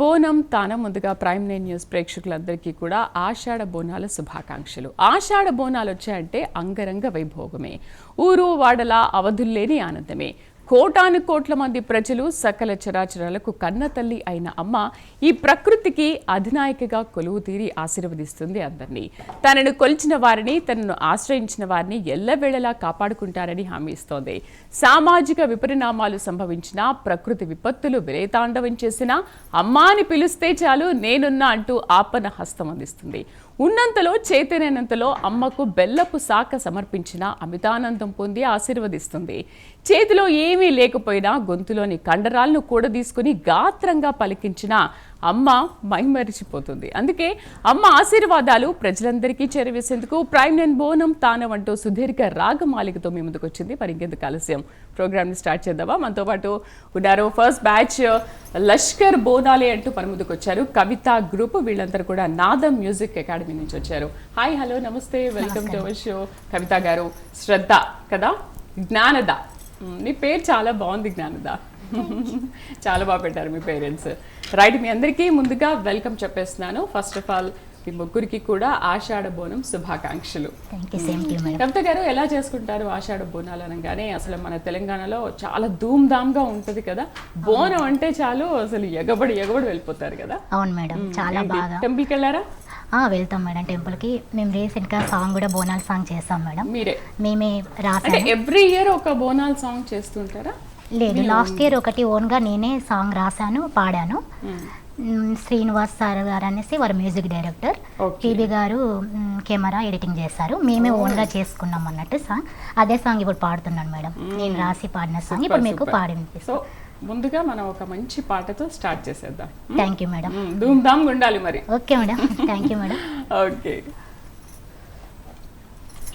బోనం తానం. ముందుగా prime 9 news ప్రేక్షకులందరికీ కూడా ఆషాఢ బోనాల శుభాకాంక్షలు. ఆషాఢ బోనాలు వచ్చాయంటే అంగరంగ వైభోగమే, ఊరు వాడల అవధుల్లేని ఆనందమే. కోటాను కోట్ల మంది ప్రజలు, సకల చరాచరాలకు కన్న తల్లి అయిన అమ్మ ఈ ప్రకృతికి అధినాయకగా కొలువు తీరి ఆశీర్వదిస్తుంది అందరినీ. తనను కొలిచిన వారిని, తనను ఆశ్రయించిన వారిని ఎల్లవేళలా కాపాడుకుంటారని హామీ ఇస్తోంది. సామాజిక విపరిణామాలు సంభవించినా, ప్రకృతి విపత్తులు విలయతాండవం చేసినా అమ్మాని పిలిస్తే చాలు నేనున్నా అంటూ ఆపన హస్తం అందిస్తుంది. ఉన్నంతలో చేతనైనంతలో అమ్మకు బెల్లపు శాఖ సమర్పించిన అమితానందం పొంది ఆశీర్వదిస్తుంది. చేతిలో ఏమీ లేకపోయినా గొంతులోని కండరాలను కూడదీసుకుని గాత్రంగా పలికించిన అమ్మ మైమరిచిపోతుంది. అందుకే అమ్మ ఆశీర్వాదాలు ప్రజలందరికీ చేరవేసేందుకు ప్రైమ్ 9 బోనం తానం అంటూ సుదీర్ఘ రాగమాలికతో మీ ముందుకు వచ్చింది. మరి ఇంకెందుకు ఆలస్యం, ప్రోగ్రామ్ని స్టార్ట్ చేద్దామా? మనతో పాటు ఉన్నారు ఫస్ట్ బ్యాచ్ లష్కర్ బోనాలే అంటూ మన ముందుకు వచ్చారు కవిత గ్రూప్. వీళ్ళందరూ కూడా నాదం మ్యూజిక్ అకాడమీ నుంచి వచ్చారు. హాయ్, హలో, నమస్తే, వెల్కమ్ టు అవర్ షో. కవిత గారు, శ్రద్ధ కదా, జ్ఞానద. నీ పేరు చాలా బాగుంది, జ్ఞానద. చాలా బాగా పెట్టారు మీ పేరెంట్స్. రైట్, మీ అందరికీ ముందుగా వెల్కమ్ చెప్పేస్తున్నాను. ఫస్ట్ ఆఫ్ ఆల్ మీ ముగ్గురికి కూడా ఆషాఢ బోనం శుభాకాంక్షలు. కవిత గారు, ఎలా చేసుకుంటారు ఆషాఢ బోనాలు అనగానే? అసలు మన తెలంగాణలో చాలా ధూమ్ధామ్గా ఉంటది కదా, బోనం అంటే చాలు అసలు ఎగబడి వెళ్ళిపోతారు కదా. అవును మేడం, చాలా బాగా. టెంపుల్కి వెళ్ళారా? వెళ్తాం మేడం టెంపుల్కి. మేము రీసెంట్గా సాంగ్ కూడా బోనాల సాంగ్ చేస్తాం మేడం. మేమే రాసాం. ఎవ్రీ ఇయర్ ఒక బోనాల సాంగ్ చేస్తుంటారా? లేదు, లాస్ట్ ఇయర్ ఒకటి ఓన్గా నేనే సాంగ్ రాశాను, పాడాను. శ్రీనివాస్ సార్ గారు అనేసి వారు మ్యూజిక్ డైరెక్టర్, టీబీ గారు కెమెరా ఎడిటింగ్ చేశారు. మేమే ఓన్గా చేసుకున్నాం అన్నట్టు సాంగ్. అదే సాంగ్ ఇప్పుడు పాడుతున్నాను మేడం. నేను రాసి పాడిన సాంగ్ ఇప్పుడు మీకు పాడింది. సో ముందుగా మనం ఒక మంచి పాటతో స్టార్ట్ చేసేద్దాం. Thank you madam. ధూమ్ ధామ్ ఉండాలి మరి. Okay madam, thank you madam. Okay,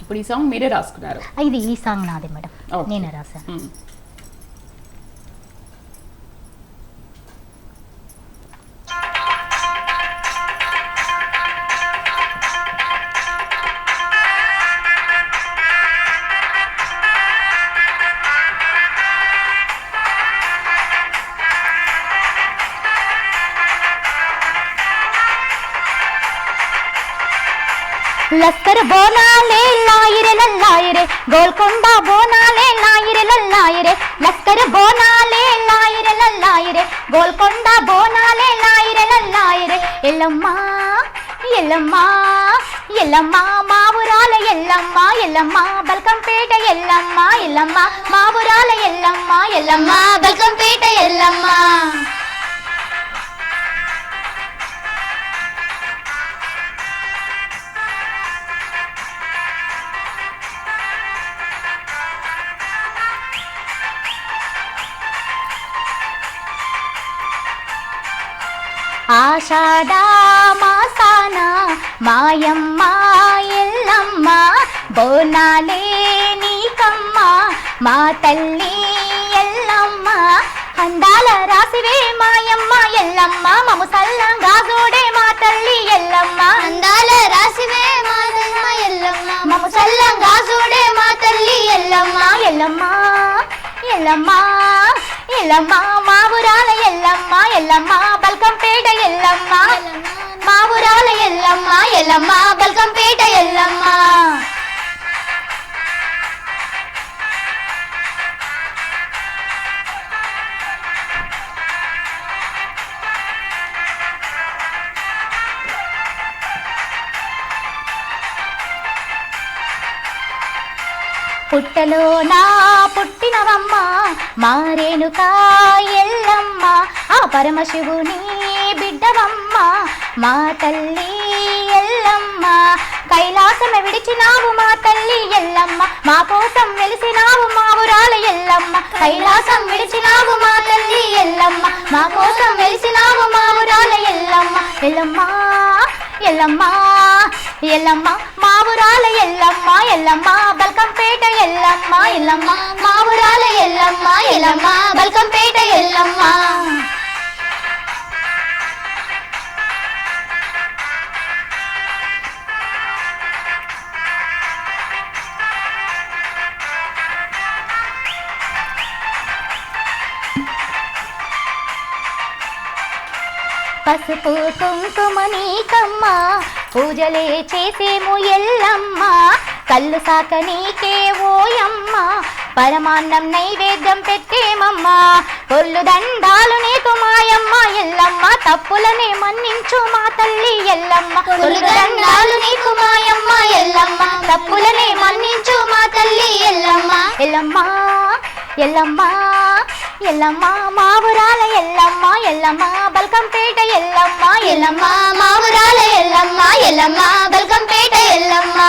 ఇప్పుడు ఈ సాంగ్ మీరే రాసుకున్నారు? ఈ సాంగ్ నాది మేడం, నేనే రాశాను. లస్కర్ బోనాలే లాయిరే లల్లాయిరే, గోల్కొండ బోనాలే లాయిరే లల్లాయిరే. లస్కర్ బోనాలే లాయిరే లల్లాయిరే, గోల్కొండ బోనాలే లాయిరే లల్లాయిరే. ఎల్లమ్మ ఎల్లమ్మ ఎల్లమ్మ మా ఊరాల ఎల్లమ్మ, ఎల్లమ్మ బల్కంపేట ఎల్లమ్మ, ఎల్లమ్మ మా ఊరాల ఎల్లమ్మ, ఎల్లమ్మ బల్కంపేట ఎల్లమ్మ. ఆషాఢ మాసాన మాయమ్మ ఎల్లమ్మ, బోనాలే నీకమ్మ మా తల్లి ఎల్లమ్మ. అందాల రాసివే మాయమ్మ ఎల్లమ్మ, మము సల్లంగా చూడే మా తల్లి ఎల్లమ్మ. అందాల రాసివే మాయమ్మ ఎల్లమ్మ, మము సల్లంగా చూడే మా తల్లి ఎల్లమ్మ. ఎల్లమ్మ ఎల్లమ్మ ఎల్లమ్మ మా ఊరాల ఎల్లమ్మ, ఎల్లమ్మ బల్కంపేట ఎల్లమ్మ, మా ఊరాల ఎల్లమ్మ, ఎల్లమ్మ బల్కంపేట ఎల్లమ్మ. పుట్టలో నా పుట్టినవమ్మ మారేనుకా ఎల్లమ్మ, ఆ పరమశివుని బిడ్డవమ్మ మా తల్లి ఎల్లమ్మ. కైలాసమే విడిచినావు మా తల్లి ఎల్లమ్మ, మా కోసం వెలిసినావు మా ఊరాల ఎల్లమ్మ. కైలాసం విడిచినావు మా తల్లి ఎల్లమ్మ, మా కోసం వెలిసినావు మా ఊరాల ఎల్లమ్మ. ఎల్లమ్మ ఎల్లమ్మ ఎల్లమ్మ మా ఊరాల ఎల్లమ్మ, ఎల్లమ్మ బల్కంపేట ఎల్లమ్మ, ఎల్లమ్మ మా ఊరాల ఎల్లమ్మ, ఎల్లమ్మ బల్కంపేట ఎల్లమ్మ. పసుపు కుంకుమ నీకమ్మ పూజలే చేసేము ఎల్లమ్మ కళ్ళు సాక నీకే ఓయమ్మ పరమాన్నం నైవేద్యం పెట్టేమమ్మా ఒళ్ళు దండాలు నీకు మాయమ్మ ఎల్లమ్మ తప్పులనే మన్నించు మా తల్లి ఎల్లమ్మ ఒళ్ళు దండాలు నీకు మాయమ్మ ఎల్లమ్మ తప్పులనే మన్నించు మా తల్లి ఎల్లమ్మ ఎల్లమ్మ ఎల్లమ్మ ఎల్లమ్మ మా ఊరాల ఎల్లమ్మ ఎల్లమ్మ బల్కంపేట ఎల్లమ్మ ఎల్లమ్మ మా ఊరాల ఎల్లమ్మ ఎల్లమ్మ బల్కంపేట ఎల్లమ్మ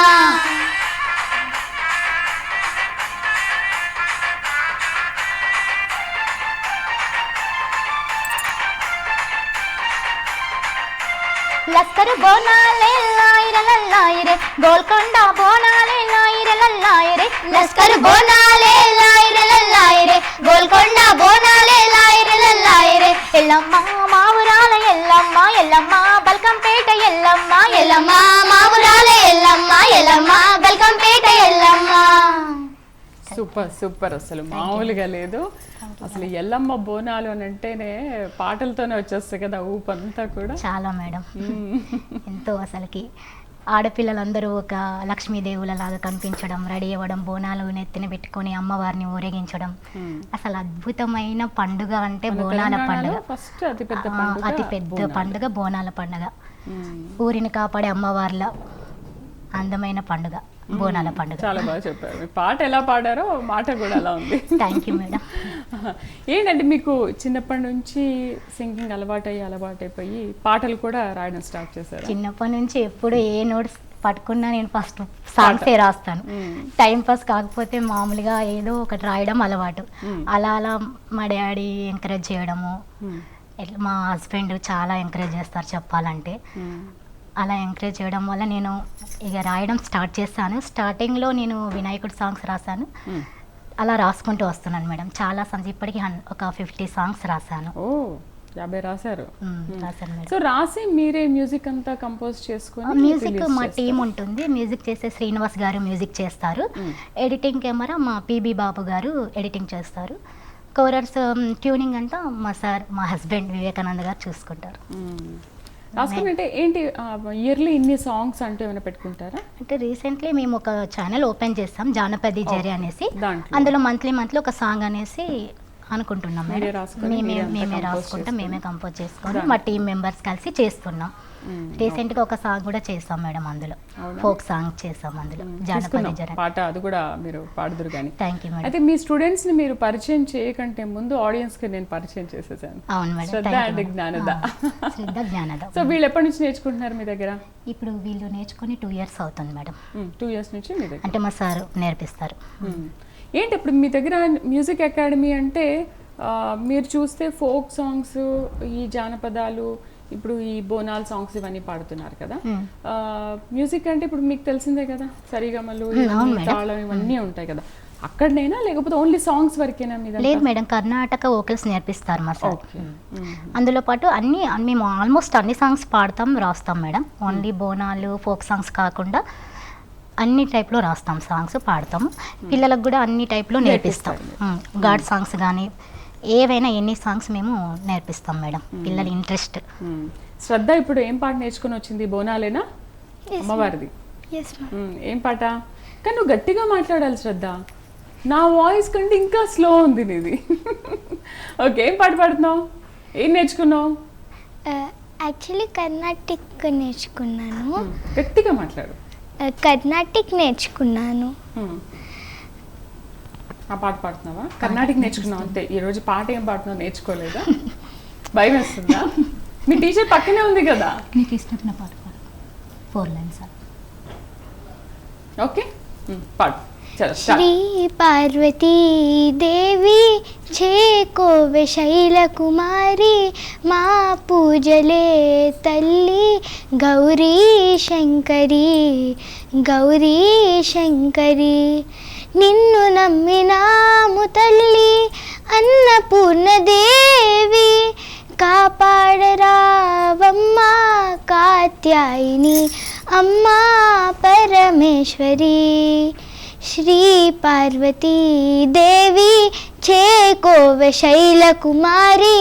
లస్కరు బోనాలే లాయిర లల్లాయిరే గోల్కొండ బోనాలే లాయిర లల్లాయిరే లస్కరు బోనాలే లాయిర లల్లాయిరే గోల్కొండ బోనాలే లాయిర లల్లాయిరే ఎల్లమ్మ మా ఊరాల ఎల్లమ్మ ఎల్లమ్మ బల్కంపేట ఎల్లమ్మ ఎల్లమ్మ మా ఊరాల ఎల్లమ్మ ఎల్లమ్మ బల్కంపేట ఎల్లమ్మ. సూపర్ సూపర్, అసలు మామూలుగా లేదు. అసలు ఎల్లమ్మ బోనాలు అని అంటేనే పాటలతోనే వచ్చేస్తాయి కదా ఊపంతా కూడా. చాలా మేడం, ఎంతో అసలుకి ఆడపిల్లలందరూ ఒక లక్ష్మీదేవుల లాగా కనిపించడం, రెడీ అవ్వడం, బోనాలు నెత్తిన పెట్టుకొని అమ్మవారిని ఊరేగించడం, అసలు అద్భుతమైన పండుగ అంటే బోనాల పండుగ. అతి పెద్ద పండుగ బోనాల పండుగ. ఊరిని కాపాడే అమ్మవార్ల అందమైన పండుగ బోనాల పండుగ. చాలా బాగా చెప్పారు. పాట ఎలా పాడారో మాట కూడా అలా ఉంది. Thank you madam. ఏంటంటే మీకు చిన్నప్పటి నుంచి సింగింగ్ అలవాటైపోయి పాటలు కూడా రాయడం స్టార్ట్ చేశారు? చిన్నప్పటి నుంచి ఎప్పుడు ఏ నోట్స్ పట్టుకున్నా నేను ఫస్ట్ సాంగ్సే రాస్తాను. టైం పాస్ కాకపోతే మామూలుగా ఏదో ఒకటి రాయడం అలవాటు. అలా అలా మా డాడీ ఎంకరేజ్ చేయడము, మా హస్బెండ్ చాలా ఎంకరేజ్ చేస్తారు చెప్పాలంటే. అలా ఎంకరేజ్ చేయడం వల్ల నేను ఇక రాయడం స్టార్ట్ చేశాను. స్టార్టింగ్లో నేను వినాయకుడి సాంగ్స్ రాశాను. అలా రాసుకుంటూ వస్తున్నాను మేడం. చాలా సాంగ్స్ ఇప్పటికి ఒక 50 సాంగ్స్ రాశాను. 50 రాశారు. రాశాను మేడం. సో రాసి మీరే మ్యూజిక్ అంతా కంపోజ్ చేసుకొని? మ్యూజిక్ మా టీం ఉంటుంది. మ్యూజిక్ చేసే శ్రీనివాస్ గారు మ్యూజిక్ చేస్తారు. ఎడిటింగ్ కెమెరా మా పిబి బాబు గారు ఎడిటింగ్ చేస్తారు. కోరర్స్ ట్యూనింగ్ అంతా మా హస్బెండ్ వివేకానంద గారు చూసుకుంటారు. రాసుకుంటే ఏంటి ఇయర్లీ ఇన్ని సాంగ్స్ అంటే ఏమైనా పెట్టుకుంటారా? అంటే రీసెంట్లీ మేము ఒక ఛానల్ ఓపెన్ చేస్తాం, జానపది జరి అనేసి. అందులో మంత్లీ ఒక సాంగ్ అనేసి అనుకుంటున్నాం మేమే రాసుకుంటాం, మేమే కంపోజ్ చేసుకొని మా టీం మెంబర్స్ కలిసి చేస్తున్నాం. రీసెంట్గా ఒక సాంగ్ కూడా చేస్తాం మేడం, అందులో ఫోక్ సాంగ్ చేస్తాం, అందులో జానపది జరి పాట. అది కూడా మీరు పాడుదురు కానీ. Thank you madam. అయితే మీ స్టూడెంట్స్ ని మీరు పరిచయం చేయకంటే ముందు ఆడియన్స్ కి నేను పరిచయం చేసేసాను. అవును madam. Shraddha and Jnanada. So వీళ్ళు ఎప్పటి నుంచి నేర్చుకుంటున్నారు మీ దగ్గర? ఇప్పుడు వీళ్ళు నేర్చుకుని 2 years అవుతుంది మేడం. 2 years నుంచి మీ దగ్గర అంటే మా సార్ నేర్పిస్తారు. ఏంటి ఇప్పుడు మీ దగ్గర మ్యూజిక్ అకాడమీ అంటే మీరు చూస్తే ఫోక్ సాంగ్స్, ఈ జానపదాలు, ఇప్పుడు ఈ బోనాల్ సాంగ్స్ ఇవన్నీ పాడుతున్నారు కదా. మ్యూజిక్ అంటే ఇప్పుడు మీకు తెలిసిందే కదా, సరిగమలు, తాళం ఇవన్నీ ఉంటాయి కదా. అక్కడనేనా లేకపోతే ఓన్లీ సాంగ్స్ వరకేనా? లేదు మేడం, కర్ణాటక వోకల్స్ నేర్పిస్తారు మా సార్. అందులో పాటు మేము ఆల్మోస్ట్ అన్ని సాంగ్స్ పాడతాం, రాస్తాం madam. Only Bonalu folk songs కాకుండా అన్ని టైప్లో రాస్తాం, సాంగ్స్ పాడతాము. పిల్లలకు కూడా అన్ని టైప్లో నేర్పిస్తాం. గాడ్ సాంగ్స్ కానీ ఏవైనా ఎన్ని సాంగ్స్ మేము నేర్పిస్తాం మేడం, పిల్లల ఇంట్రెస్ట్. శ్రద్ధ ఇప్పుడు ఏం పాట నేర్చుకుని వచ్చింది? బోనాలేనా అమ్మవారిది? ఏం పాట? కానీ నువ్వు గట్టిగా మాట్లాడాలి శ్రద్ధ, నా వాయిస్ కంటే ఇంకా స్లో ఉంది నీది. ఓకే, ఏం పాట పాడుతున్నావు? ఏం నేర్చుకున్నావు? యాక్చువల్లీ కర్ణాటిక్ నేర్చుకున్నాను. గట్టిగా మాట్లాడు. కర్ణాటిక్ నేర్చుకున్నాను. ఆ పాట పాడుతున్నావా? కర్ణాటిక్ నేర్చుకున్నావు అంతే. ఈరోజు పాట ఏం పాడుతున్నావు నేర్చుకోలేదా? భయం వేస్తుందా? మీ టీచర్ పక్కనే ఉంది కదా. నీకు ఇష్టమైన పాట పాడు, 4 lines. ఓకే, పాడు. శ్రీ పార్వతీ దేవి చేకోవె శైలకుమారి, మా పూజలే తల్లి గౌరీ శంకరి, గౌరీ శంకరి. నిన్ను నమ్మినాము తల్లి అన్నపూర్ణదేవి, కాపాడరావమ్మా కాత్యాయిని అమ్మా పరమేశ్వరి. శ్రీ పార్వతీ దేవి చేకోవె శైలకుమారి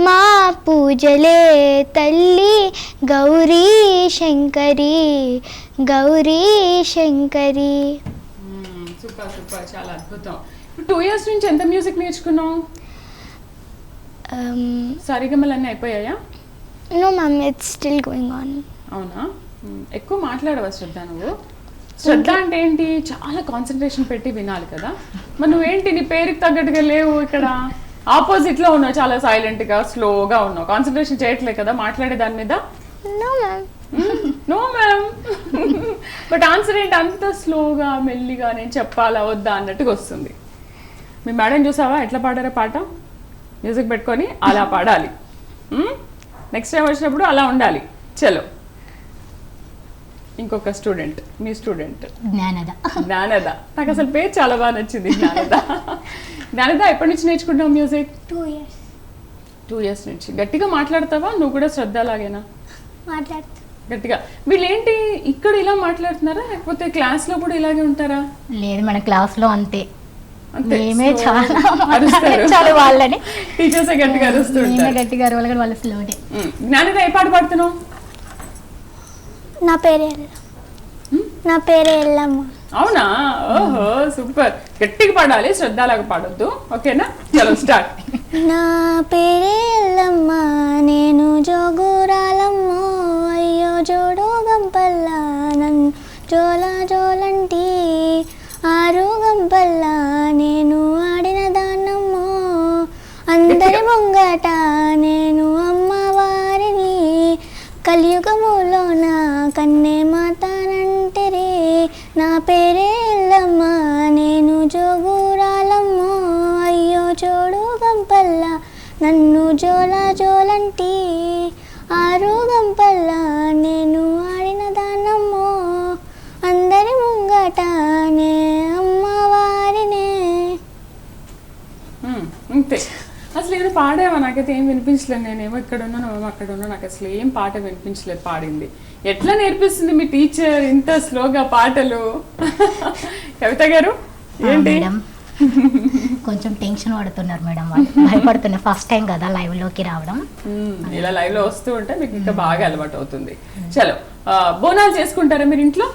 మా పూజలే తల్లి గౌరీ శంకరి గౌరీ శంకరి. సూపర్ సూపర్, చాలా అద్భుతం. 2 years నుంచి ఎంత మ్యూజిక్ నేర్చుకున్నావు? సరిగమలు అన్నీ అయిపోయాయా? No ma'am, it's still going on. అవునా? ఎక్కువ మాట్లాడవా శ్రద్ధ నువ్వు? శ్రద్ధ అంటే ఏంటి? చాలా కాన్సన్ట్రేషన్ పెట్టి వినాలి కదా. మరి నువ్వేంటి నీ పేరుకి తగ్గట్టుగా లేవు, ఇక్కడ ఆపోజిట్లో ఉన్నావు, చాలా సైలెంట్గా స్లోగా ఉన్నావు, కాన్సన్ట్రేషన్ చేయట్లేదు కదా మాట్లాడే దాని మీద. No ma'am. No ma'am. But answer ఏంటి అంత స్లోగా మెల్లిగా నేను చెప్పాలా వద్దా అన్నట్టుగా వస్తుంది. మీ మేడం చూసావా ఎట్లా పాడారో పాట? మ్యూజిక్ పెట్టుకొని అలా పాడాలి. నెక్స్ట్ టైం వచ్చినప్పుడు అలా ఉండాలి. చలో ఇంకొక స్టూడెంట్, మీ స్టూడెంట్ జ్ఞానద. జ్ఞానద, నాకు అసలు పేరు చాలా బాగా నచ్చింది. జ్ఞానద. జ్ఞానద ఎప్పటి నుంచి నేర్చుకుంటావు మ్యూజిక్? 2 years. 2 years నుంచి. గట్టిగా మాట్లాడతావా నువ్వు కూడా? శ్రద్ధ లాగేనా? మాట్లాడుతూ గట్టిగా. వీళ్ళేంటి ఇక్కడ ఇలా మాట్లాడుతున్నారా లేకపోతే క్లాస్లో కూడా ఇలాగే ఉంటారా? లేదు మన క్లాస్లో అంతే, అంతే, మేమే so చాలా అరుస్తారు. మాట్లాడించాలి వాళ్ళని. టీచర్సే గట్టిగా మేమే అరుస్తుంటారు. గట్టిగా అరవాలి కానీ వాళ్ళు స్లోనే. జ్ఞానద ఏ పాట పాడుతున్నావు? నా పేరే ఎల్లమ్మ. అవునా? ఓహో సూపర్. గట్టిగా పాడాలి, శ్రద్ధలాగా పాడొద్దు. ఓకేనా? చలో స్టార్ట్. నా పేరే ఎల్లమ్మ నేను జోగురాలమ్మ అయ్యో జోడు గంపల్ల నన్ను జోల జోలంటి ఆరు గంపల్ల నేను ఆడిన దాన్నమ్మో అందరి ముంగట నేను అమ్మవారిని కలియుగములోన కన్నే మాతానంటిరి నా పేరే ఎల్లమ్మ నేను జోగురాలమ్మ అయ్యో జోడు గంపల్ల నన్ను జోల జోలంటి ఆరు గంపల్ల నేను ఆడిన దానమ్మో అందరి ముంగటనే అమ్మవారినే. అంతే. అసలు ఏమైనా పాడావా? నాకైతే ఏం వినిపించలేదు. నేనేమో ఇక్కడ ఉన్నా, నువ్వేమో అక్కడ ఉన్నా, నాకు అసలు ఏం పాట వినిపించలేదు పాడింది. ఎట్లా నేర్పిస్తుంది మీ టీచర్ ఇంత స్లోగా పాటలు? కవిత గారు ఏంటి? మేడం కొంచెం టెన్షన్ పడుతున్నారు మేడం, వాళ్ళు భయపడుతున్నారు. ఫస్ట్ టైం కదా లైవ్ లోకి రావడం. ఇలా లైవ్ లో వస్తూ ఉంటే మీకు ఇంకా బాగా అలవాటు అవుతుంది. చలో బోనాలు చేసుకుంటారా మీరు ఇంట్లో?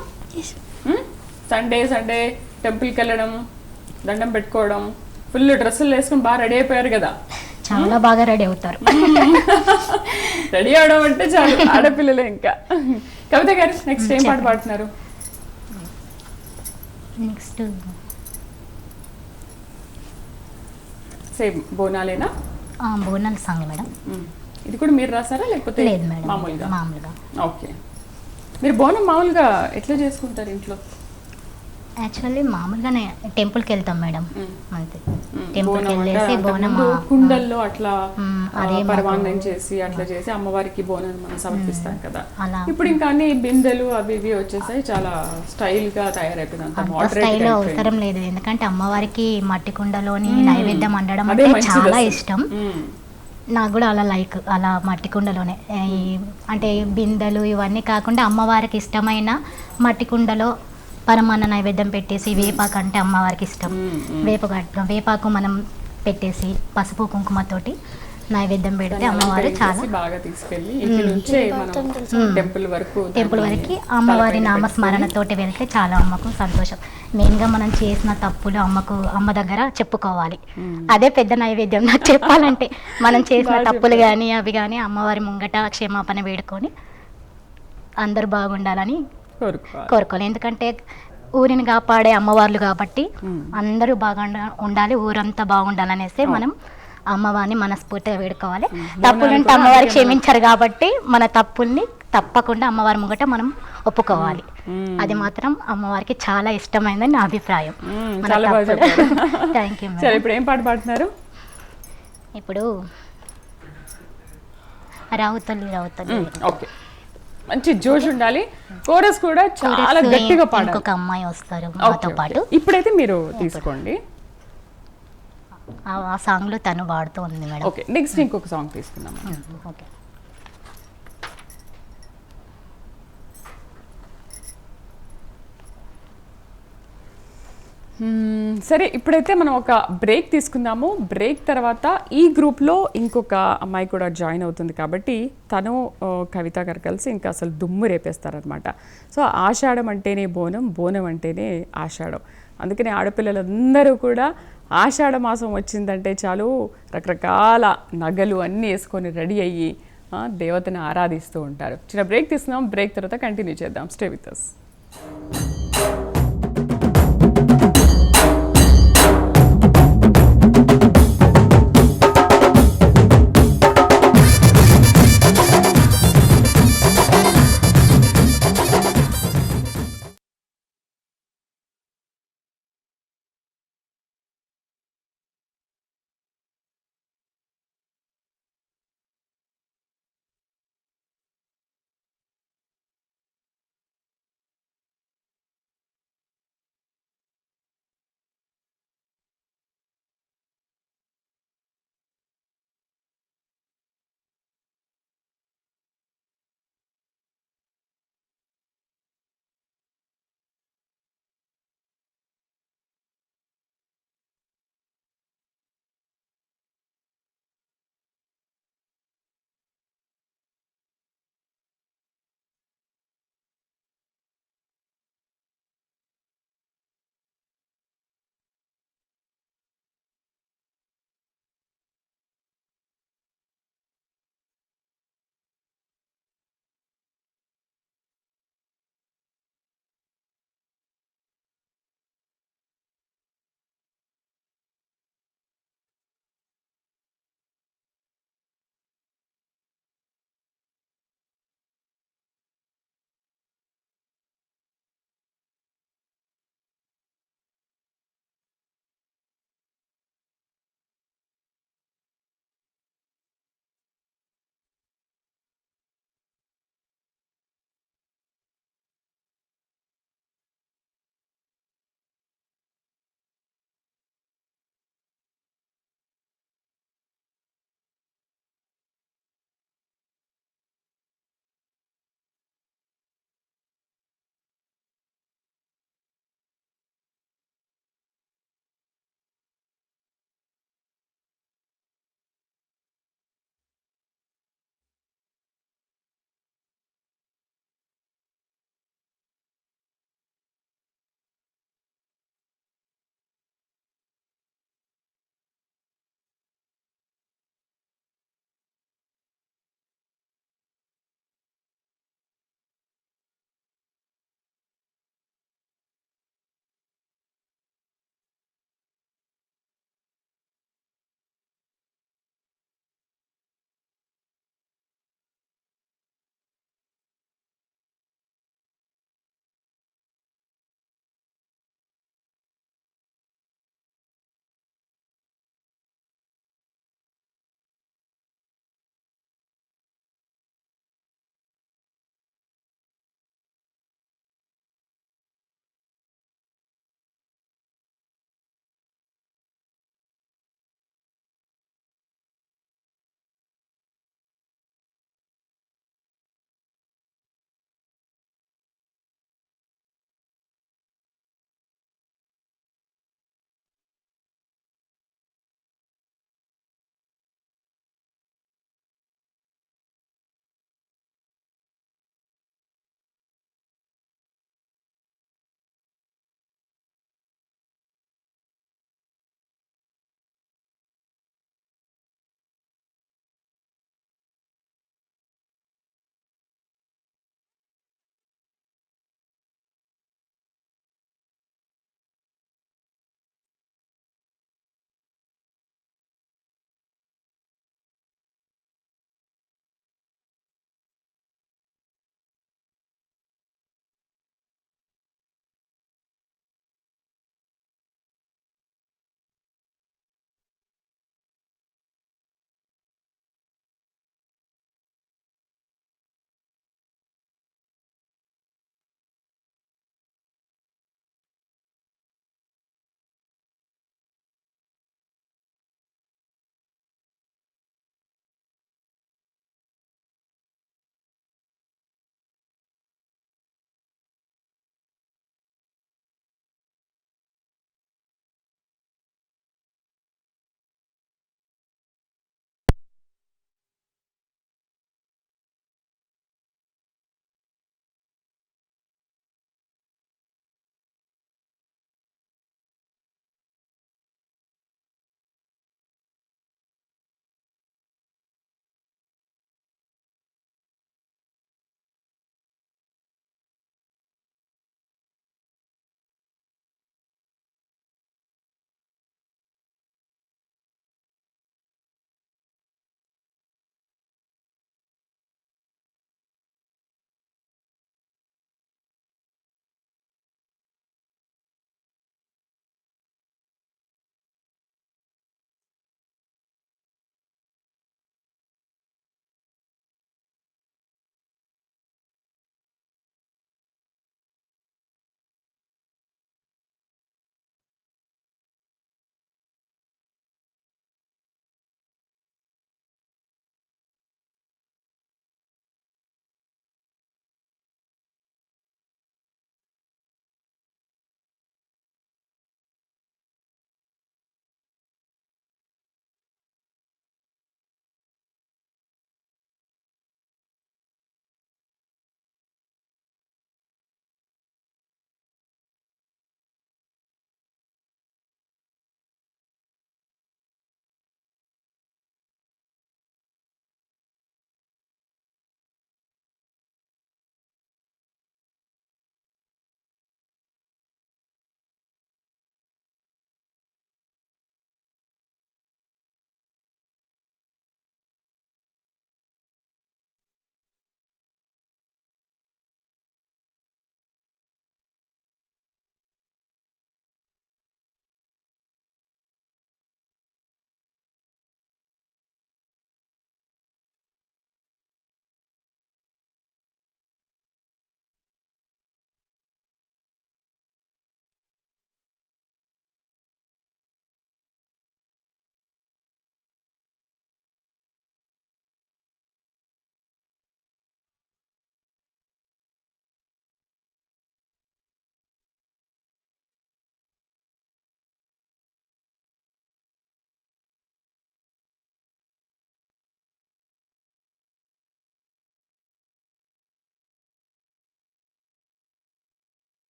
సండే సండే టెంపుల్కి వెళ్ళడం, దండం పెట్టుకోవడం, ఫుల్ డ్రెస్సులు వేసుకుని బాగా రెడీ అయిపోయారు కదా? చాలా బాగా రెడీ అవుతారు. రెడీ అవడం అంటే చాలు ఆడపిల్లలే. ఇంకా కవిత గారు నెక్స్ట్ ఏం పాట పాడుతున్నారు? నెక్స్ట్ సేమ్ బోనాలేనా? బోనాల సాంగ్ మేడం. ఇది కూడా మీరు రాసారా లేకపోతే లేదు మేడం, మామూలుగా? మామూలుగా. ఓకే. మీరు బోనం మామూలుగా ఎట్లా చేసుకుంటారు ఇంట్లో? యాక్చువల్లీ మామూలుగానే టెంపుల్కి వెళ్తాం మేడం, అంతే. టెంపుల్కి బోనం అంటే వెళ్ళేసి బోనం అంతకుముందు కుండల్లో అట్లా అదే పరమాన్నం చేసి అట్లా చేసి అమ్మవారికి బోనం మనం సమర్పిస్తాం కదా. అలా ఇప్పుడు ఇంకా అన్ని బిందెలు అవి ఇవి వచ్చేసాయి, చాలా స్టైల్ గా తయారైపోయింది. అంత అంత మోడరేట్ స్టైల్ అవసరం లేదు, ఎందుకంటే అమ్మవారికి మట్టి కుండలోని నైవేద్యం వండడం అదే అంటే మంచిది చాలా అసలు. ఇష్టం. నాకు కూడా అలా అలా మట్టి కుండలోనే అంటే బిందెలు ఇవన్నీ కాకుండా అమ్మవారికి ఇష్టమైన మట్టి కుండలో పరమాన్న నైవేద్యం పెట్టేసి, వేపాకు అంటే అమ్మవారికి ఇష్టం, వేపాకు మనం పెట్టేసి పసుపు కుంకుమతోటి నైవేద్యం పెడితే అమ్మవారు చాలా బాగా తీసుకెళ్ళి ఇంటి నుంచే మనం టెంపుల్ వరకు అమ్మవారి నామస్మరణతోటి వెళ్తే చాలా అమ్మకు సంతోషం. మెయిన్గా మనం చేసిన తప్పులు అమ్మ దగ్గర చెప్పుకోవాలి, అదే పెద్ద నైవేద్యం నాకు చెప్పాలంటే. మనం చేసిన తప్పులు కానీ అవి కానీ అమ్మవారి ముంగట క్షమాపణ వేడుకొని అందరూ బాగుండాలని కోరుకోవాలి. ఎందుకంటే ఊరిని కాపాడే అమ్మవార్లు కాబట్టి అందరూ బాగా ఉండాలి, ఊరంతా బాగుండాలనేసి మనం అమ్మవారిని మనస్ఫూర్తిగా వేడుకోవాలి. తప్పులుంటే అమ్మవారు క్షమించారు కాబట్టి మన తప్పుల్ని తప్పకుండా అమ్మవారి ముంగట మనం ఒప్పుకోవాలి. అది మాత్రం అమ్మవారికి చాలా ఇష్టమైందని నా అభిప్రాయం. Thank you madam. ఇప్పుడు ఏం పాట పాడుతున్నారు? ఇప్పుడు రావుతల్లి రావుతల్లి. ఓకే, మంచి జోష్ ఉండాలి. కోరస్ కూడా చాలా గట్టిగా పాడాలి. ఇంకొక అమ్మాయి వస్తారు మాతో పాటు. ఇప్పుడైతే మీరు తీసుకోండి. ఆ సాంగ్ లో తను పాడుతూ ఉంది మేడం. ఓకే, నెక్స్ట్ ఇంకొక సాంగ్ తీసుకుందాం. ఓకే. సరే ఇప్పుడైతే మనం ఒక బ్రేక్ తీసుకుందాము. బ్రేక్ తర్వాత ఈ గ్రూప్లో ఇంకొక అమ్మాయి కూడా జాయిన్ అవుతుంది కాబట్టి తను కవిత గారు కలిసి ఇంకా అసలు దుమ్ము రేపేస్తారనమాట. సో ఆషాఢం అంటేనే బోనం, బోనం అంటేనే ఆషాఢం. అందుకని ఆడపిల్లలందరూ కూడా ఆషాఢ మాసం వచ్చిందంటే చాలు రకరకాల నగలు అన్నీ వేసుకొని రెడీ అయ్యి దేవతను ఆరాధిస్తూ ఉంటారు. చిన్న బ్రేక్ తీసుకుందాం. బ్రేక్ తర్వాత కంటిన్యూ చేద్దాం. Stay with us.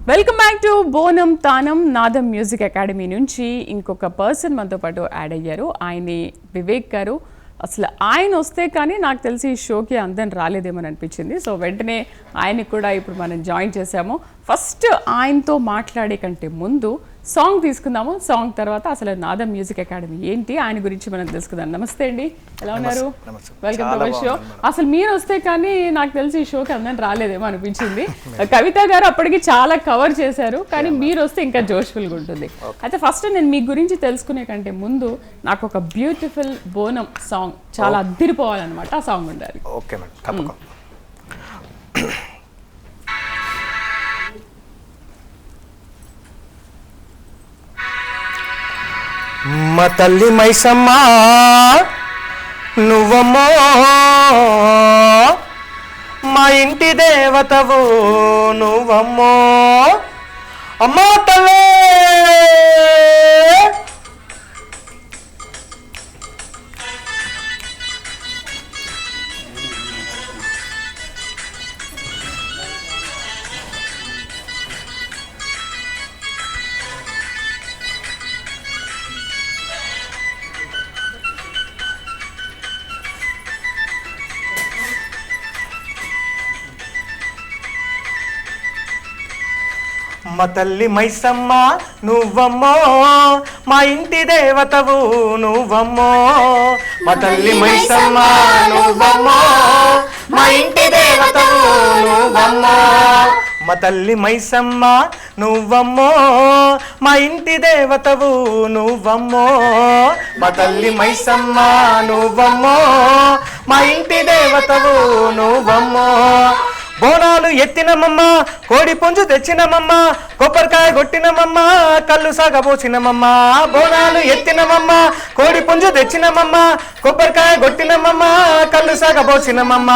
Welcome back to బోనం తానం నాదం మ్యూజిక్ అకాడమీ నుంచి ఇంకొక పర్సన్ మనతో పాటు యాడ్ అయ్యారు. ఆయన్ని వివేక్ గారు. అసలు ఆయన వస్తే కానీ నాకు తెలిసి ఈ షోకి అందరం రాలేదేమని అనిపించింది. సో వెంటనే ఆయన్ని కూడా ఇప్పుడు మనం జాయిన్ చేసాము. ఫస్ట్ ఆయనతో మాట్లాడే కంటే ముందు సాంగ్ తీసుకుందాము. సాంగ్ తర్వాత అసలు నాదం మ్యూజిక్ అకాడమీ ఏంటి ఆయన గురించి మనం తెలుసుకుందాం. నమస్తే అండి, ఎలా ఉన్నారు? Welcome to our show. అసలు మీరు వస్తే కానీ నాకు తెలిసి ఈ షోకి అందరం రాలేదేమో అనిపించింది. కవిత గారు అప్పటికి చాలా కవర్ చేశారు, కానీ మీరు వస్తే ఇంకా జోష్ఫుల్గా ఉంటుంది. అయితే ఫస్ట్ నేను మీ గురించి తెలుసుకునే కంటే ముందు నాకు ఒక బ్యూటిఫుల్ బోనం సాంగ్ చాలా అద్దిరిపోవాలన్నమాట, ఆ సాంగ్ ఉండాలి. ఓకే మేడం, తప్పకుండా. మా తల్లి మైసమ్మ నువ్వమ్మో మా ఇంటి దేవతవు నువ్వమ్మో అమ్మా తల్లే మా తల్లి మైసమ్మ నువ్వమ్మో మా ఇంటి దేవతవు నువ్వమ్మో మా తల్లి మైసమ్మ నువ్వమ్మో మా ఇంటి దేవతవు నువ్వమ్మో మా తల్లి మైసమ్మ నువ్వమ్మో మా ఇంటి దేవతవు నువ్వమ్మో మా తల్లి మైసమ్మ నువ్వమ్మో మా ఇంటి దేవతవు నువ్వమ్మో బోనాలు ఎత్తినమమ్మ కోడి పుంజు తెచ్చినమమ్మ కొబ్బరికాయ కొట్టినమమ్మ కళ్ళు సాగబోసినమమ్మ బోనాలు ఎత్తినమమ్మ కోడి పుంజు తెచ్చినమమ్మ కొబ్బరికాయ కొట్టినమమ్మ కళ్ళు సాగబోసినమమ్మ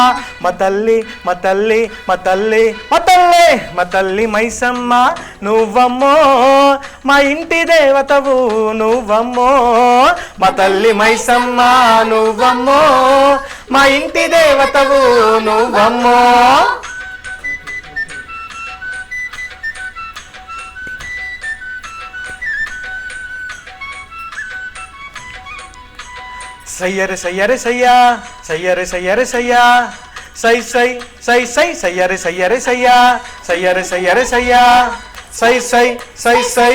మా తల్లి మా తల్లి మా తల్లి మా తల్లి మా తల్లి మైసమ్మ నువ్వమ్మో మా ఇంటి దేవతవు నువ్వమ్మో మా తల్లి మైసమ్మ నువ్వమ్మో మా ఇంటి దేవతవు నువ్వమ్మో సయ్యరే సయ్యరే సయ్యా సయ్యరే సయ్యరే సయ్యా సై సై సై సై సయ్యరే సయ్యరే సయ్యా సయ్యరే సయ్యరే సయ్యా సై సై సై సై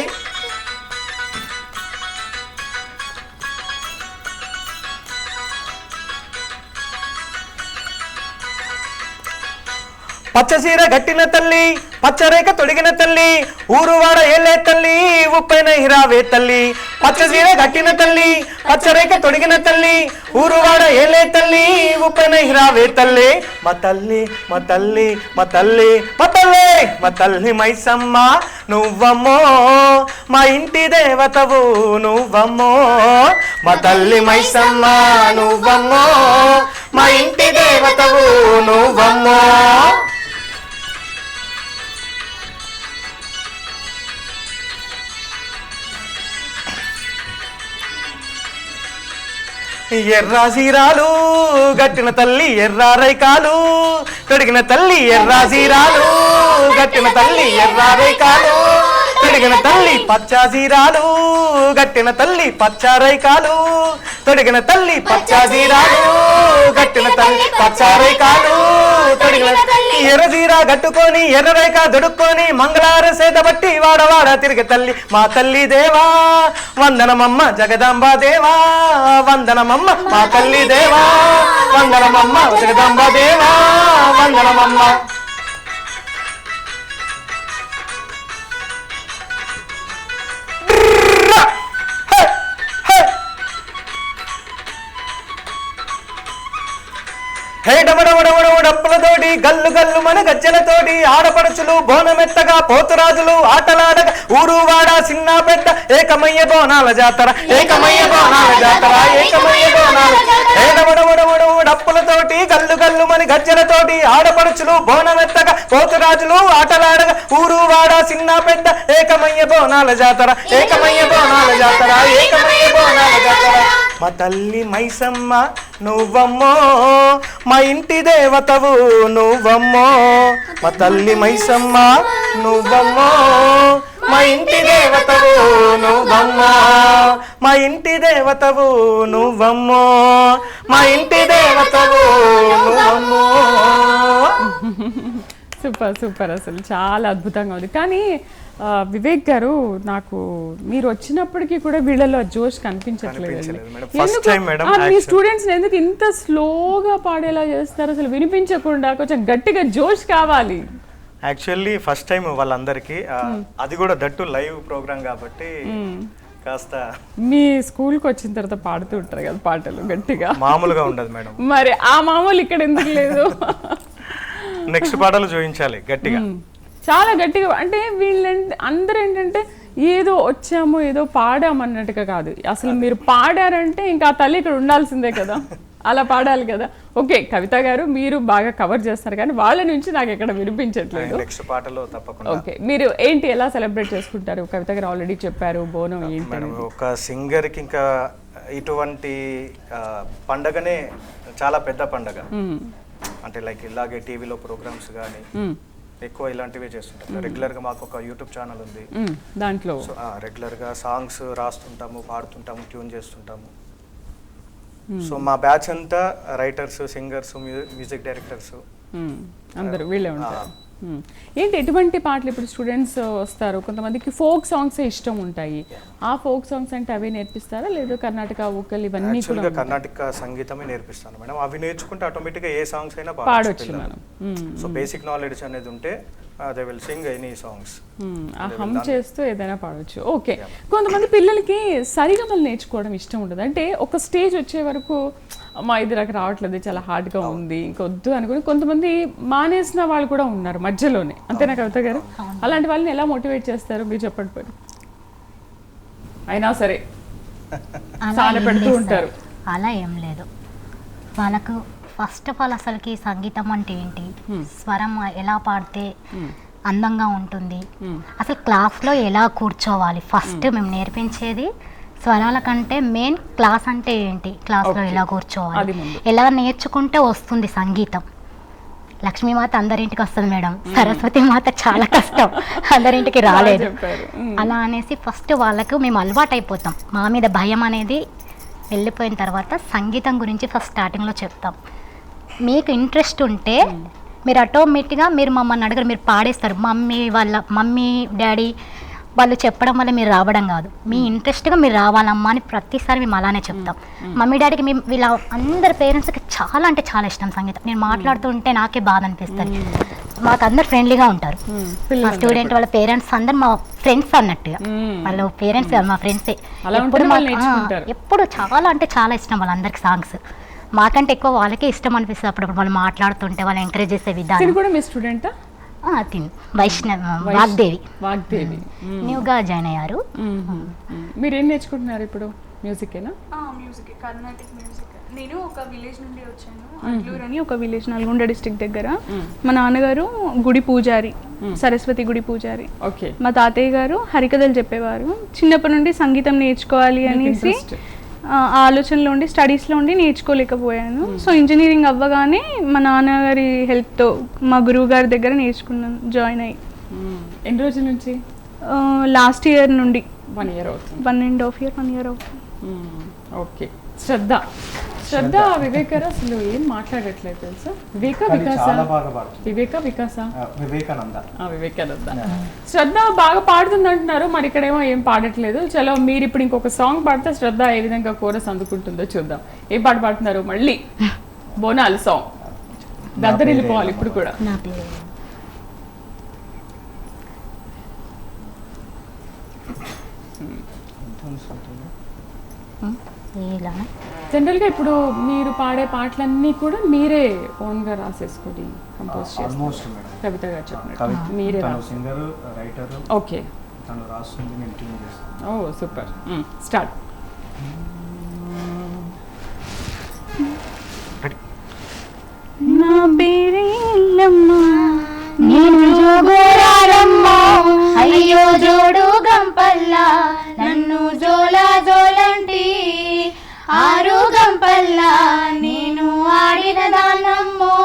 పచ్చసీర గట్టిన తల్లి పచ్చరేఖ తొడిగిన తల్లి ఊరువాడ ఏలే తల్లి ఉప్పైన హిరావే తల్లి పచ్చసీర గట్టిన తల్లి పచ్చరేఖ తొడిగిన తల్లి ఊరువాడ ఏలే తల్లి ఉప్పైన హిరావే తల్లి మా తల్లి మా తల్లి మా తల్లి మా తల్లి మా తల్లి మైసమ్మ నువ్వమ్మో మా ఇంటి దేవతవు నువ్వమ్మో మా తల్లి మైసమ్మ నువ్వమ్మో మా ఇంటి దేవతవు నువ్వమ్మో ఎర్రాజీరాలు గట్టిన తల్లి ఎర్రారైకాలు తొడిగిన తల్లి ఎర్రాజీరాలు గట్టిన తల్లి ఎర్రారైకాలు తొడిగిన తల్లి పచ్చాజీరాలు గట్టిన తల్లి పచ్చారైకాలు తొడిగిన తల్లి పచ్చాజీరాలు గట్టిన తల్లి పచ్చారైకాలు తొడిగిన ఎర్రజీరా గట్టుకొని ఎర్రరేఖ దొడుక్కొని మంగళార సేద బట్టి వాడవాడ తిరిగి తల్లి మా తల్లి దేవా వందనమమ్మ జగదాంబ దేవా వందనమమ్మ మా తల్లి దేవా వందనమమ్మ జగదాంబ దేవా వందనమమ్మ హే డప్పులతోటి గల్లు గల్లు మన గజ్జలతోటి ఆడపడుచులు బోనమెత్తగా పోతురాజులు ఆటలాడగా ఊరు వాడ చిన్న పెద్ద ఏకమయ్య బోనాల జాతర ఏకమయ్య బోనాల జాతర ఏకమయ్య బోనాల హే డప్పులతోటి గల్లు గల్లు మన గజ్జలతోటి ఆడపడుచులు బోనమెత్తగా పోతురాజులు ఆటలాడగా ఊరు వాడ చిన్న పెద్ద ఏకమయ్య బోనాల జాతర ఏకమయ్య బోనాల జాతర ఏకమయ్య బోనాల జాతర మా తల్లి మైసమ్మ నువ్వమ్మో మా ఇంటి దేవతవు నువ్వమ్మో మా తల్లి మైసమ్మ నువ్వమ్మో మా ఇంటి దేవతవు నువ్వమ్మో మా ఇంటి దేవతవు నువ్వమ్మో మా ఇంటి దేవతవు నువ్వమ్మో. సూపర్ సూపర్, అసలు చాలా అద్భుతంగా ఉంది. కానీ వివేక్ గారు, నాకు మీరు వచ్చినప్పటికీ కూడా వీళ్ళలో జోష్ కనిపించట్లేదు. మీ స్టూడెంట్స్ ఎందుకు ఇంత స్లోగా పాడేలా చేస్తారు? అసలు వినిపించకుండా కొంచెం గట్టిగా జోష్ కావాలి. యాక్చువల్లీ ఫస్ట్ టైం వాళ్ళందరికీ, అది కూడా దట్టు లైవ్ ప్రోగ్రామ్ కాబట్టి కాస్త మీ స్కూల్కి వచ్చిన తర్వాత పాడుతూ ఉంటారు కదా పాటలు గట్టిగా, మామూలుగా ఉండదు మేడం. మరి ఆ మామూలు ఇక్కడ ఎందుకు లేదు? నెక్స్ట్ పాటలు చూపించాలి గట్టిగా, చాలా గట్టిగా. అంటే వీళ్ళంటే అందరూ ఏంటంటే ఏదో వచ్చాము ఏదో పాడాము అన్నట్టుగా కాదు, అసలు మీరు పాడారంటే ఇంకా ఆ తల్లి ఇక్కడ ఉండాల్సిందే కదా, అలా పాడాలి కదా. ఓకే, కవిత గారు మీరు బాగా కవర్ చేస్తారు కానీ వాళ్ళ నుంచి నాకు ఎక్కడ వినిపించట్లేదు. నెక్స్ట్ పాటలో తప్పకుండా. ఓకే, మీరు ఏంటి ఎలా సెలబ్రేట్ చేసుకుంటారు? కవిత గారు ఆల్రెడీ చెప్పారు బోనం ఏంటి. ఒక సింగర్కి ఇంకా ఇటువంటి పండగనే చాలా పెద్ద పండగ. అంటే లైక్ ఇలాగే టీవీలో ప్రోగ్రామ్స్ కానీ ఎక్కువ ఇలాంటివే చేస్తుంటాం. రెగ్యులర్గా మాకు ఒక యూట్యూబ్ ఛానల్ ఉంది, దాంట్లో రెగ్యులర్గా సాంగ్స్ రాస్తుంటాము, పాడుతుంటాము, ట్యూన్ చేస్తుంటాము. సో మా బ్యాచ్ అంతా రైటర్స్, సింగర్స్, మ్యూజిక్ డైరెక్టర్స్ అందరూ వీళ్ళే ఉంటారు. ఏంటి ఎటువంటి పాటలు ఇప్పుడు స్టూడెంట్స్ వస్తారు, కొంతమందికి ఫోక్ సాంగ్స్ ఇష్టం ఉంటాయి, ఆ ఫోక్ సాంగ్స్ అంటే అవి నేర్పిస్తారా లేదా కర్ణాటక వోకల్ ఇవన్నీ కూడా? కర్ణాటక సంగీతమే నేర్పిస్తాను మేడం. అవి నేర్చుకుంటే ఆటోమేటిక్గా ఏ సాంగ్స్ అయినా పాడొచ్చు మనం. సో బేసిక్ నాలెడ్జ్ అనేది ఉంటే they will sing any songs. Hum చేస్తూ ఏదైనా పాడవచ్చు. ఓకే, కొంతమంది పిల్లలకి సరిగమలు నేర్చుకోవడం ఇష్టం ఉండదు. అంటే ఒక స్టేజ్ వచ్చే వరకు అమ్మా ఇది నాకు రావట్లేదు, చాలా హార్డ్గా ఉంది, ఇంకొద్దు అనుకుని కొంతమంది మానేసిన వాళ్ళు కూడా ఉన్నారు మధ్యలోనే. అంతేనా కవిత గారు? అలాంటి వాళ్ళని ఎలా మోటివేట్ చేస్తారు మీరు చెప్పండి. పోయి అయినా సరే చాలా పెడుతూ ఉంటారు. అలా ఏం లేదు, వాళ్ళకు ఫస్ట్ ఆఫ్ ఆల్ అసలుకి సంగీతం అంటే ఏంటి, స్వరం ఎలా పాడితే అందంగా ఉంటుంది, అసలు క్లాస్లో ఎలా కూర్చోవాలి, ఫస్ట్ మేము నేర్పించేది స్వరాల కంటే మెయిన్ క్లాస్ అంటే ఏంటి, క్లాస్లో ఎలా కూర్చోవాలి, ఎలా నేర్చుకుంటే వస్తుంది సంగీతం. లక్ష్మీమాత అందరింటికి వస్తుంది మేడం, సరస్వతి మాత చాలా కష్టం, అందరింటికి రాలేదు. అలా అనేసి ఫస్ట్ వాళ్ళకు మేము అలవాటు అయిపోతాం. మా మీద భయం అనేది వెళ్ళిపోయిన తర్వాత సంగీతం గురించి ఫస్ట్ స్టార్టింగ్లో చెప్తాం. మీకు ఇంట్రెస్ట్ ఉంటే మీరు ఆటోమేటిక్గా మీరు మమ్మల్ని అడగరు, మీరు పాడేస్తారు. మమ్మీ డాడీ వాళ్ళు చెప్పడం వల్ల మీరు రావడం కాదు, మీ ఇంట్రెస్ట్గా మీరు రావాలమ్మా అని ప్రతిసారి మేము అలానే చెప్తాం. మమ్మీ డాడీకి మేము వీళ్ళ అందరి పేరెంట్స్కి చాలా అంటే చాలా ఇష్టం సంగీతం. నేను మాట్లాడుతుంటే నాకే బాధ అనిపిస్తుంది. మాకు అందరు ఫ్రెండ్లీగా ఉంటారు, మా స్టూడెంట్ వాళ్ళ పేరెంట్స్ అందరు మా ఫ్రెండ్స్ అన్నట్టుగా. వాళ్ళ పేరెంట్స్ కాదు, మా ఫ్రెండ్సే. ఎప్పుడు చాలా అంటే చాలా ఇష్టం వాళ్ళందరికి సాంగ్స్. మాకంటే ఎక్కువ వాళ్ళకే ఇష్టం అనిపిస్తుంది. అప్పుడు వాళ్ళు మాట్లాడుతుంటే వాళ్ళు ఎంకరేజ్ చేసే విధానం. వాగ్దేవి న్యూగా జాయిన్ అయ్యారు. మీరు ఏం నేర్చుకుంటున్నారు ఇప్పుడు? Music Carnatic music. నేను ఒక విలేజ్ నుండి వచ్చాను, అట్లూరు అని ఒక విలేజ్, నల్గొండ డిస్ట్రిక్ట్ దగ్గర. మా నాన్నగారు గుడి పూజారి, సరస్వతి గుడి పూజారి. మా తాతయ్య గారు హరికథలు చెప్పేవారు. చిన్నప్పటి నుండి సంగీతం నేర్చుకోవాలి అనేసి ఆలోచనలో ఉండి స్టడీస్లో ఉండి నేర్చుకోలేకపోయాను. సో ఇంజనీరింగ్ అవ్వగానే మా నాన్నగారి హెల్ప్తో మా గురువు గారి దగ్గర నేర్చుకున్నాను, జాయిన్ అయ్యి. ఎన్ని రోజుల నుంచి? లాస్ట్ ఇయర్ నుండి. 1 year అవుతుంది. 1.5 year, 1 year అవుతుంది. ఓకే. శ్రద్ధ వివేక్ గారు అసలు ఏం మాట్లాడట్లేదు తెలుసా? వివేకానంద శ్రద్ధ బాగా పాడుతుంది అంటున్నారు, మరి ఇక్కడేమో ఏం పాడట్లేదు. చలో మీరు ఇప్పుడు ఇంకొక సాంగ్ పాడితే శ్రద్ధ ఏ విధంగా కోరస్ అందుకుంటుందో చూద్దాం. ఏం పాట పాడుతున్నారు? మళ్ళీ బోనాలు సాంగ్, దద్దరిల్లిపోవాలి ఇప్పుడు కూడా. జనరల్గా ఇప్పుడు మీరు పాడే పాటలన్నీ కూడా మీరే ఓన్గా రాసేసుకొని కంపోజ్ చేస్తారు? కవిత గారు చెప్పినట్టు మీరే సింగర్, రైటర్. ఓకే, తను రాస్తుంది, నేను ట్యూన్ చేస్తాను. ఓ సూపర్. స్టార్ట్. నా పేరే ఎల్లమ్మ, నేను జోగురాలమ్మ, అయ్యో జోడు గంపల్లా, నన్ను జోలా జోలంటి, ఆ నాన్నమ్మో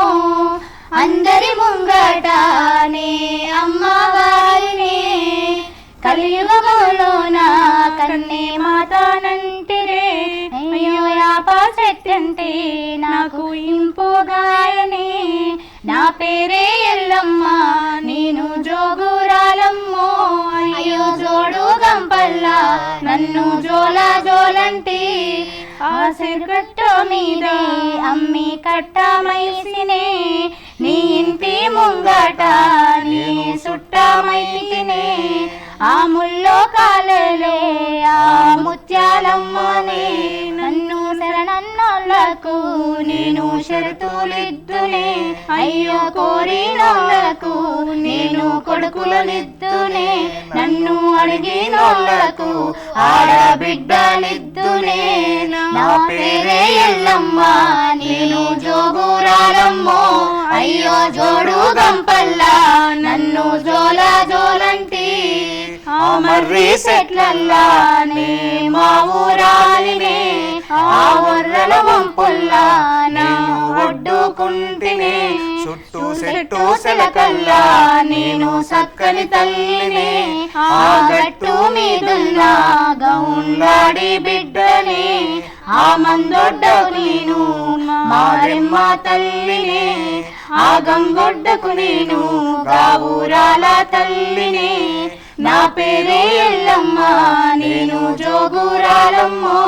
అందరి ముంగటనే అమ్మవారినే కలియుగములోన కన్నే మాతానంటిరే అయ్యో యాప చెట్టంటే నాకు ఇంపుగాయనే నా పేరే ఎల్లమ్మ నేను జోగురాలమ్మో అయ్యో జోడు గంపల్లా నన్ను జోల జోలంటి ఆ సిరుకట్ట మీదే అమ్మి కట్టమైసినే నీ ఇంటి ముంగట నీ సుట్టమైతినే ఆ ముల్లో కాలలే ఆ ముత్యాలమ్మనే నన్ను శరణన్నోళ్లకు నేను షరతులిద్దునే అయ్యో కోరినోళ్లకు నేను కొడుకులనిద్దునే నన్ను అడిగినోళ్లకు ఆడబిడ్డలిద్దునే నా పేరే ఎల్లమ్మ నేను జోగురాలమ్మో అయ్యో జోడు గంపల్లా నన్ను జోల జోలంటి ఆ మర్రి చెట్లల్లానే మా ఊరాలినే ఆ వర్రల వంపుల్లా నేను ఒడ్డుకుంటినే చుట్టూ చెట్టు సెలకల్లా నేను సక్కని తల్లినే ఆ గట్టు మీదున్న గౌండాడి బిడ్డనే ఆ మందొడ్డకు నేను మారెమ్మ తల్లినే ఆ గంగొడ్డకు నేను గావురాల తల్లినే నా పేరే ఎల్లమ్మ నేను జోగురాలమ్మో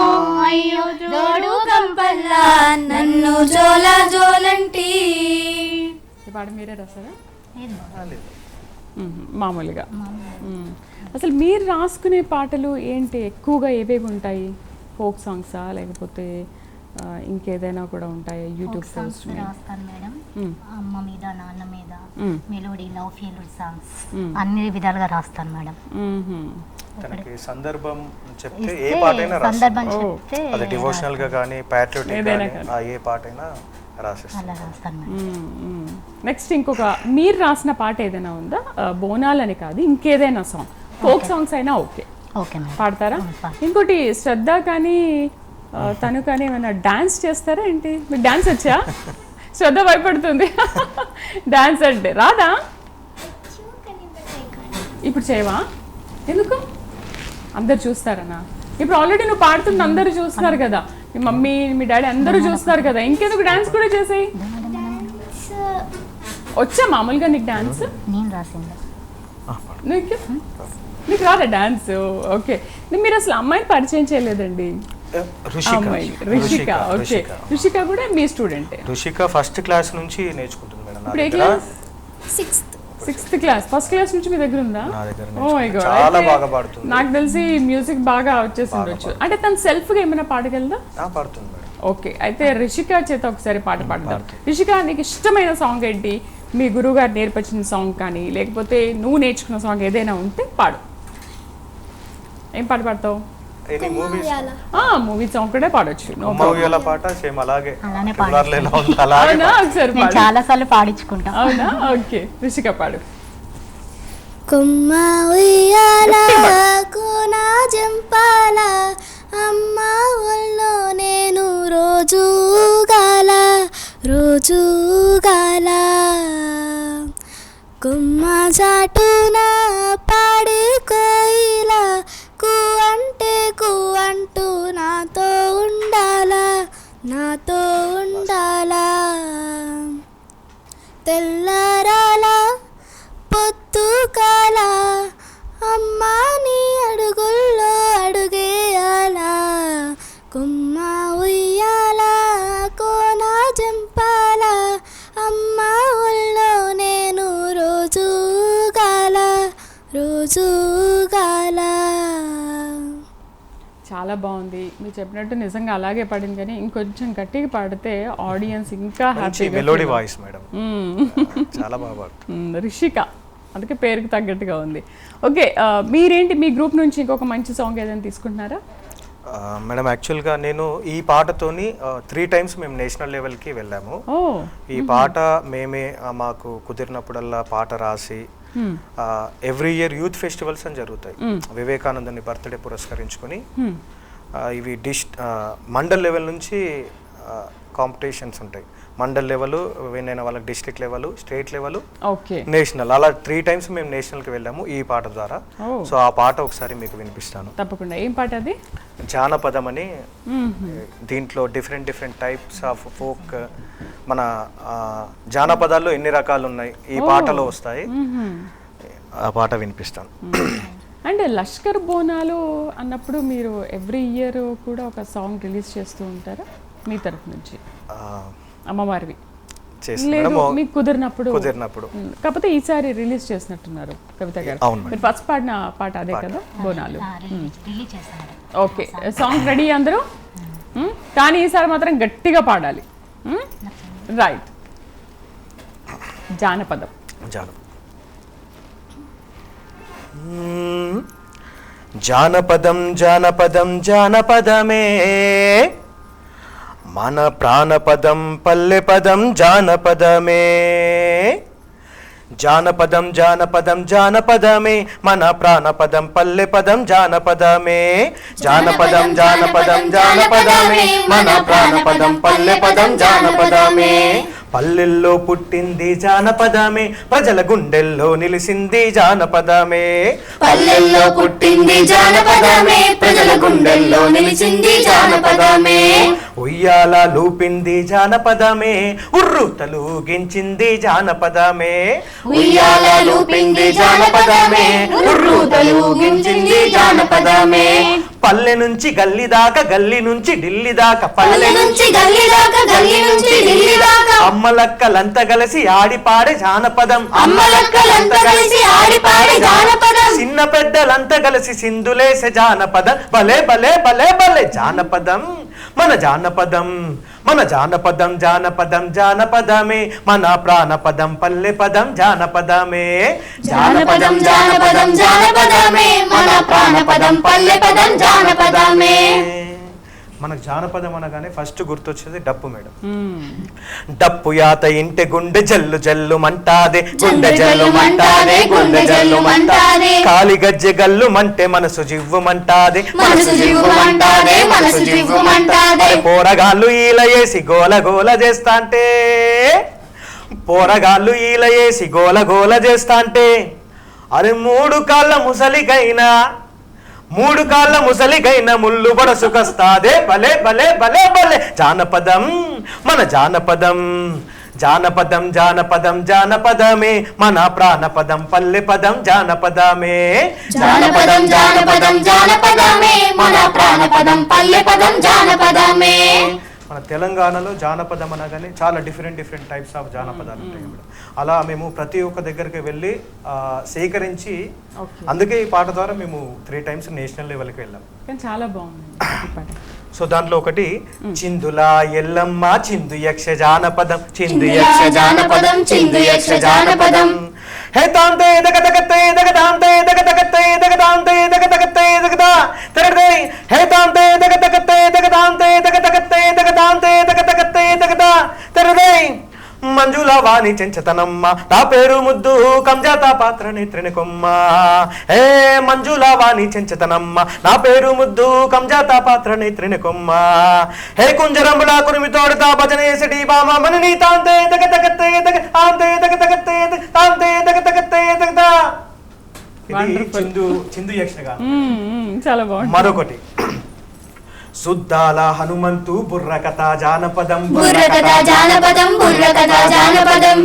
అయ్యో జోడు గంపల్లా నన్ను జోల జోలంటి. ఈ పాట మీరే రాసారా? మామూలుగా. అసలు మీరు రాసుకునే పాటలు ఏంటి, ఎక్కువగా ఏవేవి ఉంటాయి? ఫోక్ సాంగ్సా లేకపోతే ఇంకేదైనా కూడా ఉంటాయి? యూట్యూబ్ సాంగ్స్ రాస్తాను మేడం, అమ్మ మీద నాన్న మీద మెలోడీ లవ్ ఫెయిల్యూర్ సాంగ్స్ అన్ని విధాలుగా రాస్తాను మేడం. తనకి సందర్భం చెప్తే ఏ పాటైనా సందర్భం చెప్తే అది డివోషనల్ గా కానీ ప్యాట్రియాటిక్ గానీ ఏ పాటైనా రాసేస్తాను. అలా రాస్తాను మేడం. నెక్స్ట్ ఇంకొక మీరు రాసిన పాట ఏదైనా ఉందా? బోనాలని కాదు, ఇంకేదైనా సాంగ్, ఫోక్ సాంగ్స్ అయినా ఓకే. Okay madam. పాడతారా? ఇంకోటి శ్రద్ధ కానీ తను కానీ ఏమైనా డాన్స్ చేస్తారా ఏంటి? మీకు డాన్స్ వచ్చా? శ్రద్ధ భయపడుతుంది డాన్స్ అంటే. రాదా? ఇప్పుడు చేయవా? ఎందుకు? అందరు చూస్తారనా? ఇప్పుడు ఆల్రెడీ నువ్వు పాడుతుంది అందరూ చూస్తున్నారు కదా, మీ మమ్మీ మీ డాడీ అందరూ చూస్తున్నారు కదా, ఇంకెందుకు డాన్స్ కూడా చేసాయి? వచ్చా మామూలుగా నీకు డాన్స్? నేను రాసింది. నీకు రాదా డాన్స్? ఓకే. మీరు అసలు అమ్మాయిని పరిచయం చేయలేదండి. రుషిక. ఓకే, రుషిక కూడా మీ స్టూడెంటే? రుషిక ఫస్ట్ క్లాస్ నుంచి నేర్చుకుంటుంది మేడం. ఇప్పుడు ఏ class? Sixth class. First class నుంచి మీ దగ్గర ఉందా? ఓ మై గాడ్, చాలా బాగా పాడుతుంది. నాకు తెలిసి మ్యూజిక్ బాగా వచ్చేసి ఉండొచ్చు. అంటే తను సెల్ఫ్ గా ఏమైనా పాడగలదా? పాడుతుంది మేడం. ఓకే, అయితే రిషిక చేత ఒకసారి పాట పాడతాం. రిషిక, నీకు ఇష్టమైన సాంగ్ ఏంటి? మీ గురువు గారు నేర్పించిన సాంగ్ కానీ లేకపోతే నువ్వు నేర్చుకున్న సాంగ్ ఏదైనా ఉంటే పాడు. ఏం పాట పాడతావు? మూవీ సాంగ్ కూడా పాడొచ్చు. అలానే చాలా సార్లు పాడించుకుంటా. అవునా? ఓకే, రిషిక పాడు. కొమ్మ ఉయ్యాల కోనా జంపాల అమ్మ ఒళ్ళో నేను రోజు గాల కొమ్మ చాటున పాడి కోయిలా కు అంటే కు అంటూ నాతో ఉండాలా తెల్లరాల పొత్తుకాల అమ్మ నీ అడుగుల్లో అడుగేయాలా కొమ్మ ఉయ్యాల కోన జంపాల అమ్మ ఒళ్ళో నేను రోజు గాల. చాలా బాగుంది. మీరు చెప్పినట్టు నిజంగా అలాగే పాడింది, కానీ ఇంకొంచెం గట్టిగా పాడితే ఆడియన్స్ ఇంకా హ్యాపీగా. మెలోడీ వాయిస్ మేడం, చాలా బాగా పాడుతుంది రిషిక, అందుకే పేరుకి తగ్గట్టుగా ఉంది. ఓకే, మీరేంటి మీ గ్రూప్ నుంచి ఇంకొక మంచి సాంగ్ ఏదైనా తీసుకుంటున్నారా? మేడం యాక్చువల్గా నేను ఈ పాటతోని 3 times మేము నేషనల్ లెవెల్కి వెళ్ళాము. ఈ పాట మేమే మాకు కుదిరినప్పుడల్లా పాట రాసి ఎవ్రీ ఇయర్ యూత్ ఫెస్టివల్స్ అని జరుగుతాయి. వివేకానందని బర్త్డే పురస్కరించుకొని ఇవి మండల్ లెవెల్ నుంచి కాంపిటీషన్స్ ఉంటాయి. మండల్ లెవెల్ విన్ అయిన వాళ్ళకి district level, state level, okay, national, అలా 3 times మేము నేషనల్కి వెళ్ళాము ఈ పాట ద్వారా. సో ఆ పాట ఒకసారి మీకు వినిపిస్తాను. తప్పకుండా. ఏం పాట అది? జానపదం అని. దీంట్లో డిఫరెంట్ టైప్స్ ఆఫ్ ఫోక్, మన జానపదాల్లో ఎన్ని రకాలు ఉన్నాయి ఈ పాటలో వస్తాయి. ఆ పాట వినిపిస్తాను. అండ్ లష్కర్ బోనాలు అన్నప్పుడు మీరు ఎవ్రీ ఇయర్ కూడా ఒక సాంగ్ రిలీజ్ చేస్తూ ఉంటారా మీ తరఫు నుంచి? అమ్మవారివి లేదు, మీకు కుదిరినప్పుడు. కాకపోతే ఈసారి రిలీజ్ చేసినట్టున్నారు కవిత గారు. మీరు ఫస్ట్ పాడిన పాట అదే కదా, బోనాలు. ఓకే, సాంగ్ రెడీ అందరూ? కానీ ఈసారి మాత్రం గట్టిగా పాడాలి. రైట్. జానపదం. జానపదం జానపదం జానపదమే మన ప్రాణపదం, పల్లె పదం జానపదమే. జానపదం జానపదం జానపదమే మన ప్రాణపదం, పల్లె పదం జానపదమే. జానపదం జానపదం జానపదమే మన ప్రాణపదం, పల్లె పదం జానపదమే. పల్లెల్లో పుట్టింది జానపదమే, ప్రజల గుండెల్లో నిలిసింది జానపదమే. పల్లెల్లో పుట్టింది జానపదమే, ప్రజల గుండెల్లో నిలిచింది జానపదమే. ఉయ్యాల లూపింది జానపదమే, ఉర్రు తలూగించింది జానపదమే. ఉయ్యాల లూపింది జానపదమే, ఉర్రు తలూగించింది జానపదమే. పల్లె నుంచి గల్లీ దాకా, గల్లీ నుంచి ఢిల్లీ దాకా, పల్లె నుంచి గల్లీ దాకా, గల్లీ నుంచి ఢిల్లీ దాకా. అమ్మలక్కలంతా కలిసి ఆడిపాడే జానపదం, అమ్మలక్కలంతా కలిసి ఆడిపాడే జానపదం. చిన్న పెద్దలంతా కలిసి సింధులేసే జానపదం, భలే భలే భలే భలే జానపదం మన జానపదం. మన జానపదం జానపదం జానపదమే మన ప్రాణపదం, పల్లె పదం జానపదమే. జానపదం జానపదం జానపదమే మన ప్రాణపదం, పల్లె పదం జానపదమే. మనకు జానపదం అనగానే ఫస్ట్ గుర్తొచ్చేది డప్పు మేడం. డప్పు యాత ఇంటి గుండె జల్లు జల్లు మంటాదే, గుండె జల్లు మంటాదే, గుండె జల్లు మంటాదే. కాలి గజ్జె గల్లు మంటే మనసు జివ్వు మంటాదే, మనసు జివ్వు మంటాదే, మనసు జివ్వు మంటాదే. పోరగాళ్ళు ఈల వేసి గోల గోల చేస్తాంటే, పోరగాళ్ళు ఈల వేసి గోల గోల చేస్తాంటే, అరే మూడు కాళ్ళ ముసలిగైన ముళ్ళు బడసుకొస్తాదే, భలే భలే భలే భలే జానపదం మన జానపదం. జానపదం జానపదం జానపదమే మన ప్రాణపదం, పల్లె పదం జానపదమే. జానపదం జానపదం జానపదమే మన ప్రాణపదం, పల్లె పదం జానపదమే. మన తెలంగాణలో జానపదం అనగానే చాలా డిఫరెంట్ టైప్స్ ఆఫ్ జానపదాలు ఉంటాయి మేడం. అలా మేము ప్రతి ఒక్క దగ్గరికి వెళ్ళి సేకరించి, అందుకే ఈ పాట ద్వారా మేము 3 times నేషనల్ లెవెల్కి వెళ్ళాం. చాలా బాగుంది. సో దాంట్లో ఒకటి చిందులా ఎల్లమ్మ చిందు యక్ష జానపదం, చిందు యక్ష జానపదం, చిందు యక్ష జానపదం. హే తాంతే దగదగతే దగదాంతే దగదగతే దగదాంతే దగదగతే దగదా తెరదే. హే తాంతే దగదగతే దగదాంతే దగదగతే దగదాంతే దగదగతే దగదా తెరదే. మంజుల వాణి చెంచతనమ్మ నా పేరు ముద్దు కంజాత పాత్ర నేత్రిని కొమ్మ. హే మంజుల వాణి చెంచతనమ్మ నా పేరు ముద్దు కంజాత పాత్ర నేత్రిని కొమ్మ. హే కుంజరంబుల కురిమి తోడుతా భజనేసడి బామ మనని తాంతే దగదగతే దగ తాంతే దగదగతే తాంతే దగదగతే దగదా. ఇది చిందు యక్షగానం. చాలా బాగుంది. మరొకటి సుద్దాల హనుమంతు బుర్రకథ జానపదం, బుర్రకథ జానపదం, బుర్రకథ జానపదం.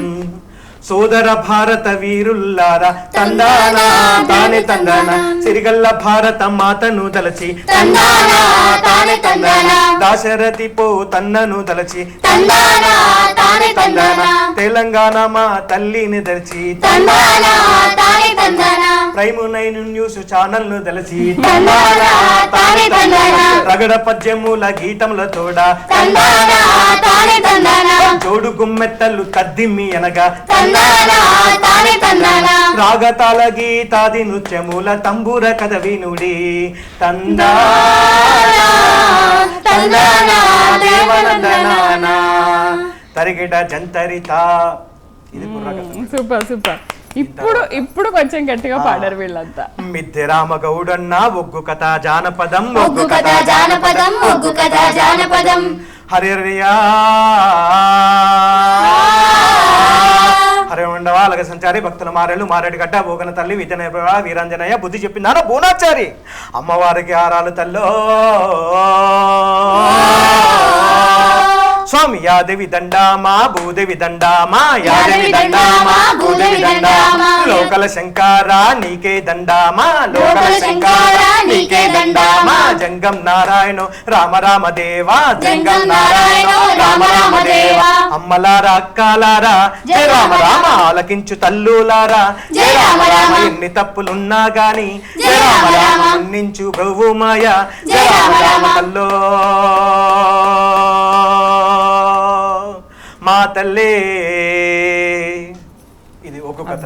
సోదర భారత వీరుల్లారా తందానా తానే తందానా, సిరిగల్ల భారత మాతను దలచి తందానా తానే తందానా, దాశరథి పో తన్నను దలచి తందానా తానే తందానా, తెలంగాణ మా తల్లిని దలచి తందానా తానే తందానా, ప్రైమ్ 9 న్యూస్ ఛానల్ ను దలచి తందానా తానే తందానా, రగడ పద్యముల గీతముల తోడ తందానా తానే తందానా, జోడు గుమ్మెత్తలు కద్దిమ్మి అనగా తందానా తానే తందానా, రాగతాల గీతాది నృత్యముల తంబూర కథ వినుడి తందానా తందానా దేవనందనానా తరిగిట జంతరిత. ఇది సూపర్ సూపర్. ఇప్పుడు కొంచెం గట్టిగా పాడారు వీళ్ళంతా. మిద్దె రామగౌడన్న ఒగ్గు కథ జానపదం, ఒగ్గు కథ జానపదం, ఒగ్గు కథ జానపదం. హరియా హరే ఉండవా అలగ సంచారి భక్తుల మారేళ్ళు మారేడు గడ్డ భోగన తల్లి విజయనయ వీరాంజనేయ బుద్ధి చెప్పిందాన బోనాచారి అమ్మవారికి ఆరాలు తల్లో స్వామి యాదేవి దండామా భూదేవి దండామా యాదేవి దండామా భూదేవి దండామా లోకల శంకారా నీకే దండామా లోకల శంకారా నీకే దండామా జంగం నారాయణ రామ రామ దేవా జంగం నారాయణ రామ రామ దేవా అమ్మలారా అక్కలారా జయ రామ రామ ఆలకించు తల్లులారా జయ రామ రామ ఎన్ని తప్పులున్నా గాని జయ రామ రామ మన్నించు ప్రభుమాయ జయ రామ రామ తల్లో మా తల్లే. ఇది ఒక కథ.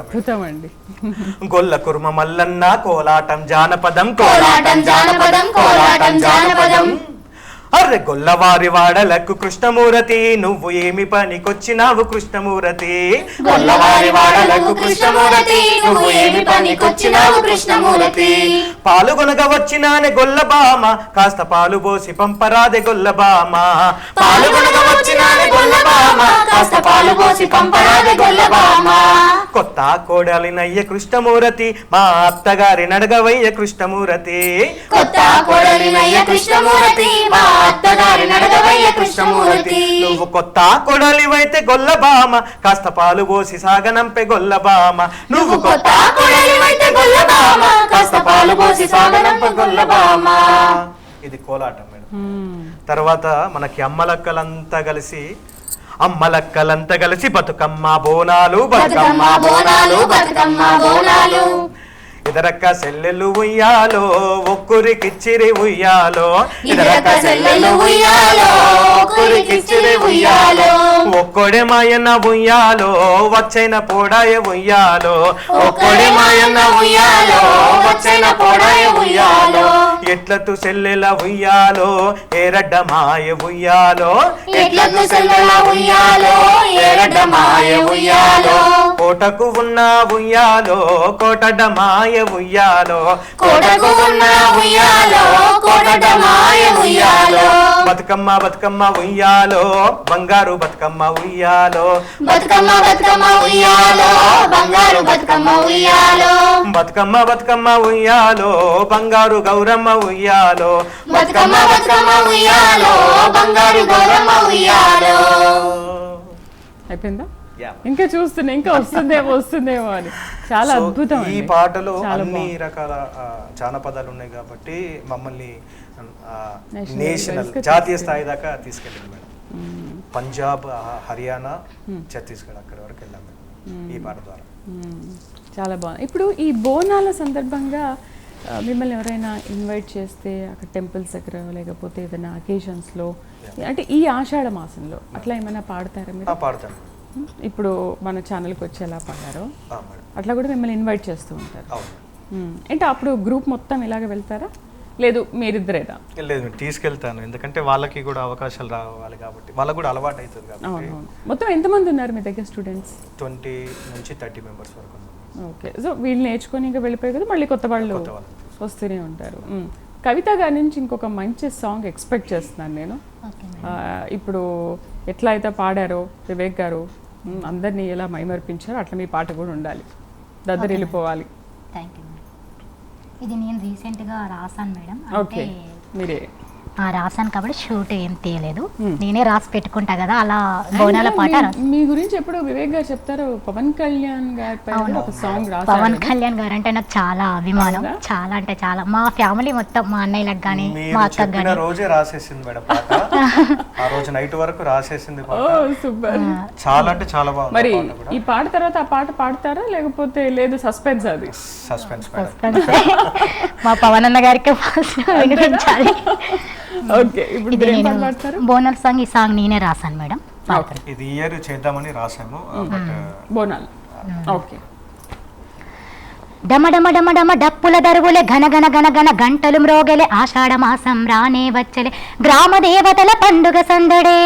గొల్ల కుర్మ మల్లన్న కోలాటం జానపదం కోలాటం జానపదం కోలాటం జానపదం అర్రె గొల్లవారి వాడలకు కృష్ణమూర్తి నువ్వు ఏమి పనికొచ్చినావు కృష్ణమూర్తి గొల్లవారి వాడలకు కృష్ణమూర్తి నువ్వు ఏమి పనికొచ్చినావు కృష్ణమూర్తి పాలుగొనగ వచ్చినానే గొల్లబామ కాస్త పాలు పోసి పంపరాదే గొల్లబామ పాలుగొనగ వచ్చినానే గొల్లబామ కాస్త పాలు పోసి పంపరాదే గొల్లబామ కొత్త కోడలినయ్య కృష్ణమూర్తి మా అత్తగారి నడగవయ్య కృష్ణమూర్తి కొత్త కోడలినయ్య కృష్ణమూర్తి మా అత్తగారి నడగవయ్య కృష్ణమూర్తి నువ్వు కొత్త కొడలివైతే గొల్లబామ కాస్త పాలు పోసి సాగనంపే గొల్లబామ నువ్వు కొత్త కొడలివైతే గొల్లబామ కాస్త పాలు పోసి సాగనంపే గొల్లబామ. ఇది కోలాటం మేడం. తర్వాత మనకి అమ్మలక్కలంతా కలిసి బతుకమ్మ బోనాలు బతుకమ్మ బోనాలు బతుకమ్మ బోనాలు ఇదరక్క సెల్లెలు ఉయ్యాలో ఒక్కురికిచ్చిరి ఉయ్యాలో ఇదరక్క సెల్లెలు ఉయ్యాలో ఒక్కురికిచ్చిరి ఉయ్యాలో ఒక్కడే మాయన్న ఉయ్యాలో వచ్చైన పోడాయ ఉయ్యాలో ఒక్కడే మాయన్న ఉయ్యాలో వచ్చైన పోడాయ ఉయ్యాలో ఎట్లతు సెల్లెల ఉయ్యాలో ఏరడ్డ మాయ ఉయ్యాలో ఎట్లతు సెల్లెల ఉయ్యాలో ఏరడ్డ మాయ ఉయ్యాలో కోటకు ఉన్న ఉయ్యాలో కోటడ్డ మాయ ఉయ్యాలో కోటకు ఉన్న ఉయ్యాలో కోటడ్డ మాయ ఉయ్యాలో బతుకమ్మ బతుకమ్మ ఉయ్యాలో బంగారు బతుకమ్మ ఉయ్యాలో బతుకమ్మ బతుకమ్మ ఉయ్యాలో బంగారు బతుకమ్మ ఉయ్యాలో బతుకమ్మ బతుకమ్మ ఉయ్యాలో బంగారు గౌరమ్మ ఉయ్యాలో బతుకమ్మ బతుకమ్మ ఉయ్యాలో బంగారు గౌరమ్మ ఉయ్యాలో. అయిపోయిందా? ఇంకా చూస్తున్నా ఇంకా వస్తుందేమో అని. చాలా అద్భుతం. ఈ పాటలో అన్ని రకాల జానపదాలు ఉన్నాయి కాబట్టి మమ్మల్ని నేషనల్ జాతీయ స్థాయి దాకా తీసుకెళ్ళింది మేడం. పంజాబ్, హర్యానా, ఛత్తీస్గఢ్ అక్కడి వరకు వెళ్ళాం మేడం ఈ పాట ద్వారా. చాలా బాగుంది. ఇప్పుడు ఈ బోనాల సందర్భంగా మిమ్మల్ని ఎవరైనా ఇన్వైట్ చేస్తే అక్కడ టెంపుల్స్ దగ్గర లేకపోతే ఏదైనా అకేషన్స్లో అంటే ఈ ఆషాఢ మాసంలో అట్లా ఏమైనా పాడతారా మీరు? పాడతాను. ఇప్పుడు మన ఛానల్కి వచ్చి ఎలా పాడారో అట్లా కూడా మిమ్మల్ని ఇన్వైట్ చేస్తూ ఉంటారు. అంటే అప్పుడు గ్రూప్ మొత్తం ఇలాగ వెళ్తారా లేదు మీరిద్దరేనా? లేదు తీసుకెళ్తాను, ఎందుకంటే వాళ్ళకి కూడా అవకాశాలు రావాలి కాబట్టి వాళ్ళకి కూడా అలవాటు అవుతుంది కాబట్టి. మొత్తం ఎంతమంది ఉన్నారు మీ దగ్గర స్టూడెంట్స్? 20 నుంచి 30 మెంబర్స్ వరకు. ఓకే. సో వీళ్ళు నేర్చుకొని ఇంకా వెళ్ళిపోయి కదా మళ్ళీ కొత్త వాళ్ళు వస్తూనే ఉంటారు. కవిత గారి నుంచి ఇంకొక మంచి సాంగ్ ఎక్స్పెక్ట్ చేస్తున్నాను నేను. ఇప్పుడు ఎట్లా అయితే పాడారో వివేక్ గారు అందరినీ ఎలా మైమర్పించారో అట్లా మీ పాట కూడా ఉండాలి, దగ్గర వెళ్ళిపోవాలి. Thank you. ఇది నేను రీసెంట్గా రాసాను మేడం. ఓకే, మీరే రాసాను కాబట్టి షూట్ ఏం తీయలేదు, నేనే రాసి పెట్టుకుంటా కదా అలా బోనాల పాట. మీ గురించి ఎప్పుడు వివేక్ గారు చెప్తారు, పవన్ కళ్యాణ్ గారి ఒక సాంగ్ రాశారు. పవన్ కళ్యాణ్ గారు అంటే నాకు చాలా అభిమానం, చాలా అంటే చాలా. మా ఫ్యామిలీ మొత్తం మా అన్నయ్యలకు కానీ మా అక్కకు కానీ రోజే రాసేసింది మేడం పాట. ఆ రోజు నైట్ వరకు రాసేసింది పాట. సూపర్, చాలా అంటే చాలా బాగుంది. మరి ఈ పాట తర్వాత ఆ పాట పాడతారా లేకపోతే లేదు సస్పెన్స్? అది సస్పెన్స్. మా పవన్ అన్న గారికి వినిపించాలి. ఓకే, ఇప్పుడు బోనాల్ సాంగ్, ఈ సాంగ్ నేనే రాశాను మేడం. ఇది ఇయర్ చేద్దామని రాసాము బోనాల్. ఓకే. డమ డమ డమ డమ డప్పుల దరువులే ఘన ఘన ఘన ఘన గంటలు మ్రోగెలే ఆషాఢ మాసం రానే వచ్చలే గ్రామ దేవతల పండుగ సందడే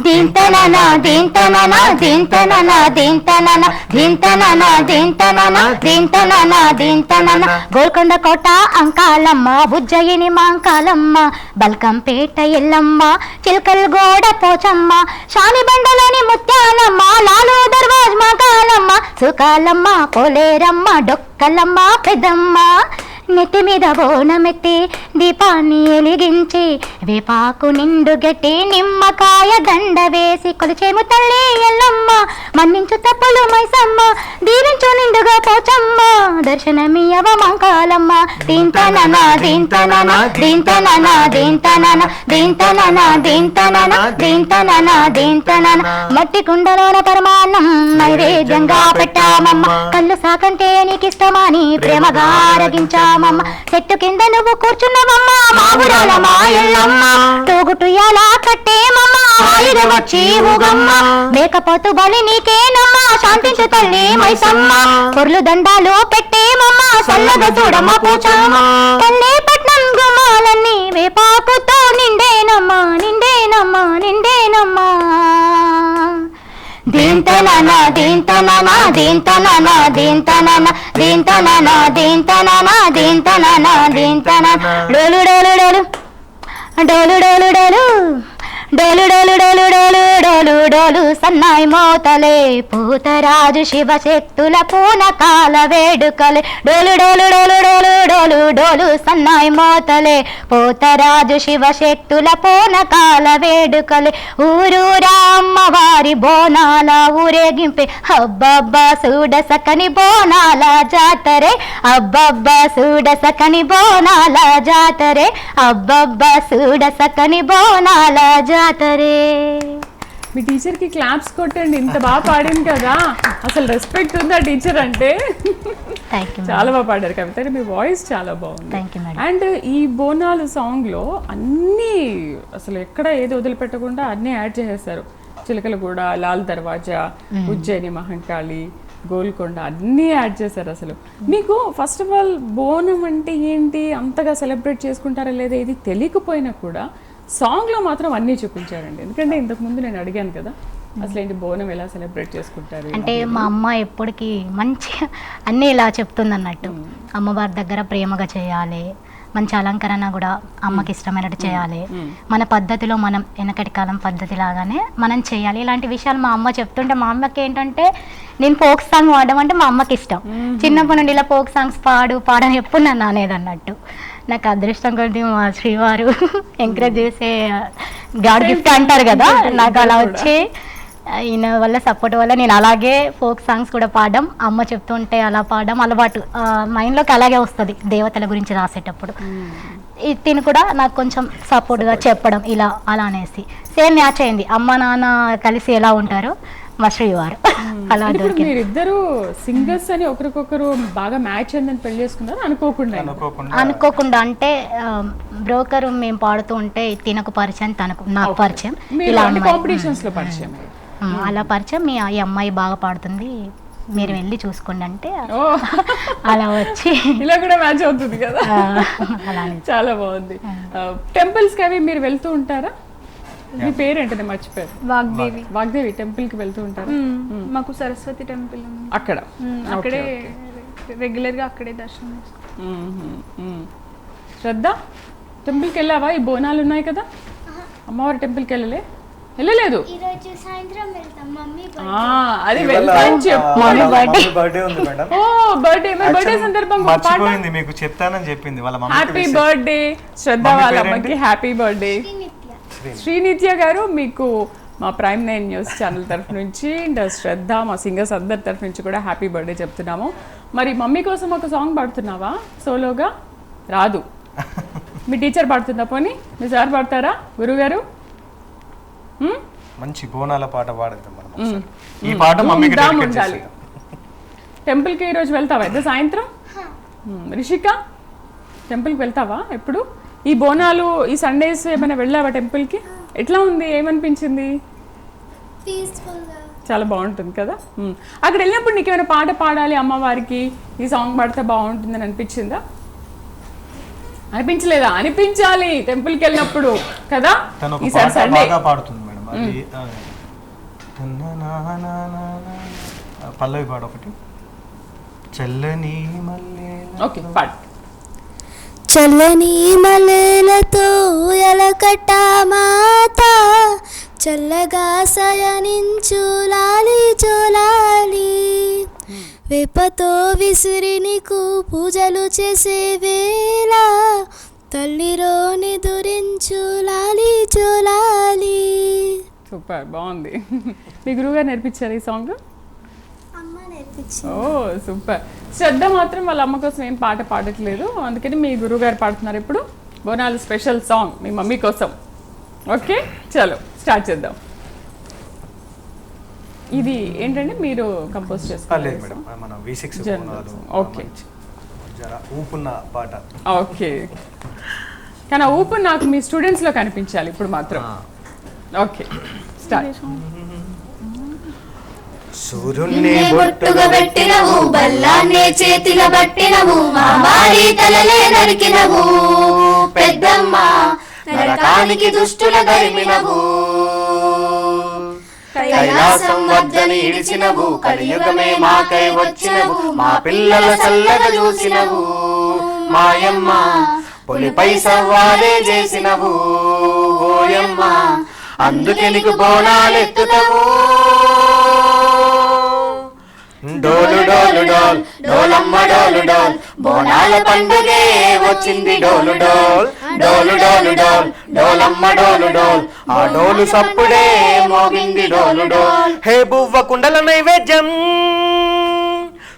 దీంతననా దీంతననా దీంతననా దీంతననా దీంతననా దీంతననా దీంతననా దీంతననా గోల్కొండ కోట అంకాలమ్మ ఉజ్జయిని మాంకాలమ్మ బల్కంపేట ఎల్లమ్మ చిల్కల్ గోడ పోచమ్మ శాలిబండలోని ముత్యాలమ్మ లాలు దర్వాజ్ మాకాలమ్మ సుకాలమ్మ పోలేరమ్మ డొక్కలమ్మ పెద్దమ్మ నెత్తి మీద బోనమెత్తి దీపాన్ని ఎలిగించి వేపాకు నిండు గట్టి నిమ్మకాయ దండ వేసి కొలిచేము తల్లి ఎల్లమ్మ మన్నించు తప్పులు మైసమ్మ దీవించు నిండుగా పోచమ్మ దర్శనమియవ మంకాలమ్మ దీంతననా దీంతననా దీంతననా దీంతననా దీంతననా దీంతననా దీంతననా దీంతననా మట్టి కుండలోన పరమాన్నం నైవేద్యంగా పెట్టామమ్మ కళ్ళు సాకంటే నీకిష్టమని ప్రేమగా ఆరగించామమ్మ చెట్టు కింద నువ్వు కూర్చున్నావమ్మ మా ఊరాల మా ఎల్లమ్మ తోగుటుయ్యాల కట్టేమమ్మ హాయిగా వచ్చి ఊగమ్మ మేకపోతు బలి నీకేనమ్మ శాంతించు తల్లి మైసమ్మ పొర్లు దండాలు పెట్టేమమ్మ సల్లగా చూడమ్మ పూచమ్మ తల్లి పట్నం గుమ్మాలన్నీ వేపాకుతో నిండేనమ్మ నిండేనమ్మ నిండేనమ్మ దీంతననా దీంతననా దీంతననా దీంతననా దీంతననా దీంతననా దీంతననా దీంతననా డోలు డోలు డోలు డోలు డోలు డోలు డోలు డోలు డోలు డోలు డోలు డోలు సన్నాయి మోతలే పూతరాజు శివశక్తుల పూనకాల వేడుకలే డోలు డోలు డోలు డోలు డోలు డోలు సన్నాయి మోతలే పూతరాజు శివశక్తుల పూనకాల వేడుకలే ఊరూరా అమ్మవారి బోనాల ఊరేగింపే అబ్బబ్బా చూడ సకని బోనాల జాతరే అబ్బబ్బా చూడ సకని బోనాల జాతరే అబ్బబ్బా చూడ సకని బోనాల జాతరే. మీ టీచర్కి క్లాప్స్ కొట్టండి, ఇంత బాగా పాడింది కదా, అసలు రెస్పెక్ట్ ఉందా టీచర్ అంటే. చాలా బాగా పాడారు కవిత, మీ వాయిస్ చాలా బాగుంది. అండ్ ఈ బోనాలు సాంగ్లో అన్నీ అసలు ఎక్కడ ఏది వదిలిపెట్టకుండా అన్నీ యాడ్ చేసేస్తారు. చిలకలగూడ, లాల్ దర్వాజా, ఉజ్జయిని మహంకాళి, గోల్కొండ అన్నీ యాడ్ చేశారు. అసలు మీకు ఫస్ట్ ఆఫ్ ఆల్ బోనం అంటే ఏంటి, అంతగా సెలబ్రేట్ చేసుకుంటారా లేదా ఇది తెలియకపోయినా కూడా సాంగ్లో మాత్రం అన్నీ చూపించారండి. ఎందుకంటే ఇంతకుముందు నేను అడిగాను కదా అసలు ఏంటి బోనం ఎలా సెలబ్రేట్ చేసుకుంటారు అంటే, మా అమ్మ ఎప్పటికీ మంచిగా అన్నీ ఇలా చెప్తుంది అన్నట్టు. అమ్మవారి దగ్గర ప్రేమగా చేయాలి, మంచి అలంకరణ కూడా అమ్మకి ఇష్టమైనట్టు చేయాలి, మన పద్ధతిలో మనం వెనకటి కాలం పద్ధతి లాగానే మనం చేయాలి. ఇలాంటి విషయాలు మా అమ్మ చెప్తుంటే మా అమ్మకి ఏంటంటే నేను ఫోక్ సాంగ్ పాడడం అంటే మా అమ్మకి ఇష్టం. చిన్నప్పటి నుండి ఇలా ఫోక్ సాంగ్స్ పాడని ఎప్పుడు నన్ను అనేది అన్నట్టు. నాకు అదృష్టం కొద్ది మా శ్రీవారు ఎంకరేజ్ చేసే గాడ్ గిఫ్ట్ అంటారు కదా, నాకు అలా వచ్చి ఈయన వల్ల సపోర్ట్ వల్ల నేను అలాగే ఫోక్ సాంగ్స్ కూడా పాడడం, అమ్మ చెప్తుంటే అలా పాడడం అలవాటు మైండ్లోకి అలాగే వస్తుంది దేవతల గురించి రాసేటప్పుడు. తిని కూడా నాకు కొంచెం సపోర్ట్గా చెప్పడం ఇలా అలా అనేసి సేమ్ మ్యాచ్ అయింది. అమ్మ నాన్న కలిసి ఎలా ఉంటారో మా శ్రీవారు అలా దొరికింది. మీరిద్దరు సింగర్స్ అని ఒకరికొకరు బాగా మ్యాచ్ అయిందని పెళ్లి చేసుకున్నారు అనుకోకుండా. అంటే బ్రోకర్ మేము పాడుతూ ఉంటే తినకు పరిచయం, తనకు నాకు పరిచయం, ఇలా కాంపిటీషన్స్ లో పరిచయం, అలా పరిచయం. మీ ఈ అమ్మాయి బాగా పాడుతుంది, మీరు వెళ్ళి చూసుకోండి అంటే అలా వచ్చి ఇలా కూడా మ్యాచ్ అవుతుంది కదా. చాలా బాగుంది. టెంపుల్స్ కి అవి మీరు వెళ్తూ ఉంటారా? మీ పేరేంటది మర్చిపోయారు. వాగ్దేవి. వాగ్దేవి టెంపుల్ కి వెళ్తూ ఉంటారు. మాకు సరస్వతి టెంపుల్ ఉంది అక్కడ, అక్కడే రెగ్యులర్ గా అక్కడే దర్శనం చేసుకుంటాం. శ్రద్ధ టెంపుల్కి వెళ్ళావా? ఈ బోనాలు ఉన్నాయి కదా, అమ్మవారి టెంపుల్కి వెళ్ళలేదు. అది బర్త్డే సందర్భంగా మీకు చెప్తానని చెప్పింది వాళ్ళ మమ్మీ. హ్యాపీ బర్త్డే శ్రద్ధ, వాళ్ళ అమ్మకి హ్యాపీ బర్త్డే. శ్రీనిత్య గారు, మీకు మా ప్రైమ్ 9 న్యూస్ ఛానల్ తరఫు నుంచి అండ్ శ్రద్ధ మా సింగర్స్ అందరి తరఫు నుంచి కూడా హ్యాపీ బర్త్డే చెప్తున్నాము. మరి మమ్మీ కోసం ఒక సాంగ్ పాడుతున్నావా సోలోగా? రాదు, మీ టీచర్ పాడుతుందా? పోనీ మీ సార్ పాడతారా? గురుగారు మంచి బోనాల పాట పాడతాం మనం. ఈ పాట మమ్మీకి డెడికేట్ చేయాలి. టెంపుల్కి ఈరోజు వెళ్తావా అయితే సాయంత్రం? రిషిక టెంపుల్కి వెళ్తావా ఎప్పుడు? ఈ బోనాలు ఈ సండేస్ ఏమైనా వెళ్ళావా టెంపుల్కి? ఎట్లా ఉంది, ఏమనిపించింది? చాలా బాగుంటుంది కదా. అక్కడ వెళ్ళినప్పుడు నీకు ఏమైనా పాట పాడాలి అమ్మవారికి, ఈ సాంగ్ పాడితే బాగుంటుందని అనిపించిందా? అనిపించలేదా? అనిపించాలి టెంపుల్కి వెళ్ళినప్పుడు కదా. ఈసారి సండే అది పల్లవి పాడు ఒకటి. చల్లని మల్లెల ఓకే పాడు. చల్లని మల్లెలతో ఎలకట్ట మాత చల్లగా సయనించు లాలి జోలాలి వేపతో విసిరి నీకు పూజలు చేసే వేళ తల్లిరోని దురించు లాలి జోలాలి. సూపర్, బాగుంది. మీ గురువుగారు నేర్పించారు ఈ సాంగ్? అమ్మ నేర్పించింది. ఓ సూపర్. శ్రద్ధ మాత్రం వాళ్ళ అమ్మ కోసం ఏం పాట పాడట్లేదు, అందుకని మీ గురువుగారు పాడుతున్నారు ఇప్పుడు బోనాలు స్పెషల్ సాంగ్ మీ మమ్మీ కోసం. ఓకే చలో స్టార్ట్ చేద్దాం. ఇది ఏంటంటే మీరు కంపోజ్ చేసుకోవాలి మేడం, మన V6 ఓకే ఊపున్న పాట. ఓకే కానీ ఆ ఊపు నాకు మీ స్టూడెంట్స్లో కనిపించాలి ఇప్పుడు మాత్రం. Okay start. సూర్యున్నే బొట్టుగా పెట్టినవు బల్లాన్నే చేతిలో పట్టినవు మామారి తలలే నరికినవు పెద్దమ్మ నరకానికి దుష్టుల ధరిమినవు కైలాసం వద్దని ఇడిచినవు కలియుగమే మాకై వచ్చినవు మా పిల్లల చల్లగా చూసినవు మాయమ్మ పులిపై సవ్వాలే చేసినవు ఓయమ్మ అందుకే నీకు బోనాలెత్తుతావు. డోలు డోలు డోల్ డోలమ్మ డోలు డోల్ బోనాల పండుగే వచ్చింది డోలు డోల్ డోలు డోలు డోల్ డోలమ్మ డోలు డోల్ ఆ డోలు సప్పుడే మోగింది డోలు డోల్. హే బువ్వ కుండల నైవేద్యం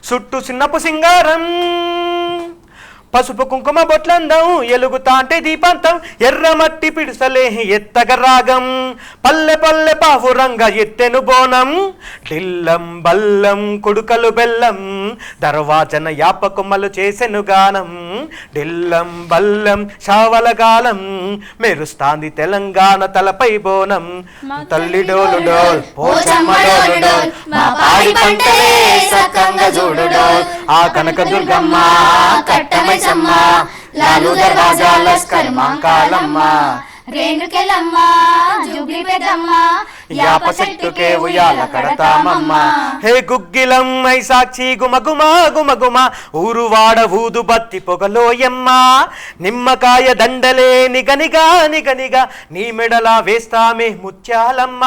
చుట్టూ చిన్నపు సింగారం పసుపు కుంకుమ బొట్లందం ఎలుగుతాంటే దీపంతం ఎర్రమట్టి పిడుసలే ఎత్తగ రాగం పల్లె పల్లె పావురంగ ఎత్తెను బోనం ఢిల్లం బల్లం కుడుకలు బెల్లం దర్వాజన యాపకుమ్మలు చేసెను గానం ఢిల్లం బల్లం శావలగాలం మెరుస్తాంది తెలంగాణ తలపై బోనం తల్లి డోలు డోల్ పోచమ్మ డోలు డోల్ మా పాడి పంటలే సక్కంగా చూడు డోల్ ఆ కనక దుర్గమ్మ కట్టమై లాలు దర్వాజా లస్కర్ మాంకాలమ్మ రేణుకెళ్ళమ్మ జుబ్లి పెద్దమ్మ యాప చెట్టుకే ఉయ్యాల కడతామమ్మ. హే గుగ్గిలం ఐ సాక్షి గుమగుమ గుమగుమ ఊరువాడ ఊదు బత్తి పొగలోయమ్మ నిమ్మకాయ దండలే నిగనిగా నిగనిగా నీ మెడలా వేస్తామే ముత్యాలమ్మ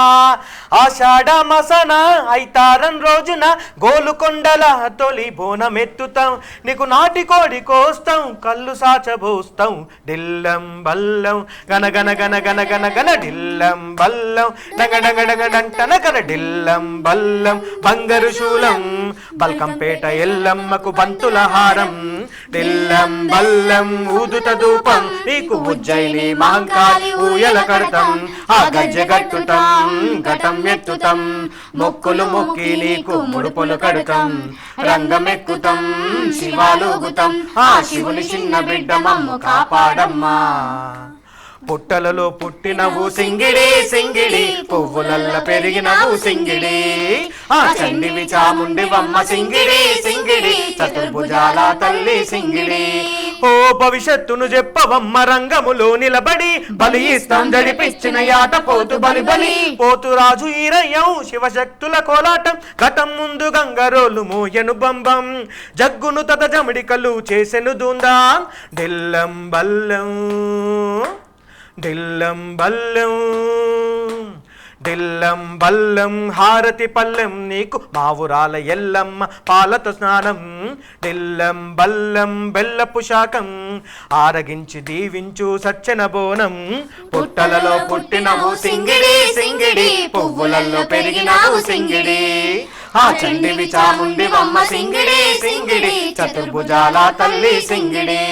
ఆషాఢ మసన ఐతారం రోజున గోలుకొండల తొలి బోనమెత్తుతాం నీకు నాటి కోడి కోస్తాం కళ్ళు సాచబోస్తాం ఢిల్లం బల్లం గనగన గన గన గన గన ఢిల్లం బల్లం నగడగడగడంటనగన ఢిల్లం బల్లం బంగారు శూలం బల్కంపేట ఎల్లమ్మకు బంతుల హారం ఢిల్లం బల్లం ఊదుత ధూపం నీకు ఉజ్జయిని మహంకాళి ఊయల కడతాం ఆ గజ్జె గట్టుతాం ఘటం ఎత్తుతాం మొక్కులు మొక్కి నీకు ముడుపులు కడతాం రంగమెక్కుతాం శివాలుగుతాం ఆ శివుని చిన్న బిడ్డ మమ్ము కాపాడమ్మా. పుట్టలలో పుట్టినవు సింగిడి సింగిడి పువ్వులల్ల పెరిగినవు సింగిడి ఆ చండివి చాముండివమ్మ సింగిడి సింగిడి చతుర్భుజాల తల్లి సింగిడి ఓ భవిష్యత్తును చెప్పవమ్మ రంగములో నిలబడి బలి ఇస్తాం జడిపిచ్చిన యాట పోతు బలి బలి పోతు రాజు ఈరయ్యం శివశక్తుల కోలాటం ఘటం ముందు గంగరోలు మోయను బంబం జగ్గును తత జమిడికలు చేసెను దూందాం ఢిల్లం బల్లం ఢిల్లం బల్లం ఢిల్లం బల్లం హారతి పల్లెం నీకు మావురాల ఎల్లమ్మ పాలతో స్నానం ఢిల్లం బల్లం బెల్లపు శాకం ఆరగించి దీవించు సచ్చన బోనం పుట్టలలో పుట్టినవు సింగిడి సింగిడి పువ్వులలో పెరిగినవు సింగిడి ఆ చండివి చాముండివమ్మ సింగిడి సింగిడి చతుర్భుజాల తల్లి సింగిడి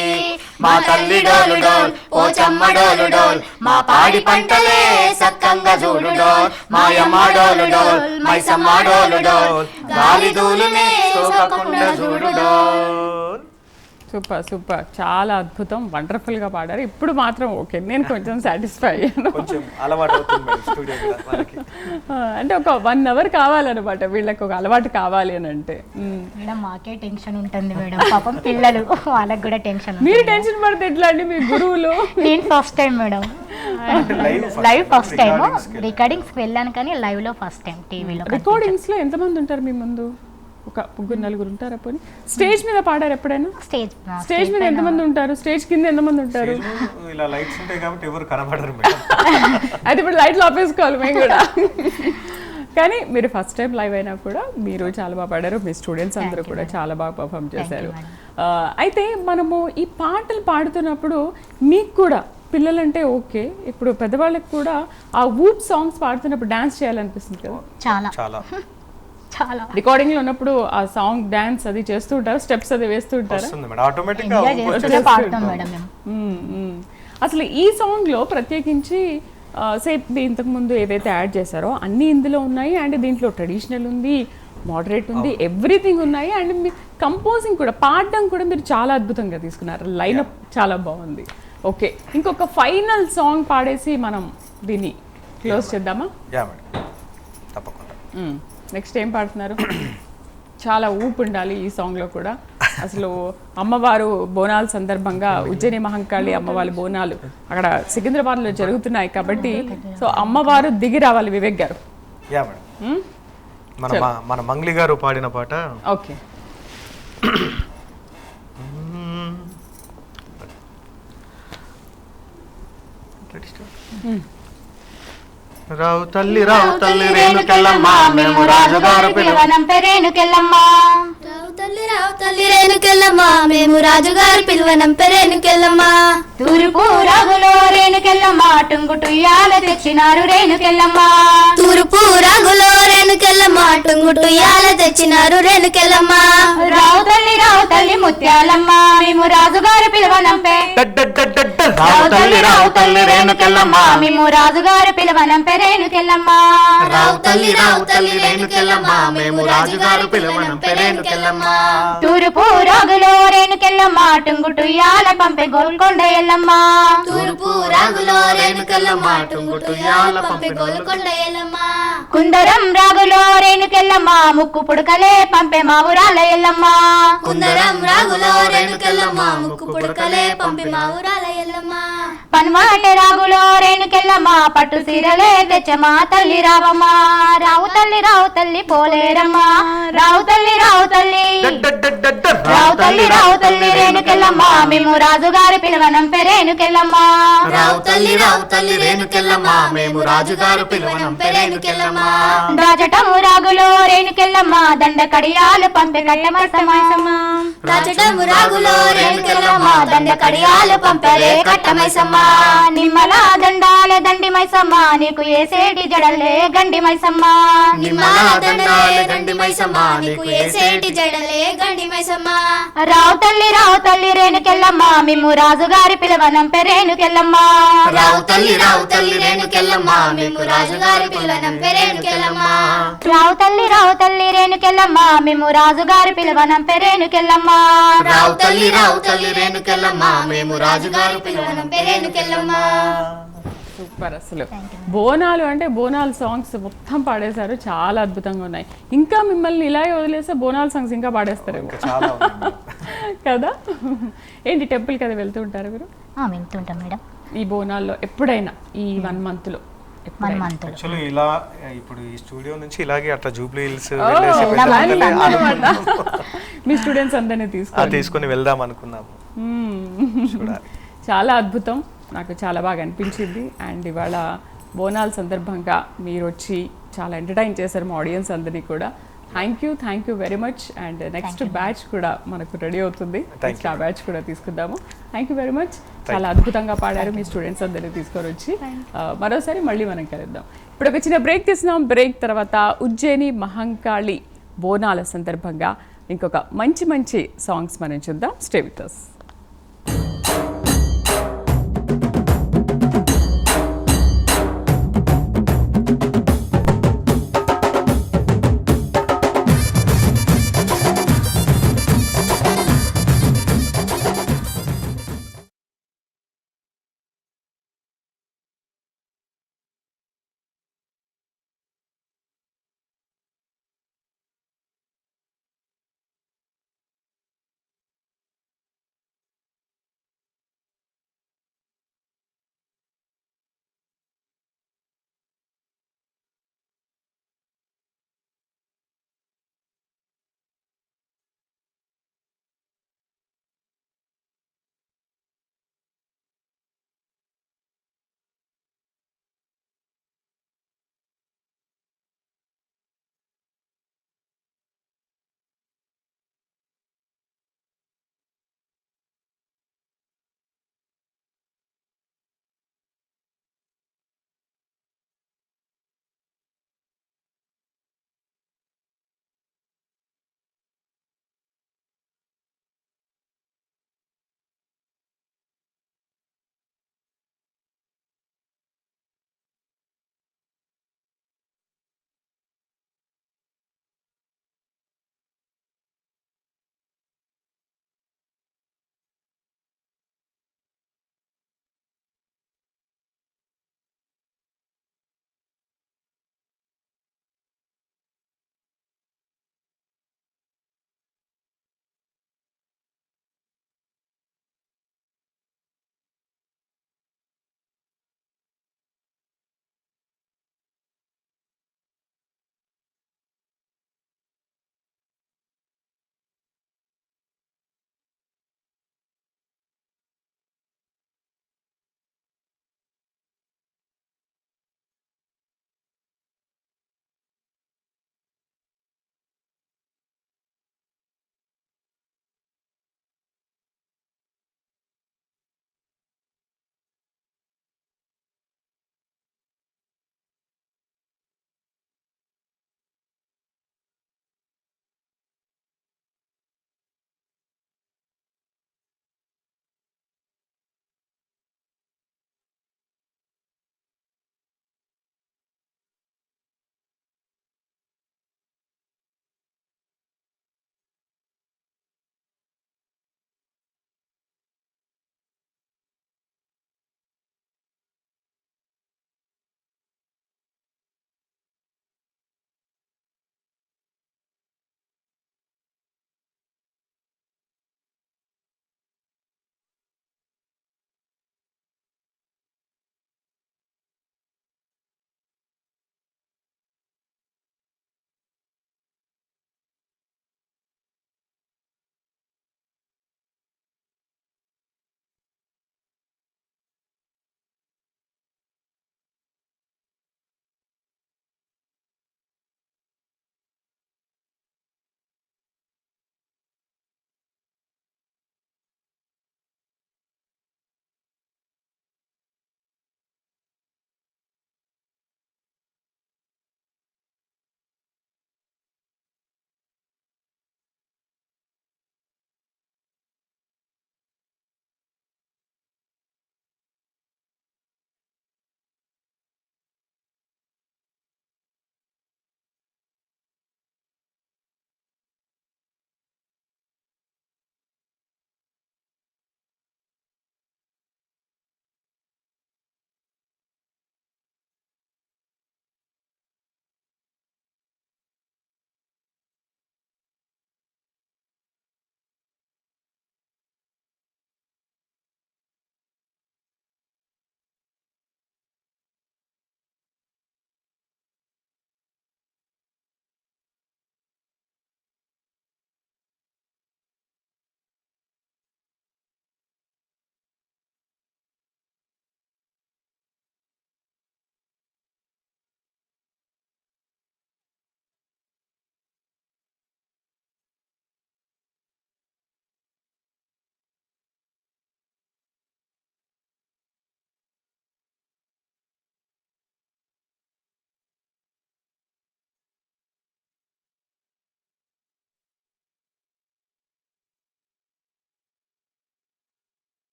మా తల్లి డోలు డోల్ పోచమ్మ డోలు డోల్ మా పాడి పంటలే సక్కంగా చూడు డోల్ మాయమ్మ డోలు డోల్ మైసమ్మ డోలు డోల్ గాలి దూలునే సోకకుండా చూడు డోల్. సూపర్ సూపర్, చాలా అద్భుతం, వండర్ఫుల్గా పాడారు. ఇప్పుడు మాత్రం ఓకే, నేను కొంచెం సాటిస్ఫై అయ్యాను. కొంచెం అలవాటు అవుతుంది మేడం స్టూడియో కూడా వాళ్ళకి. అంటే ఒక 1 hour కావాలన్నమాట వీళ్ళకి, ఒక అలవాటు కావాలి అని అంటే. మేడం మాకే టెన్షన్ ఉంటుంది మేడం, పాపం పిల్లలు వాళ్ళకి కూడా టెన్షన్. మీరు టెన్షన్ పడితే ఎట్లా అండి మీ గురువులు? నేను first time madam, live first time. రికార్డింగ్స్కి వెళ్ళాను కానీ లైవ్లో ఫస్ట్ టైం టీవీలో. రికార్డింగ్స్లో ఎంతమంది ఉంటారు మీ ముందు? ఒక 3-4 ఉంటారా? పోనీ స్టేజ్ మీద పాడారు ఎప్పుడైనా? స్టేజ్ మీద ఎంతమంది ఉంటారు? స్టేజ్ కింద ఎంతమంది ఉంటారు? ఇలా లైట్స్ ఉంటాయి కాబట్టి ఎవరు కనబడరు మేడం. అయితే ఇప్పుడు లైట్లు ఆపేసుకోవాలి మేము కూడా. కానీ మీరు ఫస్ట్ టైం లైవ్ అయినా కూడా మీరు చాలా బాగా పాడారు, మీ స్టూడెంట్స్ అందరూ కూడా చాలా బాగా పర్ఫామ్ చేశారు. అయితే మనము ఈ పాటలు పాడుతున్నప్పుడు మీకు కూడా పిల్లలంటే ఓకే, ఇప్పుడు పెద్దవాళ్ళకి కూడా ఆ వూప్ సాంగ్స్ పాడుతున్నప్పుడు డాన్స్ చేయాలనిపిస్తుంది కదా? చాలా చాలా చాలా రికార్డింగ్ లో ఉన్నప్పుడు ఆ సాంగ్ డాన్స్ అది చేస్తూ ఉంటారు, స్టెప్స్ అది వేస్తూ ఉంటారు. వస్తుంది మేడం ఆటోమేటిక్ గా. పాడతాం మేడం మేము. అసలు ఈ సాంగ్ లో ప్రత్యేకించి ఇంతకు ముందు ఏదైతే యాడ్ చేశారో అన్ని ఇందులో ఉన్నాయి, అండ్ దీంట్లో ట్రెడిషనల్ ఉంది, మోడరేట్ ఉంది, ఎవ్రీథింగ్ ఉన్నాయి. అండ్ మీ కంపోజింగ్ కూడా, పాడడం కూడా మీరు చాలా అద్భుతంగా తీసుకున్నారు, లైనప్ చాలా బాగుంది. ఓకే, ఇంకొక ఫైనల్ సాంగ్ పాడేసి మనం దీన్ని క్లోజ్ చేద్దామా? యా మేడం తప్పకుండా. నెక్స్ట్ ఏం పాడుతున్నారు? చాలా ఊపు ఉండాలి ఈ సాంగ్లో కూడా. అసలు అమ్మవారు బోనాల సందర్భంగా ఉజ్జయిని మహంకాళి అమ్మవారి బోనాలు అక్కడ సికింద్రాబాద్లో జరుగుతున్నాయి కాబట్టి, సో అమ్మవారు దిగి రావాలి వివేక్ గారు. యా మేడం, మన మంగ్లీ గారు పాడిన పాట. ఓకే. రావు తల్లి రేణుకెళ్ళమ్మ, మేము రాజుగారు పిలవనం పెరేణుకెళ్ళమ్మ. రావు తల్లి రేణుకెళ్ళమ్మ, మేము రాజుగారు పిలువనం పెరేణుకెళ్ళమ్మ. తూర్పు రాగులో రేణుకెళ్ళమ్మ, టుంగుటుయ్యాల తెచ్చినారు రేణుకెళ్ళమ్మ. తూర్పు రాగులో రేణుకెళ్ళమ్మ, టుంగుటుయ్యాల తెచ్చినారు రేణుకెళ్ళమ్మ. రావు తల్లి ముత్యాలమ్మ, మేము రాజుగారు పిలవనంపే. రావు తల్లి రేణుకెళ్ళమ్మ, మేము రాజుగారు పిలవనంపే రేణుకెళ్ళమ్మ. రావు తల్లి రేణుకెళ్ళమ్మ, మేము రాజుగారు పిలువనం పెరేణుకెళ్ళమ్మ. తూర్పు రాగులో రేణుకెళ్ళమ్మ, టుంగుటుయ్యాల పంపే గోల్కొండ ఎల్లమ్మ. తూర్పు రాగులో రేణుకెళ్ళమ్మ, టుంగుటుయ్యాల పంపే గోల్కొండ ఎల్లమ్మ. కుందరం రాగులో రేణుకెళ్ళమ్మ, ముక్కు పుడకలే పంపే మా ఊరాల ఎల్లమ్మ. కుందరం రాగులో రేణుకెళ్ళమ్మ, ముక్కు పుడకలే పంపి మా ఊరాల ఎల్లమ్మ. పన్వాట రాగులో రేణుకెళ్ళమ్మ, పట్టు సీరలే తెచ్చమా తల్లి రావమ్మ. రావు తల్లి పోలేరమ్మ, రావు తల్లి రేణుకెళ్ళమ్మ, మేము రాజుగారి పిలవనం పెరేణుకెళ్ళమ్మ. రావు తల్లి రేణుకెళ్ళమ్మ, మేము రాజుగారు పిలవనం పెరేణుకెళ్ళమ్మ. దాచటము రాగులో రేణుకెళ్ళమ్మ, దండ కడియాలు పంపే కట్టమైసమ్మ. దాచటము రాగులో రేణుకెళ్ళమ్మ, దండ కడియాలు పంపరే కట్టమైసమ్మ. నిమ్మల దండాలే దండి మైసమ్మ, నీకు ఏసేటి జడలే గండి మైసమ్మ. నిమ్మల దండాలే దండి మైసమ్మ, నీకు ఏసేటి జడలే గండి మైసమ్మ. రావు తల్లి రేణుకెళ్ళమ్మ, మేము రాజుగారి పిలవనం పెరేణుకెళ్ళమ్మ. రావు తల్లి రేణుకెళ్ళమ్మ, మేము రాజుగారి పిలవనం పెరేణుకెళ్ళమ్మ. రావు తల్లి రేణుకెళ్ళమ్మ, మేము రాజుగారి పిలవనం పెరేణుకెళ్ళమ్మ. రావు తల్లి రేణుకెళ్ళమ్మ, మేము రాజుగారు పిలవనం పెరేణుకెళ్ళమ్మ. సూపర్. అసలు బోనాలు అంటే బోనాలు సాంగ్స్ మొత్తం పాడేశారు, చాలా అద్భుతంగా ఉన్నాయి. ఇంకా మిమ్మల్ని ఇలాగే వదిలేస్తే బోనాల సాంగ్స్ ఇంకా పాడేస్తారు కదా? ఏంటి టెంపుల్ కదా వెళ్తూ ఉంటారు మీరు? వెళ్తుంటాం మేడం. ఈ బోనాల్లో ఎప్పుడైనా ఈ 1 month లో యాక్చువల్లీ ఇలా ఇప్పుడు ఈ స్టూడియో నుంచి ఇలాగే అట్లా జూబ్లీ హిల్స్ మీ స్టూడెంట్స్ అందరినీ తీసుకొని వెళ్దాం అనుకున్నాము. చాలా అద్భుతం, నాకు చాలా బాగా అనిపించింది. అండ్ ఇవాళ బోనాల సందర్భంగా మీరు వచ్చి చాలా ఎంటర్టైన్ చేశారు మా ఆడియన్స్ అందరినీ కూడా. Thank you very much. And next batch కూడా మనకు రెడీ అవుతుంది, నెక్స్ట్ ఆ బ్యాచ్ కూడా తీసుకుందాము. థ్యాంక్ యూ వెరీ మచ్, చాలా అద్భుతంగా పాడారు మీ స్టూడెంట్స్ అందరినీ తీసుకొని వచ్చి. మరోసారి మళ్ళీ మనం కలుద్దాం. ఇప్పుడు ఒక చిన్న బ్రేక్ తీసుకున్నాం. బ్రేక్ తర్వాత ఉజ్జయిని మహంకాళి బోనాల సందర్భంగా ఇంకొక మంచి సాంగ్స్ మనం చూద్దాం. Stay with us.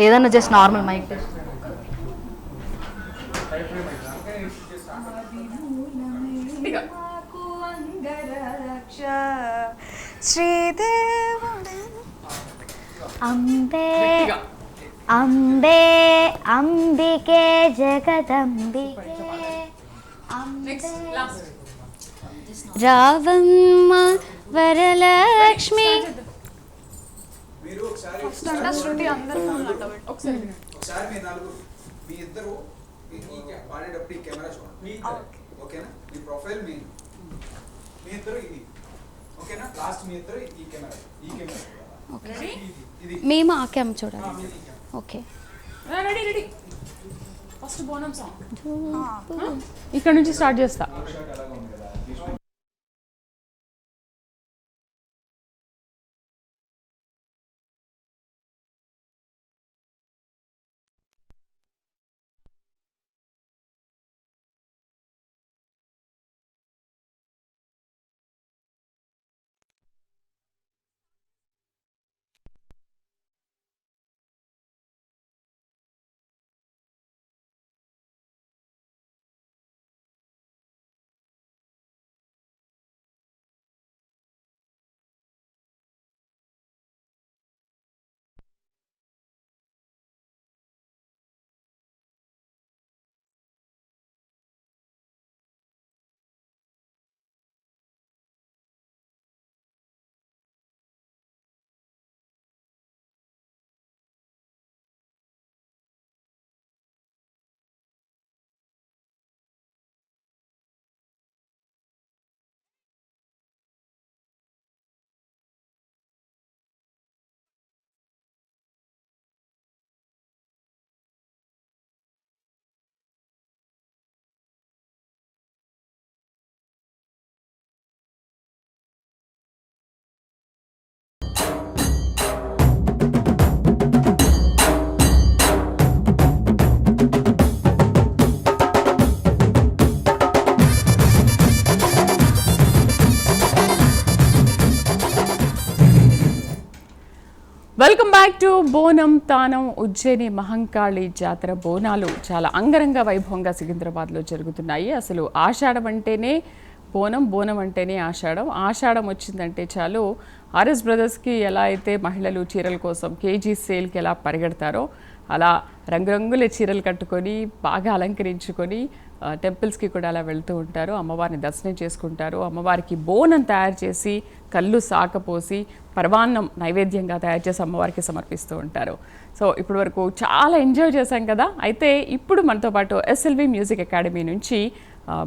ఏదైనా జస్ట్ నార్మల్ మైక్. అంబే అంబే అంబికే జగదంబికే రావమ్మ వరలక్ష్మి. శృతి అందరూ ఒకసారి మీ నలుగురు మీ ఇద్దరు పాడేటప్పుడు ఈ కెమెరా చూడండి, ఓకేనా? ఈ ప్రొఫైల్ మీ ఇద్దరు ఇది, ఓకేనా? లాస్ట్ మీ ఇద్దరు ఈ కెమెరా ఇది మేము ఆ క్యామ్ చూడాలి. ఓకే రెడీ ఫస్ట్ బోనం సాంగ్ ఇక్కడ నుంచి స్టార్ట్ చేస్తా. వెల్కమ్ బ్యాక్ టు బోనం తానం ఉజ్జయిని మహంకాళి జాతర బోనాలు చాలా అంగరంగ వైభవంగా సికింద్రాబాద్లో జరుగుతున్నాయి. అసలు ఆషాఢం అంటేనే బోనం, బోనం అంటేనే ఆషాఢం. ఆషాఢం వచ్చిందంటే చాలు ఆర్ఎస్ బ్రదర్స్కి ఎలా అయితే మహిళలు చీరల కోసం కేజీ సేల్కి ఎలా పరిగెడతారో అలా రంగురంగుల చీరలు కట్టుకొని బాగా అలంకరించుకొని టెంపుల్స్కి కూడా అలా వెళ్తూ ఉంటారు. అమ్మవారిని దర్శనం చేసుకుంటారు. అమ్మవారికి బోనం తయారు చేసి కళ్ళు సాకపోసి పరమాన్నం నైవేద్యంగా తయారు చేసి అమ్మవారికి సమర్పిస్తూ ఉంటారు. సో ఇప్పటి వరకు చాలా ఎంజాయ్ చేశాం కదా. అయితే ఇప్పుడు మనతో పాటు ఎస్ఎల్వి మ్యూజిక్ అకాడమీ నుంచి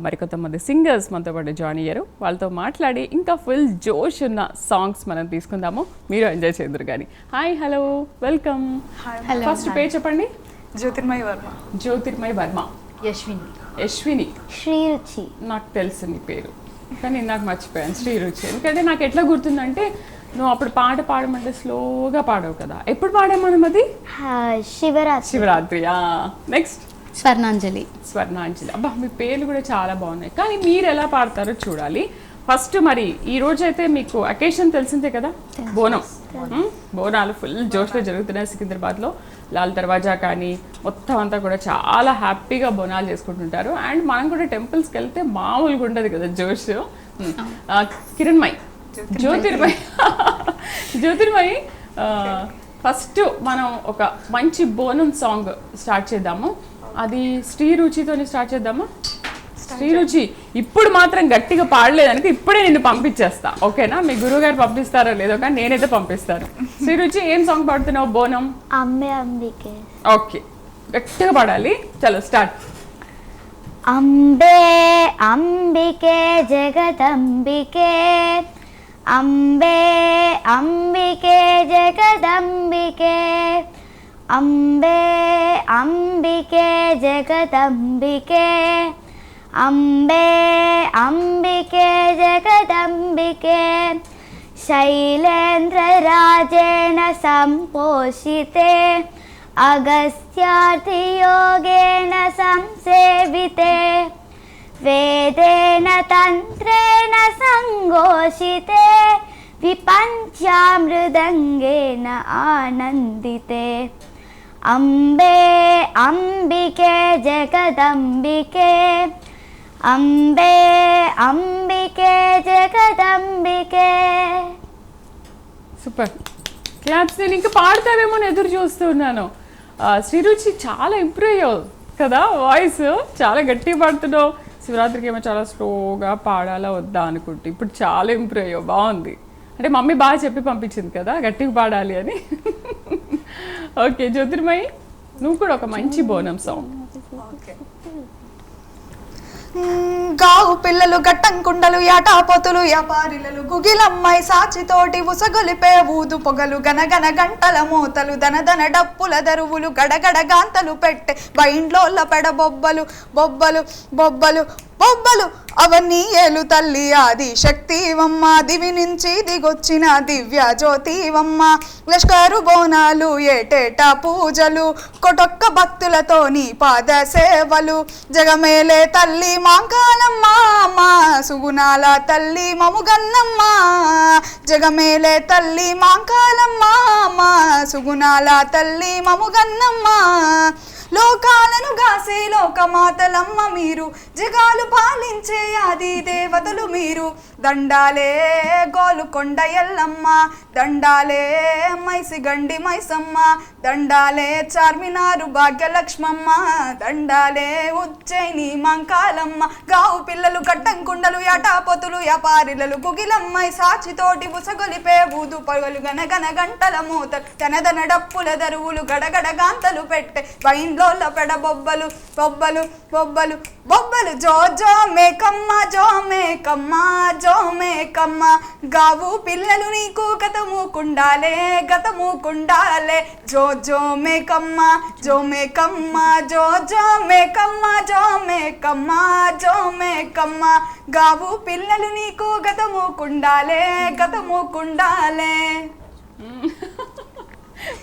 మరికొంతమంది సింగర్స్ మనతో పాటు జాయిన్ అయ్యారు. వాళ్ళతో మాట్లాడి ఇంకా ఫుల్ జోష్ ఉన్న సాంగ్స్ మనం తీసుకుందాము. మీరు ఎంజాయ్ చేద్దరు కానీ. Hi, hello, welcome. ఫస్ట్ పేరు చెప్పండి. జ్యోతిర్మయి వర్మ. జ్యోతిర్మయి వర్మ. యశ్విని. యశ్విని. శ్రీరుచి. నాకు తెలుసు నీ పేరు కానీ నాకు మర్చిపోయాను. శ్రీరుచి. ఎందుకంటే నాకు ఎట్లా గుర్తుందంటే నువ్వు అప్పుడు పాట పాడమంటే స్లోగా పాడవు కదా. ఎప్పుడు పాడాం మనం అది? శివరాత్రి. నెక్స్ట్ స్వర్ణాంజలి. స్వర్ణాంజలి. అబ్బా, మీ పేర్లు కూడా చాలా బాగున్నాయి. కానీ మీరు ఎలా పాడతారో చూడాలి. ఫస్ట్ మరి ఈ రోజు అయితే మీకు అకేషన్ తెలిసిందే కదా, బోనం. బోనాలు ఫుల్ జోష్లో జరుగుతున్నాయి సికింద్రాబాద్లో. లాల్ దర్వాజా కానీ మొత్తం అంతా కూడా చాలా హ్యాపీగా బోనాలు చేసుకుంటుంటారు. అండ్ మనం కూడా టెంపుల్స్కి వెళ్తే మామూలుగా ఉండదు కదా జోష్. కిరణ్మయి, జ్యోతిర్మయి, ఫస్ట్ మనం ఒక మంచి బోనం సాంగ్ స్టార్ట్ చేద్దాము. అది శ్రీరుచితోని స్టార్ట్ చేద్దామా? శ్రీరుచి ఇప్పుడు మాత్రం గట్టిగా పాడలేదనుకో ఇప్పుడే నిన్ను పంపించేస్తా, ఓకేనా? మీ గురువు గారు పంపిస్తారో లేదో కానీ నేనైతే పంపిస్తాను. శ్రీరుచి, ఏం సాంగ్ పాడుతున్నావు? బోనం. అంబే అంబికే. ఓకే, గట్టిగా పాడాలి. చలో స్టార్ట్. అంబే అంబికే జగదంబికే, అంబే అంబికే జగదంబికే, అంబే అంబికే జగదంబికే, అంబే అంబికే జగదంబికే, శైలేంద్రరాజేణ సంపోషితే, అగస్త్యార్ధియోగేన సంసేవితే, వేదేన తంత్రేణ సంఘోషితే, విపంచామృదంగేన ఆనందితే, అంబే అంబికే జగదంబికే అంబే అంబికే జగదంబికే. Super claps. నేను ఇంకా పాడతావేమో అని ఎదురు చూస్తున్నాను. శ్రీరుచి చాలా ఇంప్రూవ్ అయ్యావు కదా, వాయిస్ చాలా గట్టిగా పాడుతున్నావు. శివరాత్రికి ఏమో చాలా స్లోగా పాడాలా వద్దా అనుకుంటే ఇప్పుడు చాలా ఇంప్రూవ్ అయ్యావు, బాగుంది. అంటే మమ్మీ బాగా చెప్పి పంపించింది కదా గట్టిగా పాడాలి అని. ఓకే జ్యోతిర్మయి, నువ్వు కూడా ఒక మంచి బోనం సాంగ్. గావు పిల్లలు గట్టం కుండలు యాటాపోతులు యాపారిలలు గుగిలమ్మాయి సాచితోటి ఉసగొలిపే ఊదు పొగలు గనగన గంటల మూతలు దనదన డప్పుల దరువులు గడగడ గాంతలు పెట్టే బైండ్లోళ్ళ పెడ బొబ్బలు బొబ్బలు బొబ్బలు బొబ్బలు అవన్నీ ఏలు తల్లి ఆది శక్తివమ్మ దివి నుంచి దిగొచ్చిన దివ్య జ్యోతివమ్మ లష్కరు బోనాలు ఏటేటా పూజలు కొటొక్క భక్తులతో నీ పాద సేవలు జగమేలే తల్లి మాంకాలమ్మ మా సుగుణాల తల్లి మముగన్నమ్మ జగమేలే తల్లి మాంకాలమ్మ మా సుగుణాల తల్లి మముగన్నమ్మ లోకాలను గాసే లోకమాతలమ్మ మీరు జగాలు పాలించే ఆది దేవతలు మీరు దండాలే గోలుకొండ ఎల్లమ్మ దండాలే మైసి గండి మైసమ్మ దండాలే చార్మినారు భాగ్యలక్ష్మమ్మ దండాలే ఉజ్జయిని మంకాలమ్మ గావు పిల్లలు గడ్డం కుండలు యాటాపోతులు యాపారిలలు గుగిలమ్మాయి సాచితోటి ఉసగొలిపే ఊదు పగలు గనగన గంటల మూత తనదన డప్పుల దరువులు గడగడ గాంతలు పెట్టే బైండ్లోళ్ళ పెడ బొబ్బలు బొబ్బలు బొబ్బలు బొబ్బలు జో జో మేకమ్మ జో మేకమ్మ జో మేకమ్మ గావు పిల్లలు నీకు గతము కుండాలే గతము కుండాలే జో జో మేకమ్మ జో మేకమ్మ జో జో మేకమ్మ జో మేకమ్మ జో మేకమ్మ గావు పిల్లలు నీకు గతము కుండాలే గతము కుండాలే.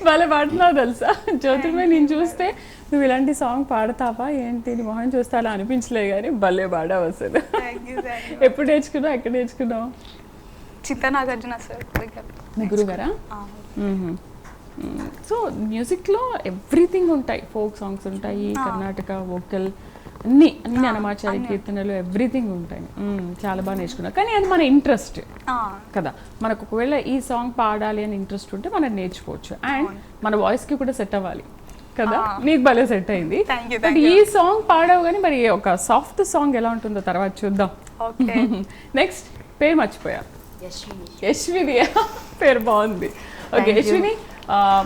భలే పాడుతున్నావు తెలుసా జ్యోతిర్మయి. నేను చూస్తే నువ్వు ఇలాంటి సాంగ్ పాడతావా ఏంటి నీ మొహం చూస్తే అలా అనిపించలే కానీ భలే పాడావు అసలు. ఎప్పుడు నేర్చుకున్నావు, ఎక్కడ నేర్చుకున్నావు? చిత్తనాగార్జున సార్ మీ గురుగారా? సో మ్యూజిక్లో ఎవ్రీథింగ్ ఉంటాయి, ఫోక్ సాంగ్స్ ఉంటాయి, కర్ణాటక వోకల్ అన్ని అన్నమాచారి కీర్తనలు ఎవ్రీథింగ్ ఉంటాయి. చాలా బాగా నేర్చుకున్నావు. కానీ అది మన ఇంట్రెస్ట్ కదా, మనకు ఒకవేళ ఈ సాంగ్ పాడాలి అని ఇంట్రెస్ట్ ఉంటే మనం నేర్చుకోవచ్చు. అండ్ మన వాయిస్కి కూడా సెట్ అవ్వాలి కదా, నీకు భలే సెట్ అయింది. బట్ ఈ సాంగ్ పాడావు కానీ మరి ఒక సాఫ్ట్ సాంగ్ ఎలా ఉంటుందో తర్వాత చూద్దాం. నెక్స్ట్ పేరు మర్చిపోయా, యశ్విని. పేరు బాగుంది. ఓకే యశ్విని,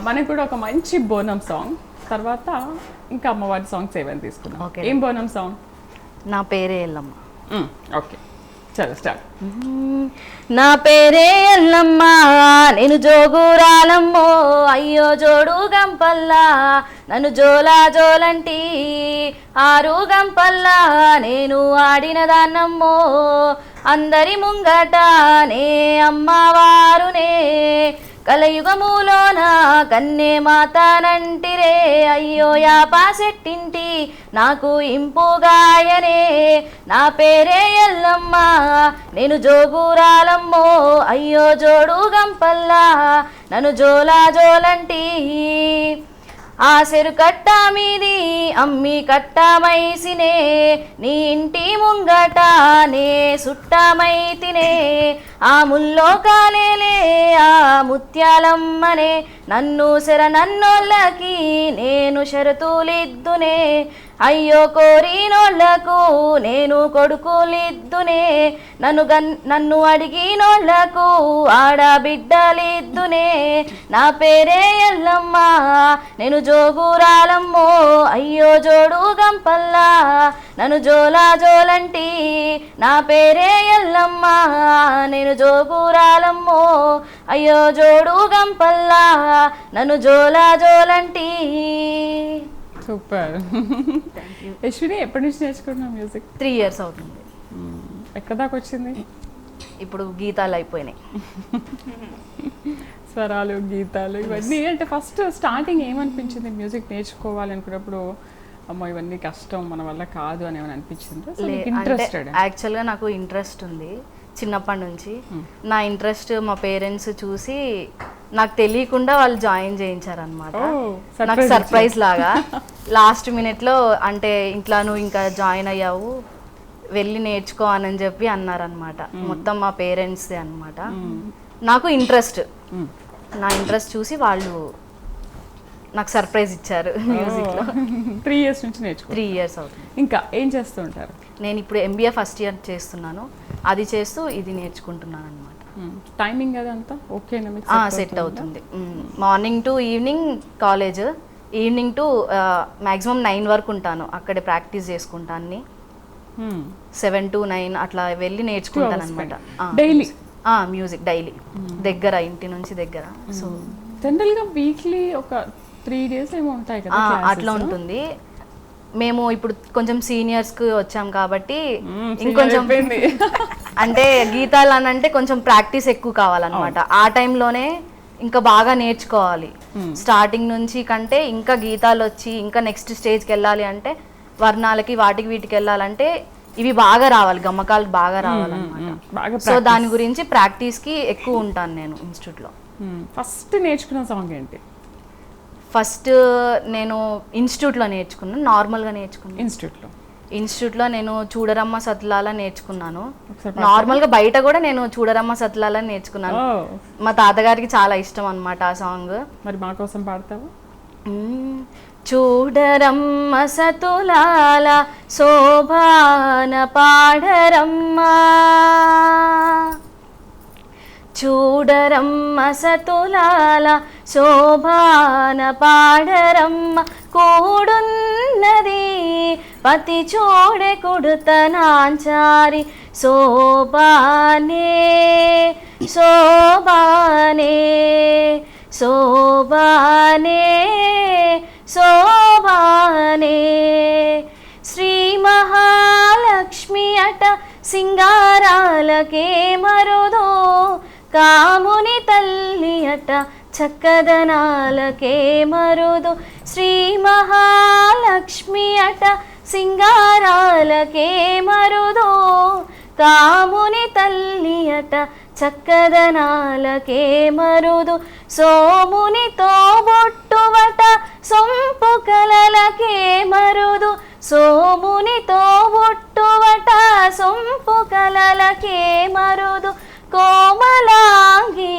మనకు కూడా ఒక మంచి బోనం సాంగ్, తర్వాత ఇంకా అమ్మవారి సాంగ్స్ ఏమైనా తీసుకున్నాం. ఏం బోనం సాంగ్? నా పేరే ఎల్లమ్మ. ఓకే చలో స్టార్ట్. నా పేరే ఎల్లమ్మ నేను జోగురాలమ్మో అయ్యో జోడు గంపల్లా నన్ను జోలా జోలంటి ఆరు గంపల్లా నేను ఆడిన దాన్నమ్మో అందరి ముంగటనే అమ్మవారునే కలయుగములోన కన్నే మాతానంటిరే అయ్యో యాపాసెట్టింటి నాకు ఇంపుగాయనే నా పేరే ఎల్లమ్మ నేను జోగురాలమ్మో అయ్యో జోడు గంపల్లా నన్ను జోలా జోలంటి ఆ చెరు కట్ట మీది అమ్మి కట్టమైసినే నీ ఇంటి ముంగట నే సుట్టమైతినే ఆ ముల్లో కాలేలే ఆ ముత్యాలమ్మనే నన్ను నన్నోళ్ళకి నేను షరతులిద్దునే అయ్యో కోరినోళ్లకు నేను కొడుకులిద్దునే నన్ను అడిగినోళ్లకు ఆడబిడ్డలిద్దునే నా పేరే ఎల్లమ్మ నేను జోగురాలమ్మో అయ్యో జోడు గంపల్లా నన్ను జోలా జోలంటి నా పేరే ఎల్లమ్మ నేను జోగురాలమ్మో అయ్యో జోడు గంపల్లా నన్ను జోలా జోలంటి. సూపర్. యశ్విని ఎప్పటి నుంచి నేర్చుకుంటున్నావు మ్యూజిక్? 3 years అవుతుంది. ఎక్కడ దాకా వచ్చింది? ఇప్పుడు గీతాలు అయిపోయినాయి. స్వరాలు గీతాలు ఇవన్నీ అంటే ఫస్ట్ స్టార్టింగ్ ఏమనిపించింది మ్యూజిక్ నేర్చుకోవాలనుకున్నప్పుడు? అమ్మో ఇవన్నీ కష్టం మన వల్ల కాదు అని ఏమైనా అనిపించింది? ఇంట్రెస్టెడ్? యాక్చువల్గా నాకు ఇంట్రెస్ట్ ఉంది చిన్నప్పటి నుంచి నా ఇంట్రెస్ట్ మా పేరెంట్స్ చూసి నాకు తెలియకుండా వాళ్ళు జాయిన్ చేయించారనమాట. నాకు సర్ప్రైజ్ లాగా లాస్ట్ మినిట్లో అంటే ఇంట్లో నువ్వు ఇంకా జాయిన్ అయ్యావు వెళ్ళి నేర్చుకో అని చెప్పి అన్నారనమాట. మొత్తం మా పేరెంట్స్దే అనమాట. నాకు ఇంట్రెస్ట్, నా ఇంట్రెస్ట్ చూసి వాళ్ళు నాకు సర్ప్రైజ్ ఇచ్చారు మ్యూజిక్లో. 3 years నుంచి నేర్చుకో. 3 years అవుతుంది. ఇంకా ఏం చేస్తూ ఉంటారు? నేను ఇప్పుడు MBA ఫస్ట్ ఇయర్ చేస్తున్నాను, అది చేస్తూ ఇది నేర్చుకుంటున్నాను అనమాట. టైమింగ్ అదంతా ఓకేనా మీకు? సెట్ అవుతుంది. Morning to evening college, evening to maximum 9 వరకు ఉంటాను అక్కడే ప్రాక్టీస్ చేసుకుంటాను అన్ని. 7 to 9 అట్లా వెళ్ళి నేర్చుకుంటాను అనమాట. డైలీ మ్యూజిక్ డైలీ దగ్గర, ఇంటి నుంచి దగ్గర. సో జనరల్గా వీక్లీ ఒక 3 days ఏమో ఉంటాయి కదా అట్లా ఉంటుంది. మేము ఇప్పుడు కొంచెం సీనియర్స్కి వచ్చాం కాబట్టి ఇంకొంచెం అంటే గీతాలు అని అంటే కొంచెం ప్రాక్టీస్ ఎక్కువ కావాలన్నమాట. ఆ టైంలోనే ఇంకా బాగా నేర్చుకోవాలి. స్టార్టింగ్ నుంచి కంటే ఇంకా గీతాలు వచ్చి ఇంకా నెక్స్ట్ స్టేజ్కి వెళ్ళాలి అంటే వర్ణాలకి వాటికి వీటికి వెళ్ళాలంటే ఇవి బాగా రావాలి, గమ్మకాలు బాగా రావాలన్నమాట. సో దాని గురించి ప్రాక్టీస్కి ఎక్కువ ఉంటాను నేను ఇన్స్టిట్యూట్లో. ఫస్ట్ నేర్చుకున్న సాంగ్ ఏంటి? ఫస్ట్ నేను ఇన్స్టిట్యూట్లో నేర్చుకున్నాను, నార్మల్గా నేర్చుకున్నాను. ఇన్స్టిట్యూట్లో నేను చూడరమ్మ సత్లాల నేర్చుకున్నాను. నార్మల్గా బయట కూడా నేను చూడరమ్మ సత్లాల నేర్చుకున్నాను. మా తాతగారికి చాలా ఇష్టం అన్నమాట ఆ సాంగ్. మరి మా కోసం పాడతావా? చూడరమ్మ సతులాల శోభాన పాడరమ్మ, చూడరమ్మ సతులాల శోభాన పాడరమ్మ, కూడున్నది పతి చూడే కుడుతనాంచారి శోభానే శోభానే శోభానే శోభానే. శ్రీ మహాలక్ష్మి అట సింగారాలకే మరుదో, కాముని తల్లి అట చక్కదనాలకే మరుదు. శ్రీ మహాలక్ష్మి అట సింగారాలకే మరుదో, కాముని తల్లి అట చక్కదనాలకే మరుదు. సోమునితో బొట్టువట సొంపు కలలకే మరుదు, సోమునితో బొట్టువట సొంపు కలలకే మరుదు. కోమలాంగి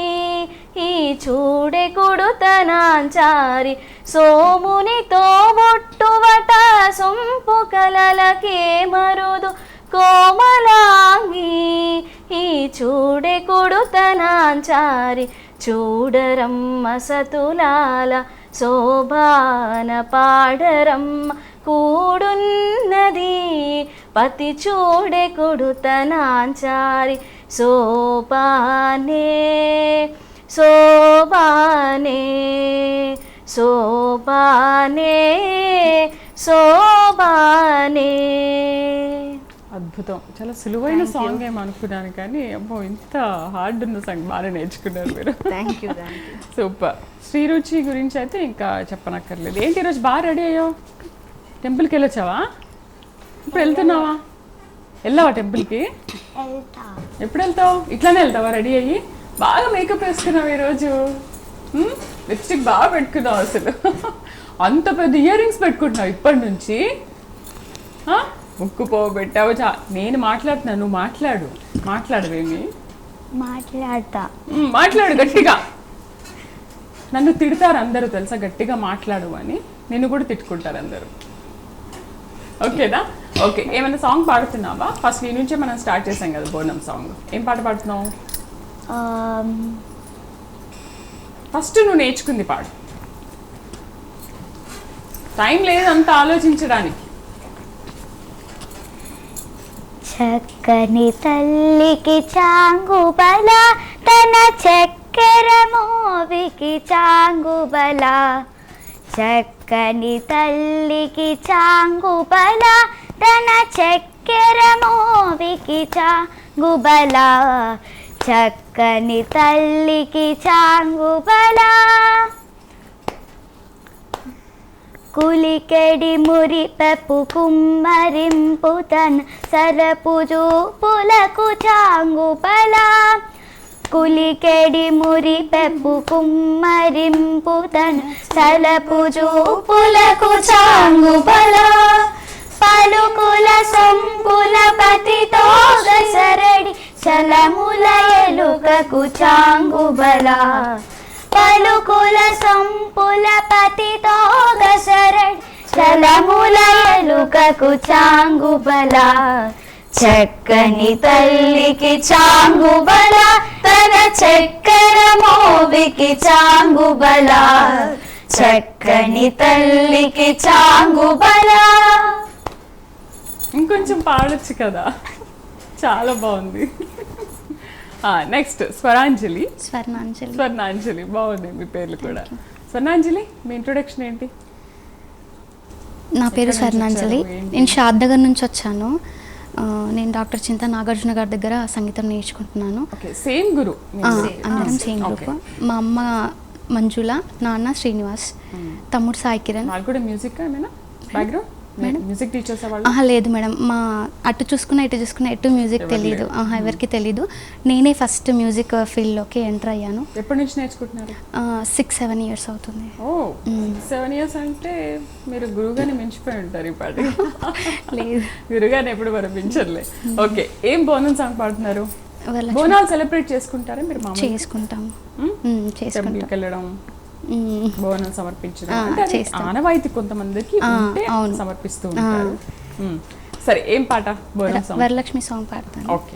ఈ చూడే కుడుతనాంచారి, సోమునితో బొట్టువట సొంపు కలలకే మరుదు. కోమలాంగి ఈ చూడే కుడుతనాంచారి, చూడరమ్మ సతులాల శోభాన పాడరమ్మ, కూడున్నది పతి చూడే కుడుతనాంచారి శోభానే శోభానే శోభానే శోభానే. అద్భుతం, చాలా సులువైన సాంగ్ ఏమో అనుకున్నాను కానీ అబ్బో ఇంత హార్డ్ ఉన్న సాంగ్ బాగా నేర్చుకున్నారు మీరు. Thank you. సూపర్. శ్రీరుచి గురించి అయితే ఇంకా చెప్పనక్కర్లేదు. ఏంటి ఈరోజు బాగా రెడీ అయ్యావు? టెంపుల్కి వెళ్ళొచ్చావా? ఇప్పుడు వెళ్తున్నావా? వెళ్ళావా టెంపుల్కి? ఎప్పుడు వెళ్తావు? ఇట్లానే వెళ్తావా రెడీ అయ్యి? బాగా మేకప్ వేసుకున్నావు ఈరోజు, లిప్స్టిక్ బాగా పెట్టుకున్నావు. అసలు అంత పెద్ద ఇయర్ రింగ్స్ పెట్టుకుంటున్నావు ఇప్పటి నుంచి. ముక్కు పోబెట్టావు. నేను మాట్లాడుతున్నాను, నువ్వు మాట్లాడవేమి? మాట్లాడు గట్టిగా. నన్ను తిడతారు అందరూ తెలుసా గట్టిగా మాట్లాడు అని, నిన్ను కూడా తిట్టుకుంటారు అందరూ. ఓకేనా? ఓకే, ఏమైనా సాంగ్ పాడుతున్నావా? ఫస్ట్ నీ నుంచే మనం స్టార్ట్ చేసాం కదా బోనం సాంగ్. ఏం పాట పాడుతున్నావు? ఫస్ట్ నువ్వు నేర్చుకుంది పాడు. టైం లేదు అంత ఆలోచించడానికి. చక్కని తల్లికి చాంగుబల, తన చక్కెర మోవికి చాంగుబల. చక్కని తల్లికి చాంగుబల, తన చక్కెర మోవికి చాంగుబల. చక్కని తల్లికి చాంగుబల. కులికెడి మురిపెప్పు కుమ్మరింపుతన్ సరపు చూపులకు చాంగుబల కులికెడి మురిపెప్పు కుమ్మరింపుతన్ సరపు చూపులకు చాంగుబల పలుకుల సొంపుల పతితో గసరడి చలముల ఎలుకకు చాంగుబల పలుకుల సొంపుల పతితో గసరడి చలముల ఎలుకకు చాంగుబల చక్కని తల్లికి చాంగుబల తన చక్కెర మోవికి చాంగుబల చక్కని తల్లికి చాంగుబల. ఇంకొంచెం పాడొచ్చు కదా, చాలా బాగుంది. నెక్స్ట్ స్వరాంజలి. స్వర్ణాంజలి బాగుంది మీ పేర్లు కూడా. స్వర్ణాంజలి, మీ ఇంట్రొడక్షన్ ఏంటి? నా పేరు స్వర్ణాంజలి, నేను షాద్నగర్ నుంచి వచ్చాను. నేను డాక్టర్ చింత నాగార్జున గారి దగ్గర సంగీతం నేర్చుకుంటున్నాను. సేమ్ గురు, అందరం సేమ్ గ్రూప్. మా అమ్మ మంజుల, నాన్న శ్రీనివాస్, తమ్ముడు Sai Kiran. Music background music teachers? లేదు మేడం, మా అటు చూసుకున్నా ఇటు చూసుకున్నా ఎటు మ్యూజిక్ తెలీదు, ఎవరికి తెలీదు. నేనే ఫస్ట్ మ్యూజిక్ ఫీల్డ్లోకి ఎంటర్ అయ్యాను. ఎప్పటి నుంచి నేర్చుకుంటున్నారు? 6-7 years అవుతుంది. 7 years అంటే మీరు గురువుగానే మించిపోయి ఉంటారు ఇప్పటి. లేదు, గురుగానే ఎప్పుడు మనం మించర్లే. ఓకే, ఏం బోనం సాంగ్ పాడుతున్నారు? బోనాలు సెలబ్రేట్ చేసుకుంటారా మీరు? చేసుకుంటాం. వెళ్ళడం, బోనం సమర్పించడం ఆనవాయితీ కొంతమందికి సమర్పిస్తూ ఉంటారు. సరే, ఏం పాట? బోనం సాంగ్, వరలక్ష్మి సాంగ్ పాడతాను. ఓకే.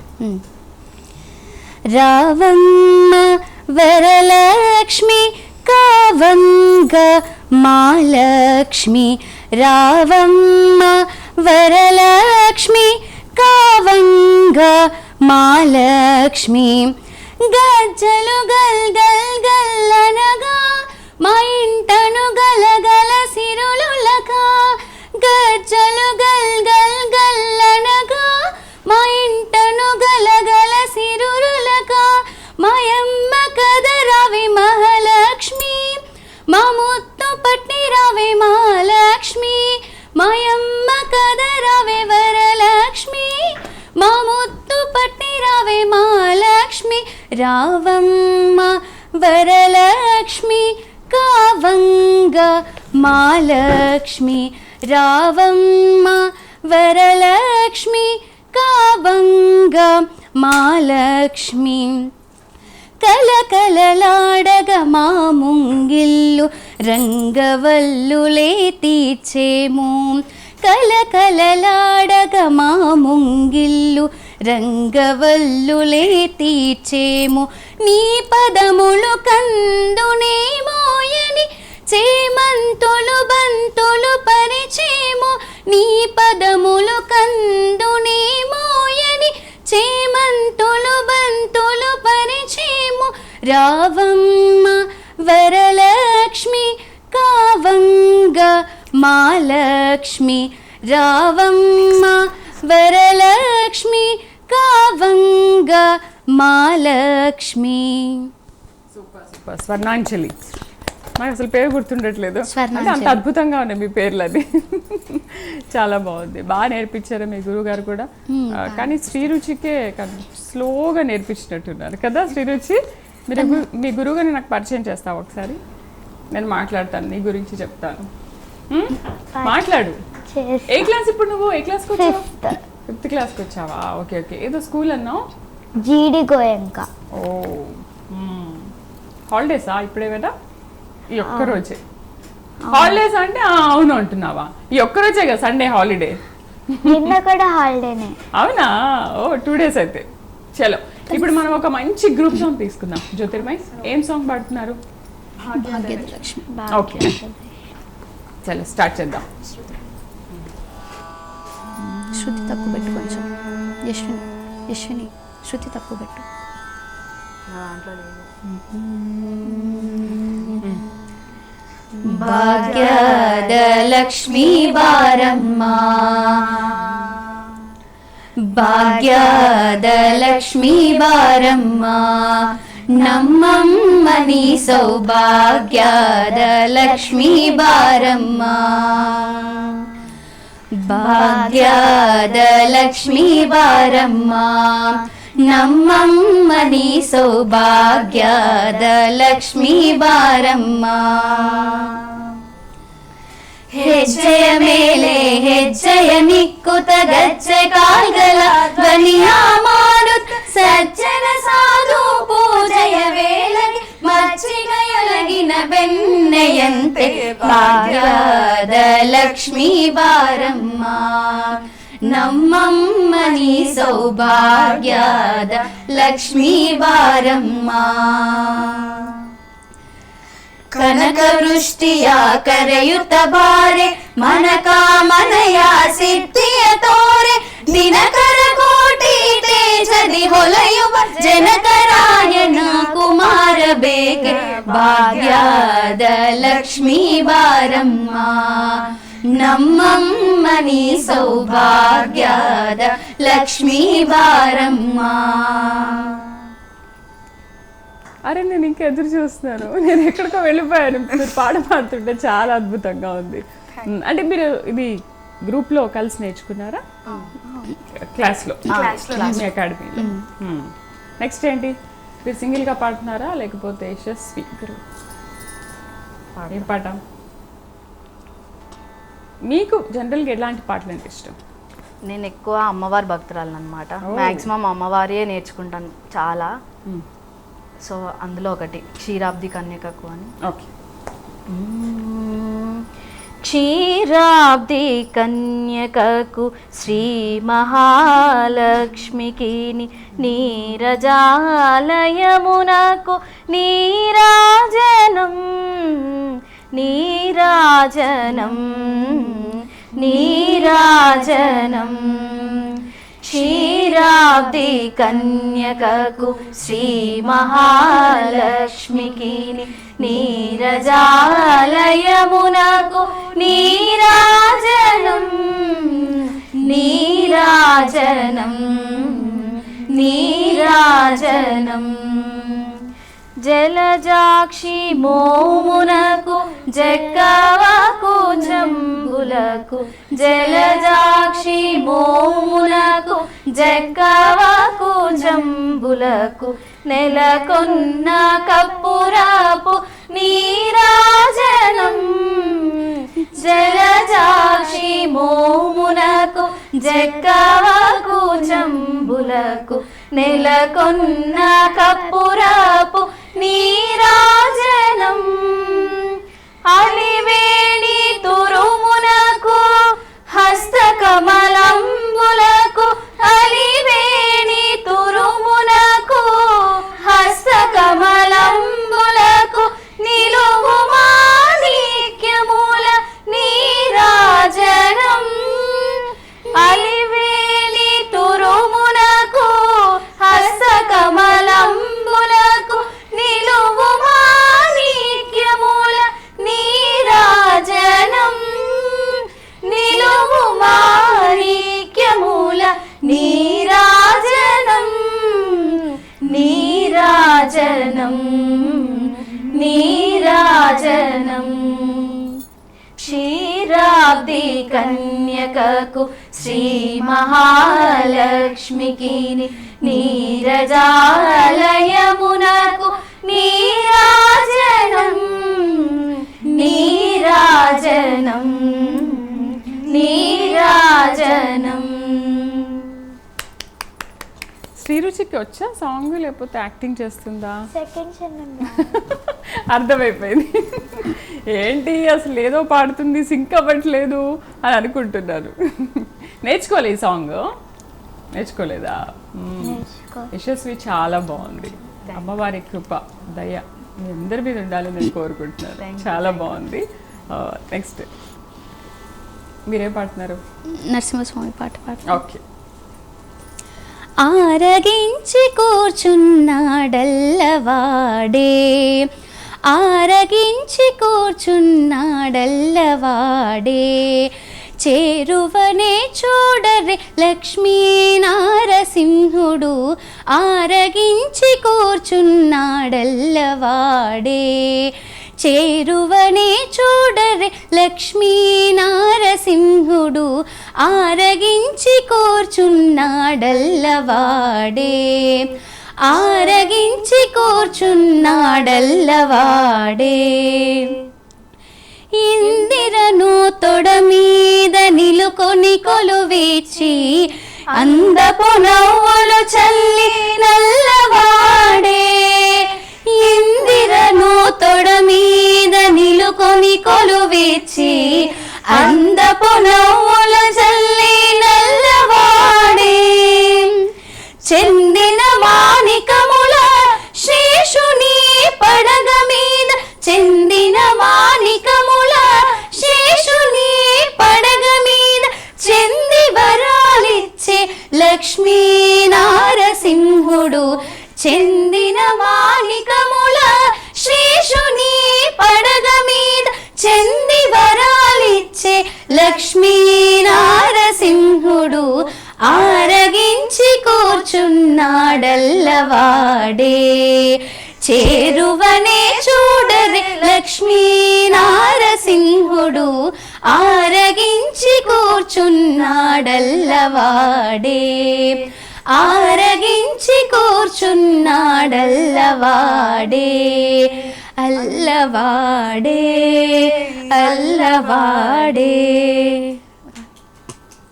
రావమ్మ వరలక్ష్మి కావంగ మాలక్ష్మి, రావమ్మ వరలక్ష్మి కావంగ మాలక్ష్మి, గజ్జలు గల్ గల్ గల్లనగా మా ఇంటను గలగల సిరులులక, గజ్జలు గల్ గల్ గల్లనగా మా ఇంటను గలగల సిరులులక, మాయమ్మ కదరావి మహాలక్ష్మి, మా ముత్తు పట్ని రావి మహాలక్ష్మి, మాయమ్మ కదరావి వరలక్ష్మి, మా ముత్తు పట్ని రావి మహాలక్ష్మి, రావమ్మ వరలక్ష్మి కావంగ మాలక్ష్మి, రావమ్మ వరలక్ష్మి కావంగ మాలక్ష్మి, కలకలలాడగ మా ముంగిల్లు రంగవల్లులే తీర్చేము, కలకలలాడగ మా ముంగిల్లు రంగవల్లులే తీర్చేము, నీ పదములు కందునేమోయని చేమంతులు బంతులు పరిచేము, నీ పదములు కందునేమోయని చేమంతులు బంతులు పరిచేము, రావమ్మ వరలక్ష్మి కావంగ మాలక్ష్మి, రావమ్మ వరలక్ష్మి కావంగ మాలక్ష్మి. సూపర్. స్వర్ణాంజలి, నాకు అసలు పేరు గుర్తుండట్లేదు, అంత అద్భుతంగా ఉన్నాయి మీ పేర్లు. అది చాలా బాగుంది, బాగా నేర్పించారు మీ గురువు గారు కూడా. కానీ శ్రీరుచికే స్లోగా నేర్పించినట్టున్నారు కదా. శ్రీరుచి, మీరు మీ గురువు గారిని నాకు పరిచయం చేస్తావు ఒకసారి? నేను మాట్లాడతాను, నీ గురించి చెప్తాను. మాట్లాడు. ఏ క్లాస్ ఇప్పుడు నువ్వు? ఏ క్లాస్కి వచ్చావు? 5th క్లాస్కి వచ్చావా? Okay okay. ఏదో స్కూల్ అన్నావు? జీడి గోయంక. ఓ, హాలిడేసా ఇప్పుడేమైనా? ఈ ఒక్కరోజే హాలిడేస్ అంటే అవును అంటున్నావా? ఈ ఒక్కరోజే కదా సండే హాలిడే? నిన్న కూడా హాలిడేనే. అవునా? ఓ, 2 days అయితే. చలో, ఇప్పుడు మనం ఒక మంచి గ్రూప్ సాంగ్ తీసుకుందాం. జ్యోతిర్మయ్, ఏం సాంగ్ పాడుతున్నారు? ఓకే, చలో స్టార్ట్ చేద్దాం. శృతి తక్కువ పెట్టు కొంచెం. యశ్విని శృతి తక్కువ పెట్టు. భాగ్యద లక్ష్మీ బారమ్మ, భాగ్యద లక్ష్మీ బారమ్మ, నమ్మమ్మ నీ సౌభాగ్యాద లక్ష్మీ బారమ్మ భాగ్యాద లక్ష్మీ బారమ్మ నమ్మమ్మ నీ సౌభాగ్యాద లక్ష్మీ ಬಾರಮ್ಮ ಹೆಜ್ಜೆಯ ಮೇಲೆ ಹೆಜ್ಜೆಯ ನಿಕ್ಕುತ ಗಜ್ಜೆ ಕಾಲ್ಗಳ ಧ್ವನಿಯ ಮಾಡುತ್ತ ಸಜ್ಜನ ಸಾಧು ಪೂಜೆಯ ವೇಳೆಗೆ ಮಚ್ಚಿಗೆಯೊಳಗಿನ ಬೆಣ್ಣೆಯಂತೆ ಭಾಗ್ಯದ ಲಕ್ಷ್ಮೀ ಬಾರಮ್ಮ ನಮ್ಮಮ್ಮ ನೀ ಸೌಭಾಗ್ಯದ ಲಕ್ಷ್ಮೀ ಬಾರಮ್ಮ ಕನಕ ವೃಷ್ಟಿಯ ಕರೆಯುತ್ತ ಬಾರೆ ಮನಕಾಮನೆಯ ಸಿದ್ಧಿಯ ತೋರೆ ದಿನಕರ ಕೋಟಿ ತೇಜದಿ ಹೊಲೆಯುವ ಜನಕರಾಯಣ ಕುಮಾರ ಬೇಕೆ ಭಾಗ್ಯದ ಲಕ್ಷ್ಮೀ ಬಾರಮ್ಮ ನಮ್ಮಮ್ಮ ನೀ ಸೌಭಾಗ್ಯದ ಲಕ್ಷ್ಮೀ ಬಾರಮ್ಮ. అరే నేను ఇంకా ఎదురు చూస్తున్నాను, నేను ఎక్కడికో వెళ్ళిపోయాను. మీరు పాట పాడుతుంటే చాలా అద్భుతంగా ఉంది. అంటే మీరు ఇది గ్రూప్లో కలిసి నేర్చుకున్నారా? క్లాస్లో మీ అకాడమీలో. నెక్స్ట్ ఏంటి, మీరు సింగిల్గా పాడుతున్నారా లేకపోతే యశస్వి ఏం పాట? మీకు జనరల్గా ఎలాంటి పాటలు అంటే ఇష్టం? నేను ఎక్కువ అమ్మవారి భక్తురాలను అనమాట. మ్యాక్సిమం అమ్మవారియే నేర్చుకుంటాను చాలా. సో అందులో ఒకటి క్షీరాబ్ది కన్యకకు అని. ఓకే. క్షీరాబ్ది కన్యకకు శ్రీ మహాలక్ష్మికి నీరజాలయమునకు నీరాజనం నీరాజనం నీరాజనం క్షీరాబ్ది కన్యకకు శ్రీ మహాలక్ష్మికి నీరజాలయమునకు నీరాజనం నీరాజనం నీరాజనం జలజాక్షి మోమునకు జక్కవకు జంబులకు జలజాక్షి మోమునకు జక్కవకు జంబులకు నెలకొన్న కప్పురాపు నీరాజనం జలజాక్షి మోమునకు జక్కవకు జంబులకు నెలకొన్న కప్పురాపు నీరాజనం అలివేణి తురుమునకు హస్తకమలంబులకు అలివేణి తురుమునకు హస్తకమలంబులకు నిలువు మాణిక్యముల నీరాజనం అలివేణి తురుమునకు హస్తకమలంబులకు నిలువు మాణిక్యముల నీరాజనం నిలువు మాణిక్యముల నీరాజనం నీరాజనం నీరాజనం క్షీరాబ్ది కన్యకకు శ్రీ మహాలక్ష్మికి నీరజాలయమునకు నీరాజనం నీరాజనం నీరాజనం. శ్రీరుచికి వచ్చా సాంగ్ లేకపోతే యాక్టింగ్ చేస్తుందా? సెకండ్ ఛానల్ అర్థమైపోయింది. ఏంటి అసలు ఏదో పాడుతుంది, సింక్ అవ్వట్లేదు అని అనుకుంటున్నారు. నేర్చుకోలే ఈ సాంగ్? నేర్చుకోలేదా? యశస్వి చాలా బాగుంది. అమ్మవారి కృప దయ మీ అందరి మీద ఉండాలని నేను కోరుకుంటున్నాను. చాలా బాగుంది. నెక్స్ట్ మీరేం పాడుతున్నారు? నరసింహస్వామి పాట పాడుతున్నారు. ఓకే. ఆరగించి కూర్చున్నాడల్లవాడే ఆరగించి కూర్చున్నాడల్లవాడే చేరువనే చూడరే లక్ష్మీ నారసింహుడు ఆరగించి కూర్చున్నాడల్లవాడే. చేరువనే చూడరే లక్ష్మీ నారసింహుడు ఆరగించి కూర్చున్నాడల్లవాడే. ఆరగించి కూర్చున్నాడల్లవాడే. ఇందిరను తొడ మీద నిలుకొని కొలువిచ్చి అందపు నవ్వులు చల్లి నల్లవాడే. ఇందిరను తొడ మీద నిలుకొని కొలువిచ్చి అందపు నవ్వులు చల్లి నల్లవాడే. చెందిన మాణికముల శేషుని పడగ మీద చెందిన మాణికముల శేషుని పడగ మీద చెంది వరాలిచ్చే లక్ష్మీ నారసింహుడు. చెందిన మాణికముల శేషుని పడగ మీద చెంది వరాలిచ్చే లక్ష్మీ నారసింహుడు ఆరగించి కూర్చున్నాడల్లవాడే. చేరువనే చూడరే లక్ష్మీ నారసింహుడు ఆరగించి కూర్చున్నాడల్లవాడే. ఆరగించి కూర్చున్నాడల్లవాడే. అల్లవాడే అల్లవాడే.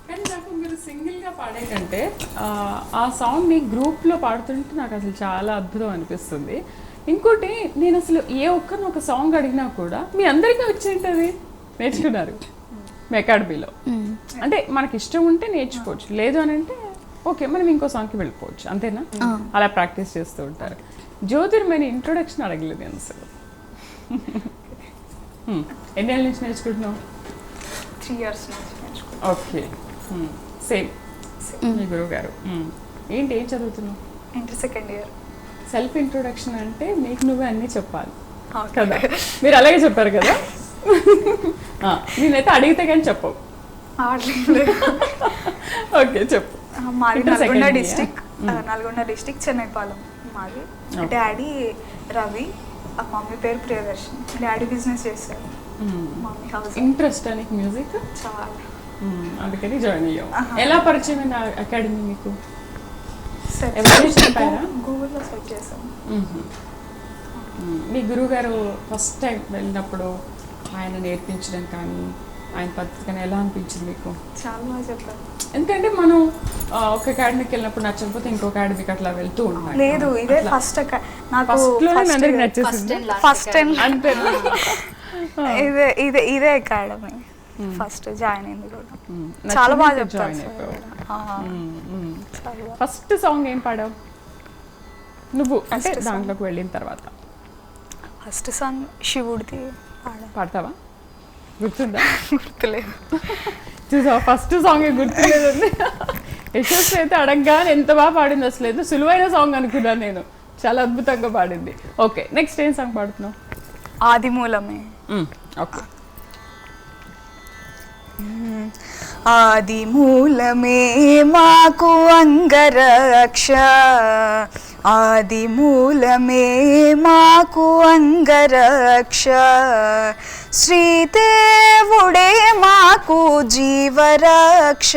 కానీ నాకు మీరు సింగిల్గా పాడే కంటే ఆ సాంగ్ని గ్రూప్లో పాడుతుంటే నాకు అసలు చాలా అద్భుతం అనిపిస్తుంది. ఇంకోటి నేను అసలు ఏ ఒక్కరిని ఒక సాంగ్ అడిగినా కూడా మీ అందరికీ వచ్చేంటది నేర్చుకున్నారు మీ అకాడమీలో. అంటే మనకి ఇష్టం ఉంటే నేర్చుకోవచ్చు, లేదు అని అంటే ఓకే మనం ఇంకో సాంగ్కి వెళ్ళిపోవచ్చు, అంతేనా? అలా ప్రాక్టీస్ చేస్తూ ఉంటారు. జ్యోతిర్మణి ఇంట్రొడక్షన్ అడగలేదు నేను అసలు. ఎన్నేళ్ళ నుంచి నేర్చుకుంటున్నావు? 3 years నుంచి నేర్చుకుంటున్నాను. ఓకే, సేమ్ మీ గురువు గారు. ఏంటి ఏం చదువుతున్నావు? Inter second year. Self introduction అంటే మీకు నువ్వే అన్నీ చెప్పాలి కదా, మీరు అలాగే చెప్పారు కదా. నేనైతే అడిగితే కానీ చెప్పవు. ఓకే చెప్పు. మాది నల్గొండ డిస్టిక్ చెన్నైపాలెం మాది. డాడీ రవి, మమ్మీ పేరు ప్రియదర్శిని. డాడీ బిజినెస్ చేస్తారు, మమ్మీ హౌస్. ఇంట్రెస్ట్ నీకు మ్యూజిక్? చాలా. అందుకని జాయిన్ అయ్యావు. ఎలా పరిచయం అకాడమీ మీకు? గూగుల్లో సెర్చ్ చేసాం. మీ గురువు గారు ఫస్ట్ టైం వెళ్ళినప్పుడు ఆయన నేర్పించడం కానీ ఆయన పద్ధతి కానీ ఎలా అనిపించింది మీకు? చాలా బాగా చెప్పారు. ఎందుకంటే మనం ఒక అకాడమీకి వెళ్ళినప్పుడు నచ్చకపోతే ఇంకో అకాడమీకి అట్లా వెళ్తూ ఉంటాం. లేదు, ఇదే ఫస్ట్. నాకు ఫస్ట్ ఇదే అకాడమీ ఫస్ట్ జాయిన్ అయింది కూడా. చాలా బాగా చెప్తారు. ఫస్ట్ సాంగ్ ఏం పాడావు నువ్వు అంటే దాంట్లోకి వెళ్ళిన తర్వాత? ఫస్ట్ సాంగ్ శివుడిది పాడతావా? గుర్తుందా? గుర్తులేదు. చూసావా, ఫస్ట్ సాంగ్ గుర్తులేదండి. యశస్వి అయితే అడగగానే ఎంత బాగా పాడింది, అసలు ఏదో సులువైన సాంగ్ అనుకున్నాను నేను. చాలా అద్భుతంగా పాడింది. ఓకే, నెక్స్ట్ ఏం సాంగ్ పాడుతున్నావు? ఆదిమూలమే. ఓకే. ఆదిమూలమే మాకు అంగరక్ష, ఆదిమూలమే మాకు అంగరక్ష, శ్రీదేవుడే మాకు జీవరక్ష,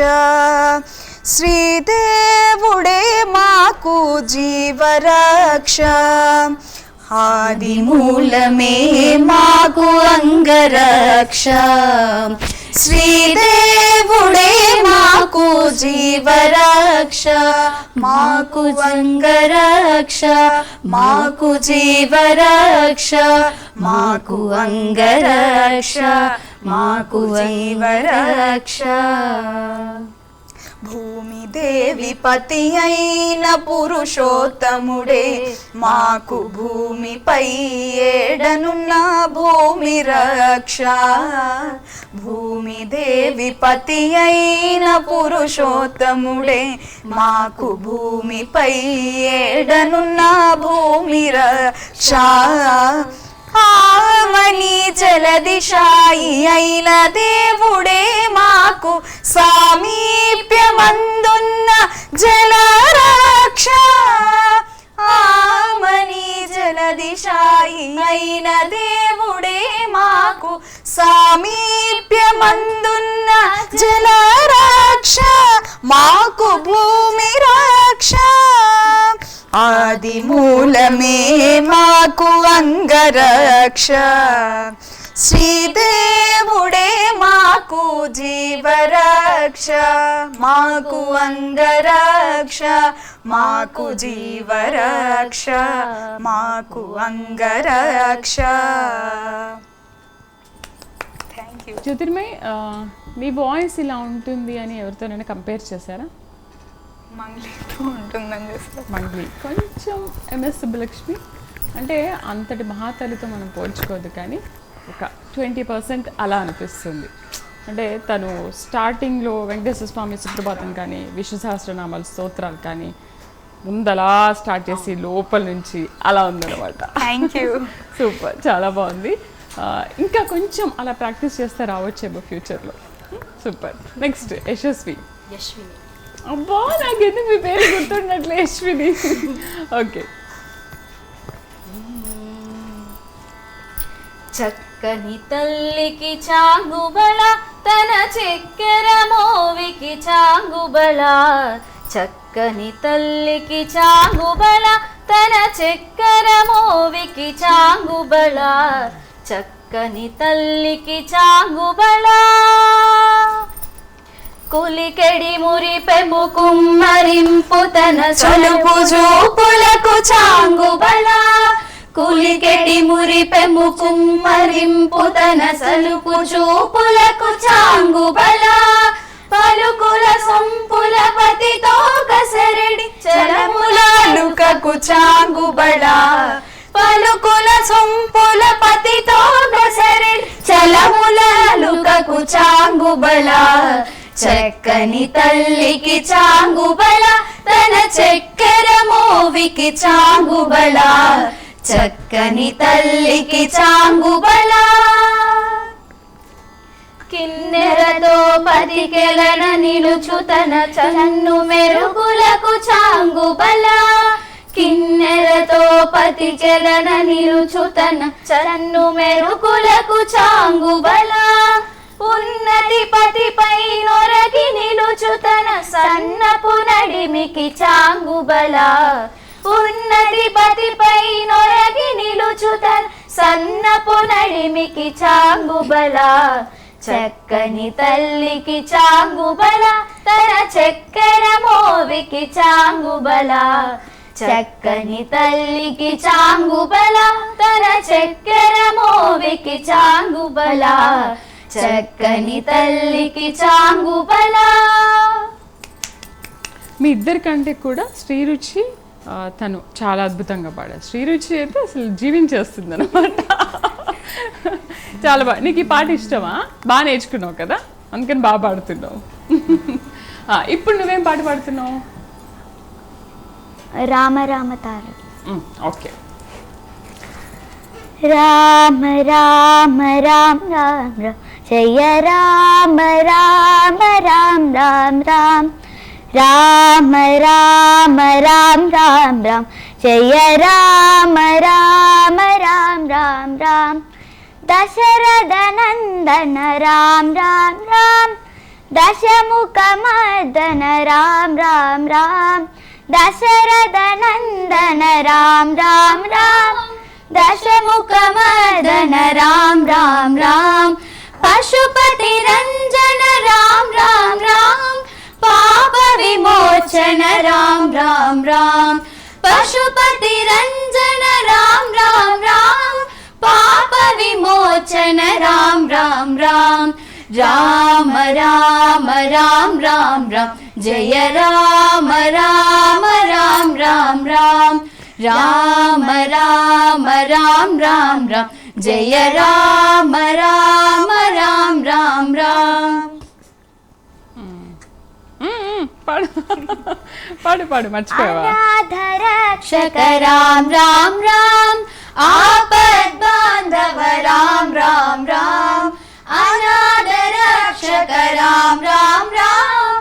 శ్రీదేవుడే మాకు జీవరక్ష, ఆదిమూలమే మాకు అంగరక్ష, శ్రీదేవుడే మాకు జీవరక్ష, మాకు అంగరక్ష, మాకు జీవరక్ష, మాకు అంగరక్ష, మాకు జీవరక్ష. భూమిదేవి పతి అయిన పురుషోత్తముడే మాకు భూమిపై ఏడనున్న భూమి రక్ష, భూమిదేవి పతి అయిన పురుషోత్తముడే మాకు భూమిపై ఏడనున్న భూమి రక్ష, ఆమని జలదిశాయి అయిన దేవుడే మాకు అయిన దేవుడే మాకు సామీప్యమందున్న జలరక్ష మాకు భూమి రక్ష ఆది మూలమే మాకు అంగరక్ష శ్రీదేవుడే మాకు జీవరక్ష మాకు అంగరక్ష మాకు జీవరక్ష మాకు అంగరక్ష. Thank you. జ్యోతిర్మయ్, మీ వాయిస్ ఇలా ఉంటుంది అని ఎవరితోనైనా కంపేర్ చేశారా? మంగ్లీతో ఉంటుందని చేస్తారు. మంగ్లీ కొంచెం ఎంఎస్ సుబ్బలక్ష్మి అంటే అంతటి మహాతల్లితో మనం పోల్చుకోవద్దు, కానీ ఒక 20% అలా అనిపిస్తుంది. అంటే తను స్టార్టింగ్లో వెంకటేశ్వర స్వామి సుప్రభాతం కానీ విష్ణు సహస్రనామాల స్తోత్రాలు కానీ ముందలా స్టార్ట్ చేసి లోపల నుంచి అలా ఉందన్నమాట. Thank you. సూపర్, చాలా బాగుంది. ఇంకా కొంచెం అలా ప్రాక్టీస్ చేస్తే రావచ్చేమో ఫ్యూచర్లో. సూపర్. నెక్స్ట్ యశస్వి. అబ్బా, నాకెందుకు మీ పేరు గుర్తుండట్లే, యశ్విని. ఓకే. చక్కని తల్లికి చాంగుబళ తన చక్కెర మోవికి చాంగుబళ చక్కని తల్లికి చాంగుబళ తన చక్కెర మోవికి చాంగుబళ చక్కని తల్లికి చాంగుబళ కులికెడి మురిపెము కుమ్మరింపు తన సలుపు జూపులకు చాంగుబళ కులికెడి మురిపెము కుమ్మరింపు తన సలుపు చూపులకు చాంగుబళ పలుకుల సొంపుల పతితో కసరడి చలములాలుకకు చాంగుబళ పలుకుల సొంపుల పతితో కసరడి చలములాలుకకు చాంగుబళ చక్కని తల్లికి చాంగుబళ తన చక్కెర మోవికి చాంగుబళ చక్కని తల్లికి చాంగుబళ కిన్నెరతో పతికెలన నిలుచు తన చన్ను మెరుగులకు చాంగుబళ కిన్నెరతో పతికెలన నిలుచు తన చన్ను మెరుగులకు చాంగుబళ ఉన్నతి పతిపై నొరగి నిలుచు తన సన్నపు నడిమికి చాంగుబళ ఉన్నతి పతిపై నొరగి నిలుచు తన సన్నపు నడిమికి చాంగుబళ చక్కని తల్లికి చాంగుబళ తన చక్కెర మోవికి చాంగుబళ చక్కని తల్లికి చాంగుబళ తన చక్కెర మోవికి చాంగుబళ చక్కని తల్లికి చాంగుబళ. మీ ఇద్దరికంటే కూడా శ్రీరుచి తను చాలా అద్భుతంగా పాడారు. శ్రీరుచి అయితే అసలు జీవించేస్తుంది అనమాట. చాలా బాగా. నీకు ఈ పాట ఇష్టమా? బాగా నేర్చుకున్నావు కదా, అందుకని బాగా పాడుతున్నావు. ఇప్పుడు నువ్వేం పాట పాడుతున్నావు? రామ రామ తార. ఓకే. రామ రామ రామ రామ రామ జయ రామ రామ రామ రామ రామ రామ రామ రామ రామ రామ జయ రామ రామ రామ రామ రామ దశరథ నందన రామ రామ రామ దశముఖ మర్దన రామ రామ రామ దశరథ నందన రామ రామ రామ దశముఖ మర్దన రామ రామ రామ పశుపతి రంజన రామ రామ రామ పాప విమోచన రామ రామ రామ పశుపతి రంజన రామ రామ రామ పాప విమోచన రామ రామ రామ రామ రామ రామ రామ రామ జయ రామ రామ రామ రామ రామ రామ రామ రామ రామ రామ జయ రామ రామ రామ రామ రామ. పాడు పాడు పాడు, మర్చిపోయావా? రక్షక రామ రామ రామ ఆపద్ బాంధవ రామ రామ రామ అనాథ రక్షక రామ రామ రామ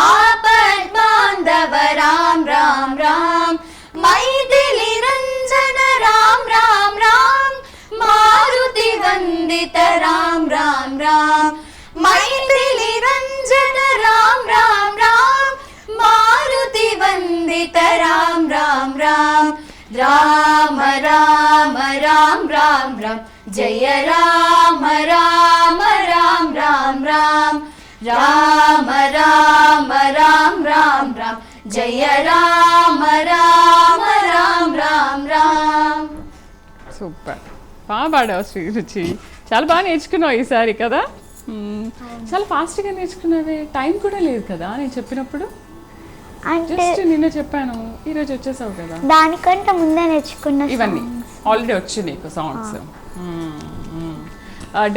ఆపద్ బాంధవ రామ రామ రామ మైథిలి రంజన రామ రామ రామ వందిత రామ్ రామ్ రామ్ మైథిలి రంజన రామ్ రామ్ రామ్ మారుతి వందిత రామ్ రామ్ రామ్ రామ రామ రామ్ రామ్ రామ్ జయ రామ రామ రామ్ రామ్ రామ్ రామ రామ రామ్ రామ్ రామ్ జయ రామ రామ రామ్ రామ్ రామ్. సూపర్, బాగా పాడావు శ్రీరుచి. చాలా బాగా నేర్చుకున్నావు ఈసారి కదా. చాలా ఫాస్ట్గా నేర్చుకున్నావే, టైం కూడా లేదు కదా నేను చెప్పినప్పుడు. జస్ట్ నిన్న చెప్పాను, ఈరోజు వచ్చేసావు కదా. దానికంటే ముందే నేర్చుకున్న ఇవన్నీ ఆల్రెడీ వచ్చి నీకు సాంగ్స్.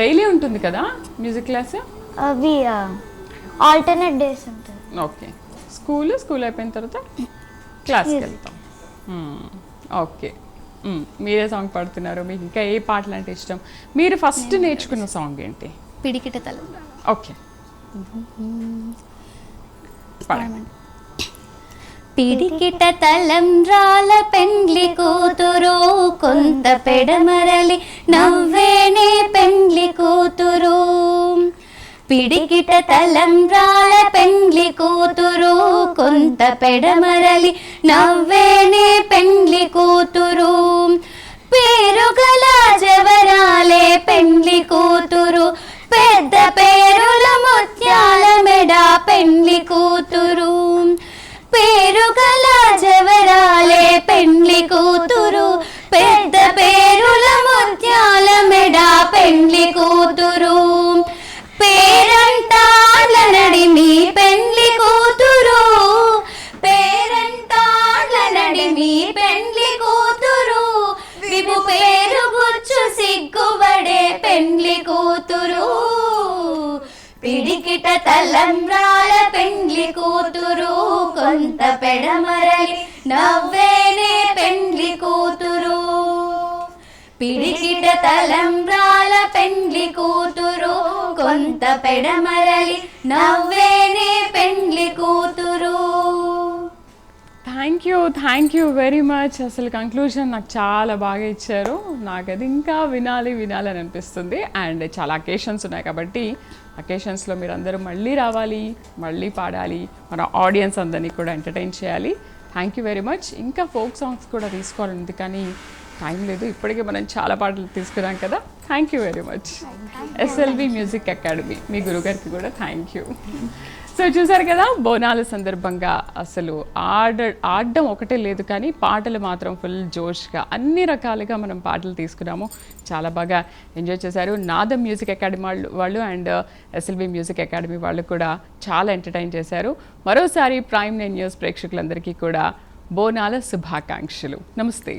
డైలీ ఉంటుంది కదా మ్యూజిక్ క్లాస్? అవి ఆల్టర్నేట్ డేస్ ఉంటుంది. ఓకే, స్కూల్ అయిపోయిన తర్వాత క్లాస్కి వెళ్తాం. ఓకే, మీరే సాంగ్ పాడుతున్నారు. మీకు ఇంకా ఏ పాటలు అంటే ఇష్టం? మీరు ఫస్ట్ నేర్చుకున్న సాంగ్ ఏంటి? పిడికిట తల. ఓకే, పిడికిట తలంబ్రాల పెండ్లి కూతురు కొంత పెడమరలి నవ్వేనే పెండ్లి కూతురు. పిడికిట తలంబ్రాల పెండ్లి కూతురు కొంత పెడమరలి నవ్వేనే పెండ్లి కూతురు. పేరుగల జవరాలే పెండ్లి కూతురు పెద్ద పేరుల ముత్యాల మెడ పెండ్లి కూతురు. పేరుగల జవరాలే పెండ్లి కూతురు పెద్ద పేరుల ముత్యాల మెడ పెండ్లి కూతురు. పేరంటాళ్ళ నడిమి పెండ్లి కూతురు పేరంటాళ్ళ నడిమి పెండ్లి కూతురు. విభు పేరు గుచ్చు సిగ్గుబడే పెండ్లి కూతురు. పిడికిట తలంబ్రాల పెండ్లి కూతురు కొంత పెడమరలి నవ్వేనే పెండ్లి కూతురు. పిడికిట తలంబ్రాల పెండ్లి కూతురు కొంత పెడమరలి నవ్వేనే పెండ్లి కూతురు. Thank you very much. అసలు కంక్లూజన్ నాకు చాలా బాగా ఇచ్చారు. నాకు అది ఇంకా వినాలి అని అనిపిస్తుంది. అండ్ చాలా అకేషన్స్ ఉన్నాయి కాబట్టి అకేషన్స్లో మీరు అందరూ మళ్ళీ రావాలి, మళ్ళీ పాడాలి, మన ఆడియన్స్ అందరినీ కూడా ఎంటర్టైన్ చేయాలి. Thank you very much. ఇంకా ఫోక్ సాంగ్స్ కూడా తీసుకోవాలంది కానీ టైం లేదు. ఇప్పటికే మనం చాలా పాటలు తీసుకున్నాం కదా. Thank you very much. SLV music academy మీ గురుగారికి కూడా థ్యాంక్ యూ. సో చూసారు కదా, బోనాల సందర్భంగా అసలు ఆడడం ఒకటే లేదు కానీ పాటలు మాత్రం ఫుల్ జోష్గా అన్ని రకాలుగా మనం పాటలు తీసుకున్నాము. చాలా బాగా ఎంజాయ్ చేశారు. నాదం మ్యూజిక్ అకాడమీ వాళ్ళు అండ్ SLV మ్యూజిక్ అకాడమీ వాళ్ళు కూడా చాలా ఎంటర్టైన్ చేశారు. మరోసారి ప్రైమ్ 9 న్యూస్ ప్రేక్షకులందరికీ కూడా బోనాల శుభాకాంక్షలు. నమస్తే.